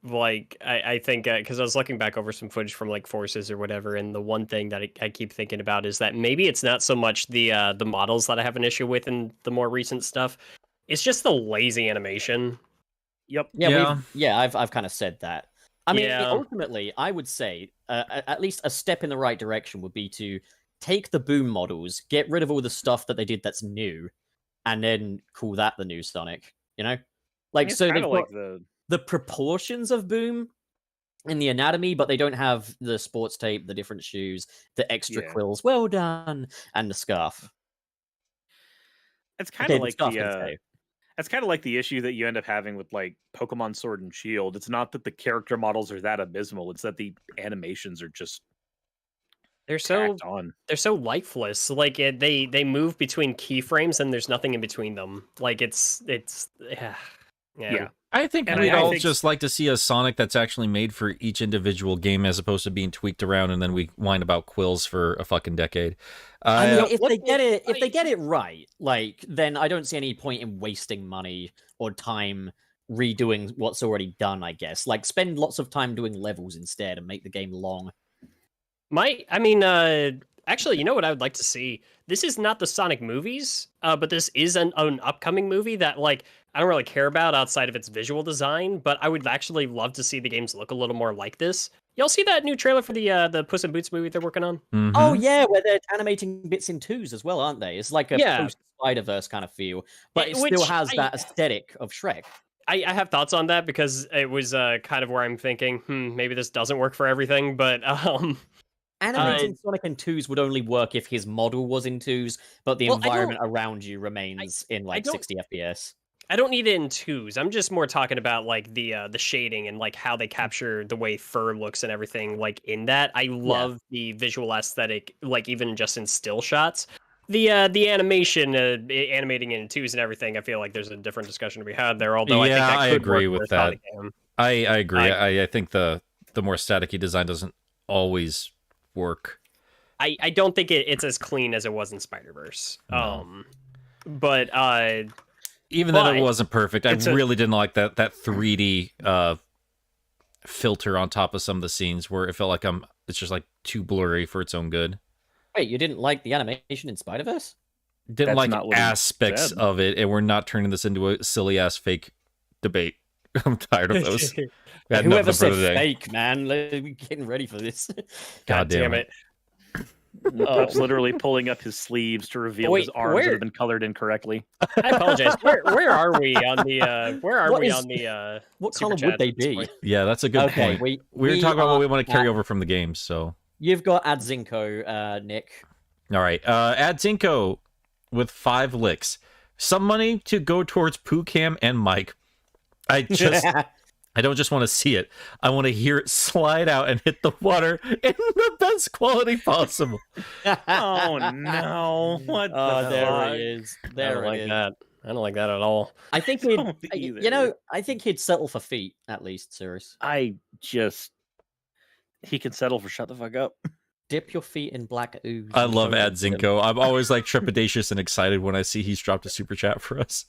like, I think, because I was looking back over some footage from, like, Forces or whatever, and the one thing that I keep thinking about is that maybe it's not so much the models that I have an issue with in the more recent stuff. It's just the lazy animation. Yep. Yeah, I've kind of said that. I mean, ultimately, I would say at least a step in the right direction would be to take the Boom models, get rid of all the stuff that they did that's new, and then call that the new Sonic. You know, like, so they've got the proportions of Boom in the anatomy, but they don't have the sports tape, the different shoes, the extra quills. Well done, and the scarf. It's kind of like that's kind of like the issue that you end up having with like Pokemon Sword and Shield. It's not that the character models are that abysmal; it's that the animations are just they're so lifeless. Like they move between keyframes and there's nothing in between them. Like it's yeah. I think we'd all just like to see a Sonic that's actually made for each individual game, as opposed to being tweaked around and then we whine about quills for a fucking decade. I mean, if they get it right, like, then I don't see any point in wasting money or time redoing what's already done. I guess, like, spend lots of time doing levels instead and make the game long. Actually, you know what I would like to see? This is not the Sonic movies, but this is an upcoming movie that, like, I don't really care about outside of its visual design, but I would actually love to see the games look a little more like this. Y'all see that new trailer for the Puss in Boots movie they're working on? Mm-hmm. Oh yeah, where they're animating bits in twos as well, aren't they? It's like a post-Spider-Verse kind of feel, but it still has that aesthetic of Shrek. I have thoughts on that because it was kind of where I'm thinking, maybe this doesn't work for everything, but animating Sonic in twos would only work if his model was in twos, but the environment around you remains in like 60 FPS. I don't need it in twos. I'm just more talking about like the shading and like how they capture the way fur looks and everything like in that. I love the visual aesthetic, like even just in still shots. The animation, animating in twos and everything, I feel like there's a different discussion to be had there. Although I think I agree with that. I agree. I think the more staticky design doesn't always work. I don't think it's as clean as it was in Spider-Verse. No. But even though it wasn't perfect, I really didn't like that 3D filter on top of some of the scenes where it felt like it's just like too blurry for its own good. Wait, you didn't like the animation in Spider-Verse? Didn't like aspects of it, and we're not turning this into a silly ass fake debate. I'm tired of those. We had Whoever nothing for said today. fake, man? We're getting ready for this. God damn it. Pup's literally pulling up his sleeves to reveal Wait, his arms where- that have been colored incorrectly. I apologize. Where are we on the What super color would chats they at this be? point? Yeah, that's a good Okay, point. We were talking about what we want to carry over from the games, so. You've got Adzinko, Nick. All right. Adzinko with 5 licks. Some money to go towards Pooh Cam and Mike. I don't just want to see it. I want to hear it slide out and hit the water in the best quality possible. Oh no! What the there fuck? it is. I There don't it like is. that. I don't like that at all. I think Don't he'd, either. you know, I think he'd settle for feet at least, Suris. He can settle for shut the fuck up. Dip your feet in black ooze. I and love show them to him. Adzinko. I'm always like trepidatious and excited when I see he's dropped a super chat for us.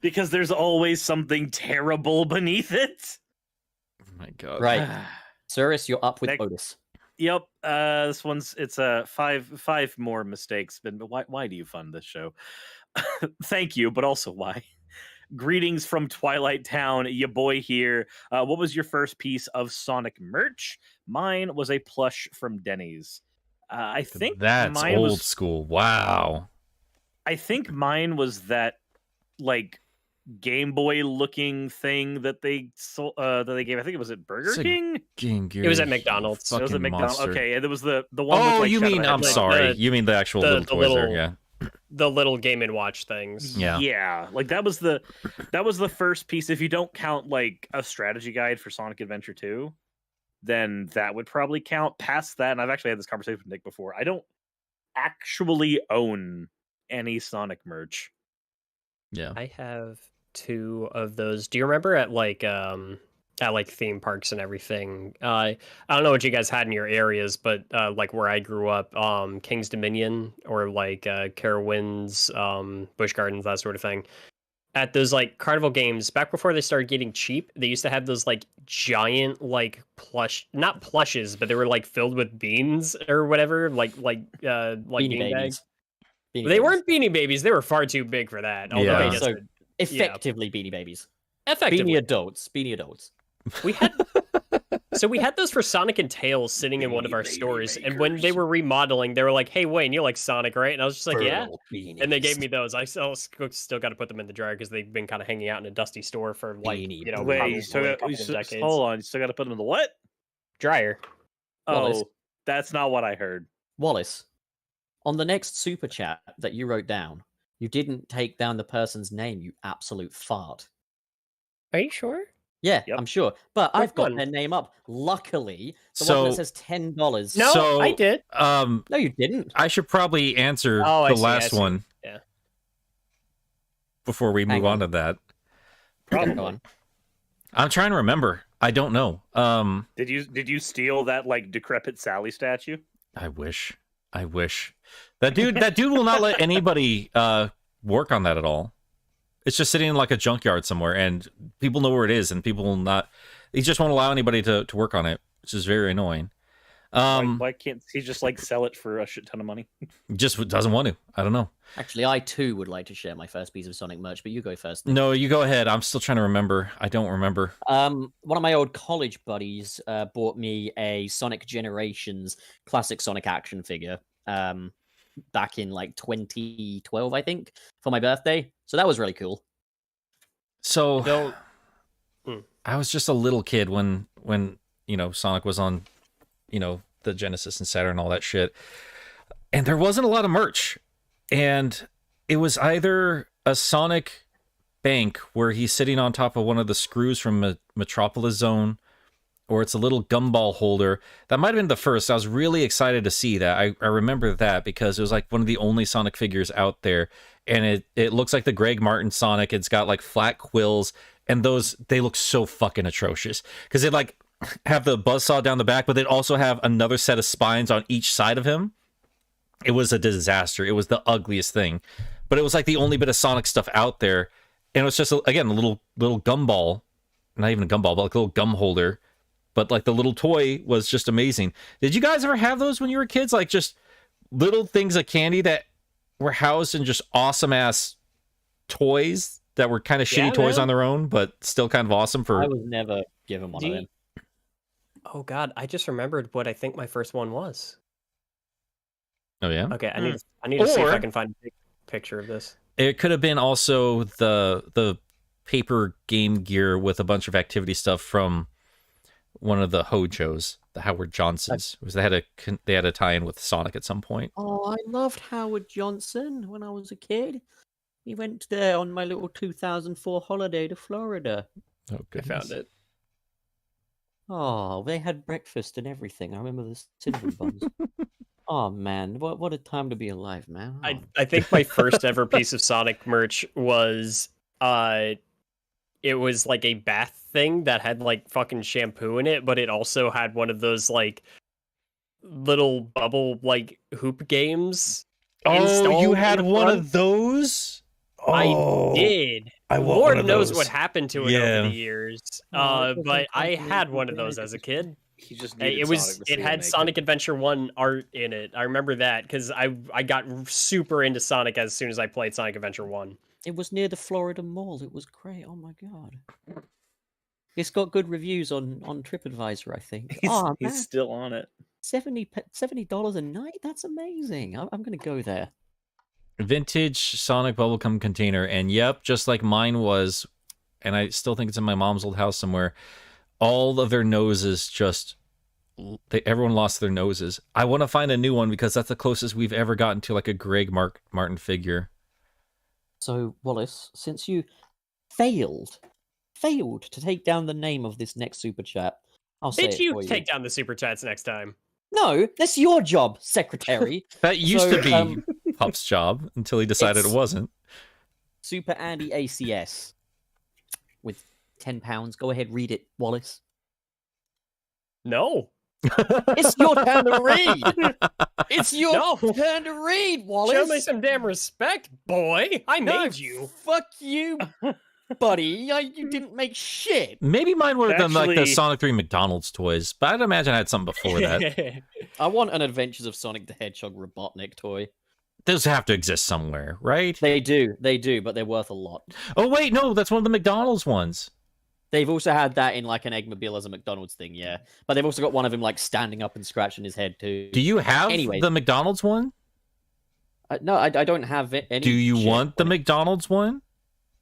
Because there's always something terrible beneath it. Oh my god. Right. Suris, you're up with Next- Otis. Yep. This one's it's five more mistakes. But why do you fund this show? Thank you, but also why? Greetings from Twilight Town, ya boy here. What was your first piece of Sonic merch? Mine was a plush from Denny's. I think That's mine old was, school. Wow. I think mine was that like Game Boy looking thing that they sold, that they gave. I think it was at Burger It's a King. Game Gear. It was at McDonald's. It was at McDonald's. Monster. Okay, and there was the one. with, Oh, like, you Shadow mean Head, I'm like, sorry. the- You mean the actual the little toys there? little- Yeah. The little Game and Watch things. Yeah. Yeah, like that was the first piece. If you don't count like a strategy guide for Sonic Adventure 2, then that would probably count. Past that, and I've actually had this conversation with Nick before. I don't actually own any Sonic merch. Yeah. I have 2 of those. Do you remember at like theme parks and everything? I don't know what you guys had in your areas, but like where I grew up, King's Dominion or like Carowinds, Busch Gardens, that sort of thing. At those like carnival games, back before they started getting cheap, they used to have those like giant like not plushes, but they were like filled with beans or whatever, like Beanie bean bags. Babies. Beanie They Babies. weren't Beanie Babies; they were far too big for that. Although Yeah. I Okay, guess so it- effectively Beanie Babies. effectively, Beanie adults. Beanie adults. we had those for Sonic and Tails sitting in one of our stores, and when they were remodeling, they were like, "Hey, Wayne, you like Sonic, right?" And I was just like, "Yeah." And they gave me those. I still got to put them in the dryer because they've been kind of hanging out in a dusty store for like Beanie Wait, probably you still a got, couple of decades. hold on, you still got to put them in the what? Dryer. Wallace. Oh, that's not what I heard. Wallace, on the next super chat that you wrote down, you didn't take down the person's name, you absolute fart. Are you sure? Yeah, Yep. I'm sure. But Which I've got one? their name up. Luckily, the So- one that says $10. No, So- I did. No, you didn't. I should probably answer Oh, I the see, I last see. one. Yeah. Before we Hang move on to that. Okay, go on. I'm trying to remember. I don't know. Did you steal that like decrepit Sally statue? I wish. That dude will not let anybody work on that at all. It's just sitting in like a junkyard somewhere, and people know where it is, and people will not. He just won't allow anybody to work on it, which is very annoying. Why can't he just like sell it for a shit ton of money? Just doesn't want to. I don't know. Actually, I too would like to share my first piece of Sonic merch, but you go first. Nick. No, you go ahead. I'm still trying to remember. I don't remember. One of my old college buddies bought me a Sonic Generations classic Sonic action figure back in like 2012, I think, for my birthday. So that was really cool. So Don't- I was just a little kid when Sonic was on, the Genesis and Saturn and all that shit. And there wasn't a lot of merch. And it was either a Sonic bank where he's sitting on top of one of the screws from Metropolis Zone, or it's a little gumball holder. That might have been the first. I was really excited to see that. I remember that because it was like one of the only Sonic figures out there. And it looks like the Greg Martin Sonic. It's got like flat quills. And they look so fucking atrocious. Because they like have the buzzsaw down the back, but they'd also have another set of spines on each side of him. It was a disaster. It was the ugliest thing. But it was like the only bit of Sonic stuff out there. And it was just, again, a little gumball. Not even a gumball, but like a little gum holder. But like the little toy was just amazing. Did you guys ever have those when you were kids? Like just little things of candy that were housed in just awesome ass toys that were kind of shitty Yeah, toys man. on their own, but still kind of awesome for. I was never give him one of them. Oh God, I just remembered what I think my first one was. Oh yeah. Okay, I need to see if I can find a picture of this. It could have been also the paper Game Gear with a bunch of activity stuff from one of the Hojos, the Howard Johnsons. They had a tie-in with Sonic at some point. Oh, I loved Howard Johnson when I was a kid. We went there on my little 2004 holiday to Florida. Oh, goodness. I found it. Oh, they had breakfast and everything. I remember the cinnamon buns. Oh man, what a time to be alive, man! Oh. I think my first ever piece of Sonic merch was it was like a bath thing that had like fucking shampoo in it, but it also had one of those like little bubble like hoop games. Oh, you had in the one front. of those? Oh, I did. I want Lord one of knows those. what happened to it over the years. But I had one of those as a kid. He just It had Sonic Adventure 1 art in it. I remember that because I got super into Sonic as soon as I played Sonic Adventure 1. It was near the Florida Mall. It was great. Oh my god! It's got good reviews on TripAdvisor, I think. He's still on it. $70 a night? That's amazing. I'm going to go there. Vintage Sonic bubblegum container, and yep, just like mine was, and I still think it's in my mom's old house somewhere. All of their noses everyone lost their noses. I want to find a new one because that's the closest we've ever gotten to like a Greg Martin figure. So, Wallace, since you failed to take down the name of this next super chat, I'll say Did it you for take down the super chats next time? No, that's your job, secretary. That used to be Pup's job until he decided it wasn't. Super Andy ACS with £10. Go ahead, read it, Wallace. No. It's your turn to read. It's your turn to read, Wallace. Show me some damn respect, boy. I made you. Fuck you, buddy. You didn't make shit. Maybe mine would have been like the Sonic 3 McDonald's toys, but I'd imagine I had something before that. I want an Adventures of Sonic the Hedgehog Robotnik toy. Those have to exist somewhere, right? They do, but they're worth a lot. Oh, wait, no, that's one of the McDonald's ones. They've also had that in like an Eggmobile as a McDonald's thing, yeah. But they've also got one of him like standing up and scratching his head too. Do you have the McDonald's one? No, I don't have it. Do you want the McDonald's one?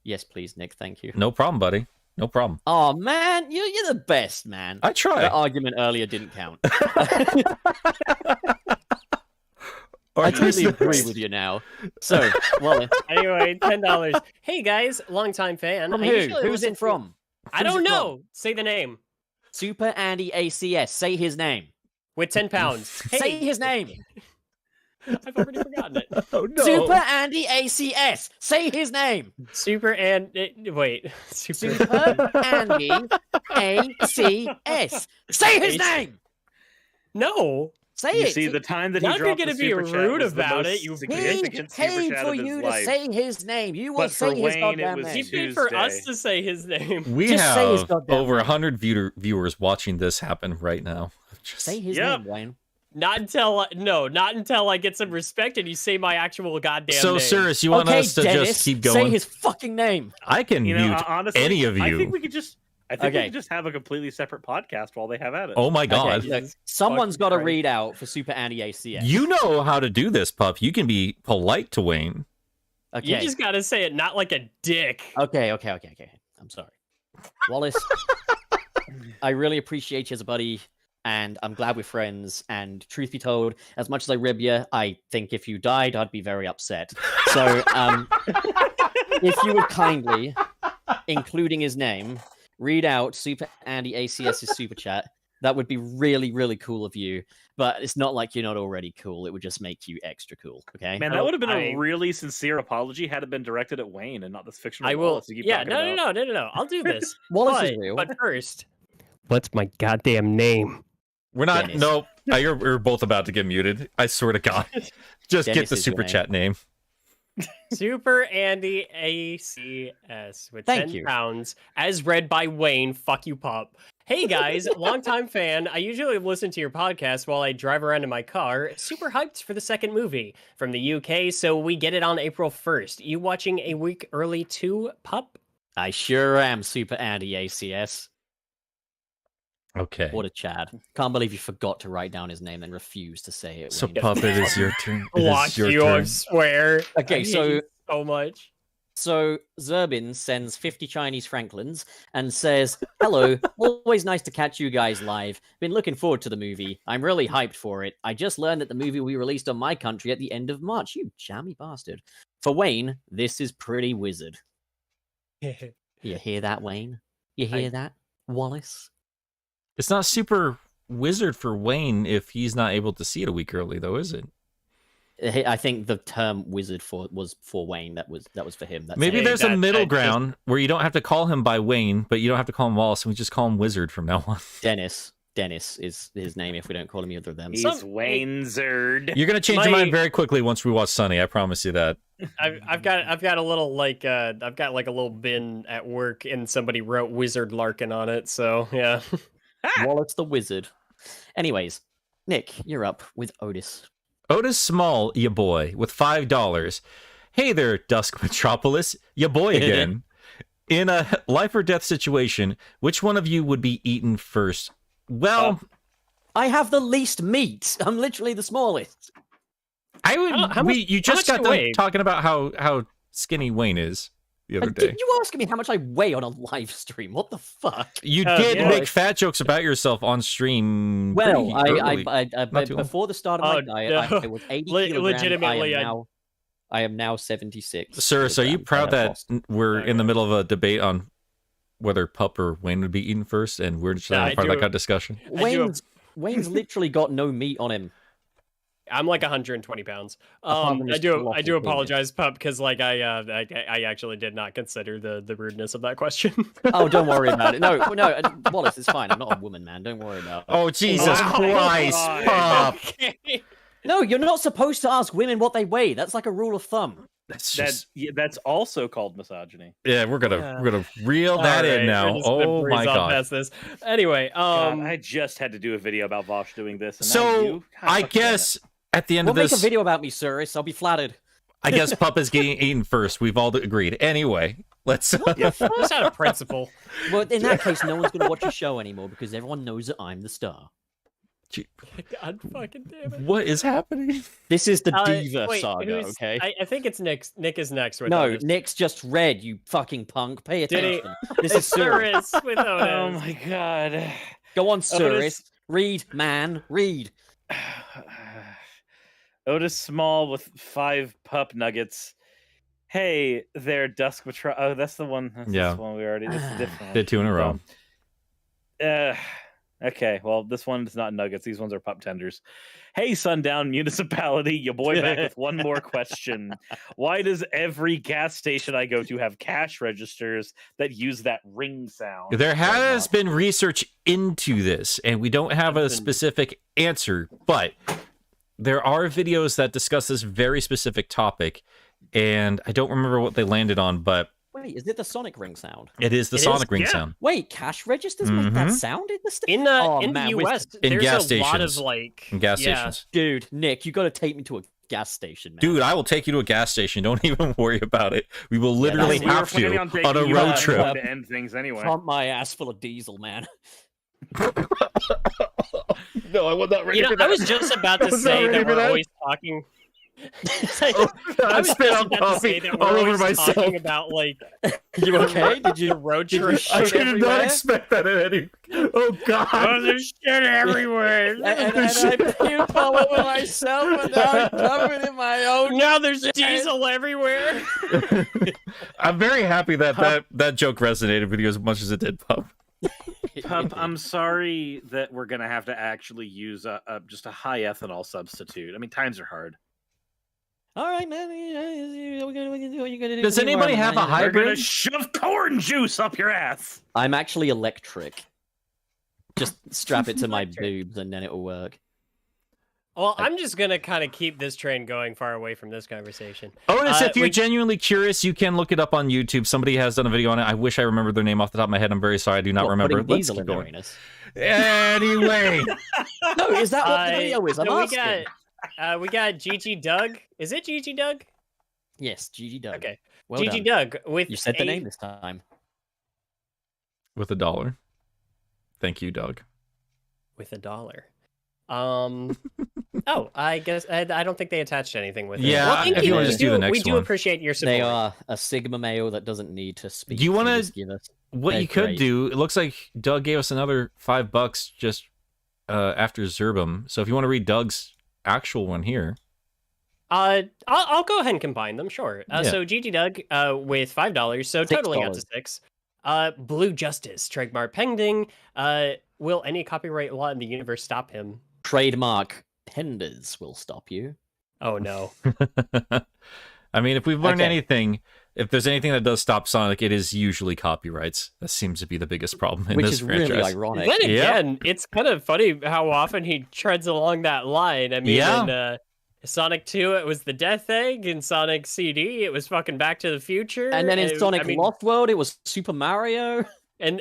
Yes, please, Nick. Thank you. No problem, buddy. No problem. Oh man, you're the best, man. I try. That argument earlier didn't count. I totally agree with you now. So, well, anyway, $10. Hey guys, longtime fan. From who? Who's it from? I don't know. Say the name. Super Andy ACS. Say his name. With £10. Hey. Say his name. I've already forgotten it. Oh no. Super Andy ACS. Say his name. Wait. Super Andy ACS. Say his name. No. Say you it. See, the time that he Now dropped you're the gonna be super chat rude was the about most it. You significant He super paid chat for of his you life. to say his name. You will But for say his Wayne, it goddamn was He name. paid for us Tuesday. to say his name. We Just say his have goddamn over name. 100 viewers watching this happen right now. Say his name, Wayne. Not until I get some respect and you say my actual goddamn So, name. Suris, you want us to Dennis, just keep going? Say his fucking name. I can mute honestly, any of you. I think we could just have a completely separate podcast while they have at it. Oh my god. Okay, look, someone's got to read out for Super Andy ACS. You know how to do this, Pup. You can be polite to Wayne. Okay. You just gotta say it not like a dick. Okay. I'm sorry. Wallace, I really appreciate you as a buddy, and I'm glad we're friends. And truth be told, as much as I rib you, I think if you died, I'd be very upset. So, if you would kindly, including his name, read out Super Andy ACS's super chat, that would be really, really cool of you. But it's not like you're not already cool. It would just make you extra cool. Okay, Man, that would have been a really sincere apology had it been directed at Wayne and not this fictional. I will. Wallace you keep Yeah, talking about. no. I'll do this. Wallace is real. But first, what's my goddamn name? We're not. Dennis. Nope. You're both about to get muted. I swear to God. Just Dennis get the is your super name. chat name. Super Andy ACS with Thank 10 you. pounds, as read by Wayne. Fuck you, Pup. Hey guys, longtime fan. I usually listen to your podcast while I drive around in my car. Super hyped for the second movie from the UK, so we get it on April 1st. You watching a week early too, Pup? I sure am, Super Andy ACS. Okay. What a Chad. Can't believe you forgot to write down his name and refused to say it. So when you- Puppet, it is your turn. It Block is your you, I turn. swear. Okay, I hate so- you so much. So Zerbin sends 50 Chinese Franklins and says, "Hello, always nice to catch you guys live. Been looking forward to the movie. I'm really hyped for it. I just learned that the movie will be released on my country at the end of March. You jammy bastard. For Wayne, this is pretty wizard." You hear that, Wayne? You hear that, Wallace? It's not super wizard for Wayne if he's not able to see it a week early, though, is it? I think the term wizard was for Wayne. That was for him. That's Maybe it. there's a middle ground where you don't have to call him by Wayne, but you don't have to call him Wallace, and we just call him Wizard from now on. Dennis is his name if we don't call him either of them. He's Wayne Zerd. You're gonna change your mind very quickly once we watch Sunny. I promise you that. I've got a little I've got like a little bin at work, and somebody wrote Wizard Larkin on it. So yeah. Wallace the Wizard. Anyways, Nick, you're up with Otis. Otis Small, ya boy, with $5. Hey there, Dusk Metropolis, ya boy again. In a life or death situation, which one of you would be eaten first? Well, I have the least meat. I'm literally the smallest. I would. You just got done talking about how skinny Wayne is the other day. Did you ask me how much I weigh on a live stream? What the fuck? You did make fat jokes about yourself on stream. Well, I before the start of my diet, I was 80 kilograms. Legitimately, I am now 76. Suris, are you proud that we're in the middle of a debate on whether Pup or Wayne would be eaten first, and we're just part of that kind of discussion? Wayne's literally got no meat on him. I'm like 120 pounds. I do apologize, Pup, because like I actually did not consider the rudeness of that question. Oh, don't worry about it. No, Wallace, it's fine. I'm not a woman, man. Don't worry about it. Oh, Jesus Christ, Pup! No, you're not supposed to ask women what they weigh. That's like a rule of thumb. That's also called misogyny. Yeah, we're gonna reel that in now. Oh my god! Past this. Anyway, I just had to do a video about Vosh doing this. And so I guess at the end of this, make a video about me, Suris. I'll be flattered. I guess Pup is getting eaten first. We've all agreed. Anyway, let's. That's out of principle. Well, in that case, no one's gonna watch the show anymore because everyone knows that I'm the star. God fucking damn it! What is happening? This is the Diva saga. Okay, I think it's Nick. Nick is next. With no, Otis. Nick's just read. You fucking punk. Pay attention. This is is Suris. with Otis. Oh my god! Go on, Suris. Read, man. Read. Otis Small with 5 pup nuggets. Hey there, Dusk Metro. Oh, that's the one. That's this one we already. That's a different one. Did 2 in a row. Okay, well, this one is not nuggets. These ones are pup tenders. Hey, Sundown Municipality, your boy back with one more question. Why does every gas station I go to have cash registers that use that ring sound? There has been research into this, and we don't have a specific answer, but there are videos that discuss this very specific topic, and I don't remember what they landed on, but wait, is it the Sonic ring sound? It is the Sonic ring sound. Wait, cash registers make that sound in the state? In the US, in gas there's a lot of stations. like In gas stations. Dude, Nick, you got to take me to a gas station, man. Dude, I will take you to a gas station. Don't even worry about it. We will literally have to on a road trip. To end things anyway. Pump my ass full of diesel, man. No, I was not ready for that. I was just about to say that we're always talking. I spit out coffee all over myself. Talking about like, you okay? Did you road trip? I did not expect that in any. Oh god! Oh, there's shit everywhere. and I puked all over myself, and now I'm covered in my own. Now there's diesel everywhere. I'm very happy that joke resonated with you as much as it did, Pup. Pup, I'm sorry that we're gonna have to actually use just a high ethanol substitute. I mean, times are hard. All right, man. What are you gonna do? Does anybody have a hybrid? We're gonna shove corn juice up your ass. I'm actually electric. Just strap it to my boobs and then it'll work. Well, I'm just gonna kind of keep this train going far away from this conversation. Otis, if you're genuinely curious, you can look it up on YouTube. Somebody has done a video on it. I wish I remembered their name off the top of my head. I'm very sorry, I do not remember. Let's keep going. Anyway, no, is that what the video is? I'm asking. We got Gigi Doug. Is it Gigi Doug? Yes, Gigi Doug. Okay, well Gigi done. Doug with you said the name this time with $1. Thank you, Doug. with $1. Oh, I guess I don't think they attached anything with it. Yeah, well, thank if you wanna just do the next we do one. appreciate your support. They are a Sigma male that doesn't need to speak. Do you want They to? just give us- What they're you could great. do? It looks like Doug gave us another $5 just after Zerbum. So if you want to read Doug's actual one here, I'll go ahead and combine them. Sure. Yeah. So GG Doug with $5, so totaling out to $6. $6. Blue Justice, trademark pending. Will any copyright law in the universe stop him? Trademark Penders will stop you. Oh no. I mean, if we've learned Okay. anything, if there's anything that does stop Sonic, it is usually copyrights. That seems to be the biggest problem in Which this is franchise. really ironic. Then again, it's kind of funny how often he treads along that line. I mean, in Sonic 2, it was the Death Egg. In Sonic CD, it was fucking Back to the Future. And then in I Sonic mean, Lost World, it was Super Mario. and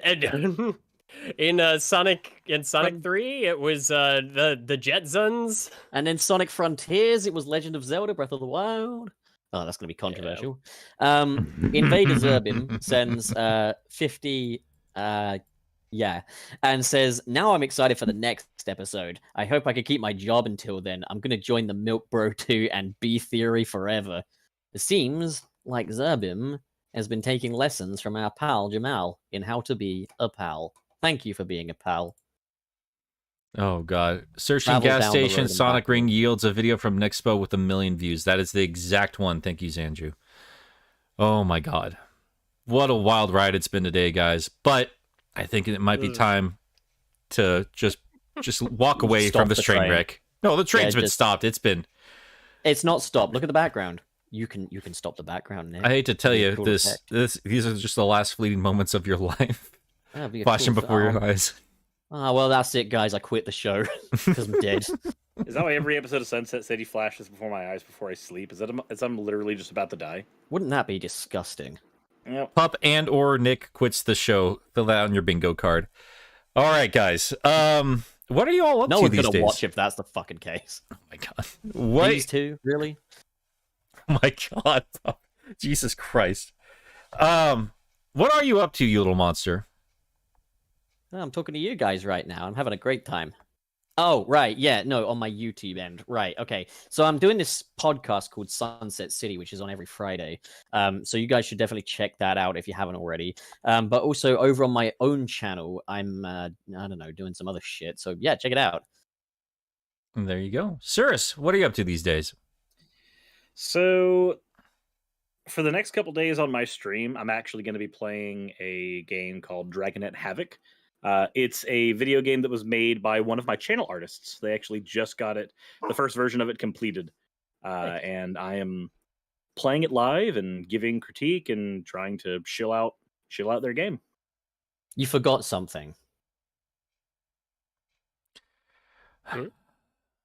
in Sonic 3, it was the Jetsons. And then Sonic Frontiers, it was Legend of Zelda: Breath of the Wild. Oh, that's going to be controversial. Invader Zerbin sends 50, and says, "Now I'm excited for the next episode. I hope I can keep my job until then. I'm going to join the Milk Bro 2 and B Theory forever. It seems like Zerbin has been taking lessons from our pal Jamal in how to be a pal. Thank you for being a pal." Oh god. Searching Travel gas down the road station and Sonic back. Ring yields a video from Nexpo with 1 million views. That is the exact one. Thank you, Zanju. Oh my god. What a wild ride it's been today, guys. But I think it might be time to just walk away Stop from this the train train. wreck. No, the train's been just- stopped. It's not stopped. Look at the background. You can stop the background, Nick. I hate to tell It'd be a you cool this effect. these are just the last fleeting moments of your life. That'd be a Flashing cool before your film. eyes. Ah, well, that's it, guys. I quit the show because I'm dead. Is that why every episode of Sunset City flashes before my eyes before I sleep? Is I'm literally just about to die? Wouldn't that be disgusting? Yep. Pup and or Nick quits the show. Fill that on your bingo card. All right, guys. What are you all up No to one's these gonna days? watch if that's the fucking case. Oh my god. What? These two, really? Oh my god. Jesus Christ. What are you up to, you little monster? Oh, I'm talking to you guys right now. I'm having a great time. Oh, right. Yeah, no, on my YouTube end. Right. Okay. So I'm doing this podcast called Sunset City, which is on every Friday. So you guys should definitely check that out if you haven't already. But also over on my own channel, I'm, I don't know, doing some other shit. So yeah, check it out. And there you go. Suris, what are you up to these days? So, for the next couple days on my stream, I'm actually going to be playing a game called Dragonet Havoc. It's a video game that was made by one of my channel artists. They actually just got it, the first version of it completed. And I am playing it live and giving critique and trying to chill out their game. You forgot something. Hmm?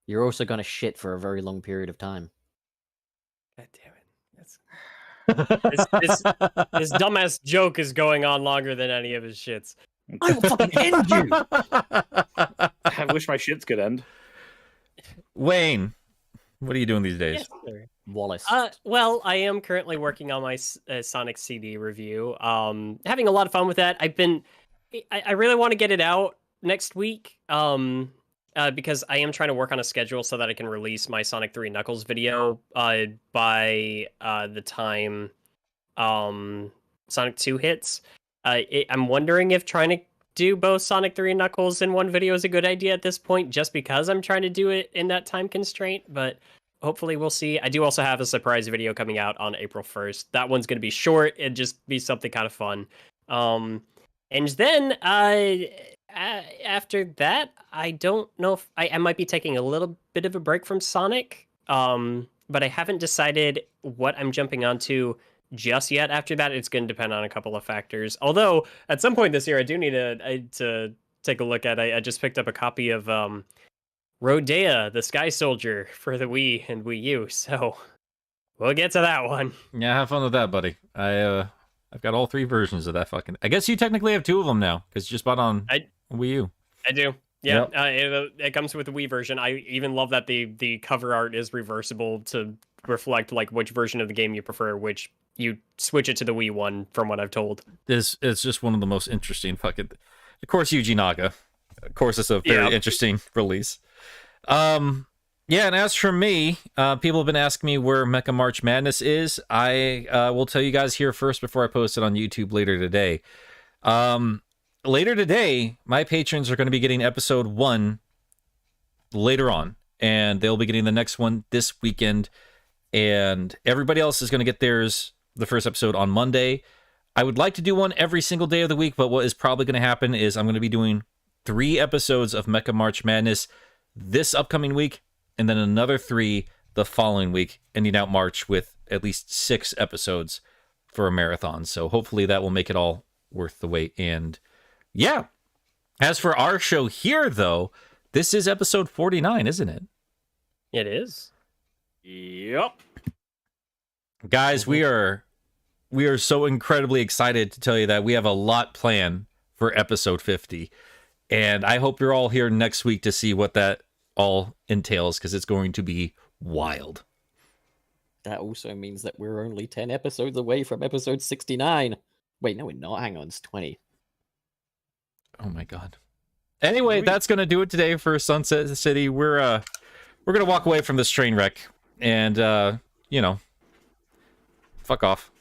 You're also going to shit for a very long period of time. God damn it. This dumbass joke is going on longer than any of his shits. I will fucking end you! I wish my shits could end. Wayne, what are you doing these days? Yes, sir. Wallace. Well, I am currently working on my Sonic CD review. Having a lot of fun with that. I really want to get it out next week. Because I am trying to work on a schedule so that I can release my Sonic 3 Knuckles video by the time Sonic 2 hits. I'm wondering if trying to do both Sonic 3 and Knuckles in one video is a good idea at this point, just because I'm trying to do it in that time constraint, but hopefully we'll see. I do also have a surprise video coming out on April 1st. That one's going to be short and just be something kind of fun. And then after that, I don't know if I might be taking a little bit of a break from Sonic, but I haven't decided what I'm jumping onto just yet. After that, it's going to depend on a couple of factors. Although at some point this year, I do need to take a look at. I just picked up a copy of Rodea, the Sky Soldier, for the Wii and Wii U. So we'll get to that one. Yeah, have fun with that, buddy. I've got all 3 versions of that fucking. I guess you technically have 2 of them now because you just bought on Wii U. I do. Yeah, Yep. it comes with the Wii version. I even love that the cover art is reversible to reflect like which version of the game you prefer, which you switch it to the Wii one, from what I've told. It's just one of the most interesting fucking. Of course, Yuji Naka. of course, it's a very interesting release. Yeah, and as for me, people have been asking me where Mecha March Madness is. I will tell you guys here first before I post it on YouTube later today. Later today, my patrons are going to be getting episode 1 later on, and they'll be getting the next one this weekend, and everybody else is going to get theirs, the first episode, on Monday. I would like to do one every single day of the week, but what is probably going to happen is I'm going to be doing 3 episodes of Mecha March Madness this upcoming week, and then another 3 the following week, ending out March with at least 6 episodes for a marathon. So hopefully that will make it all worth the wait. And yeah, as for our show here, though, this is episode 49, isn't it? It is. Yep. Guys, we are so incredibly excited to tell you that we have a lot planned for episode 50. And I hope you're all here next week to see what that all entails, because it's going to be wild. That also means that we're only 10 episodes away from episode 69. Wait, no, we're not. Hang on, it's 20. Oh my god. Anyway, that's going to do it today for Sunset City. We're going to walk away from this train wreck and, you know, fuck off.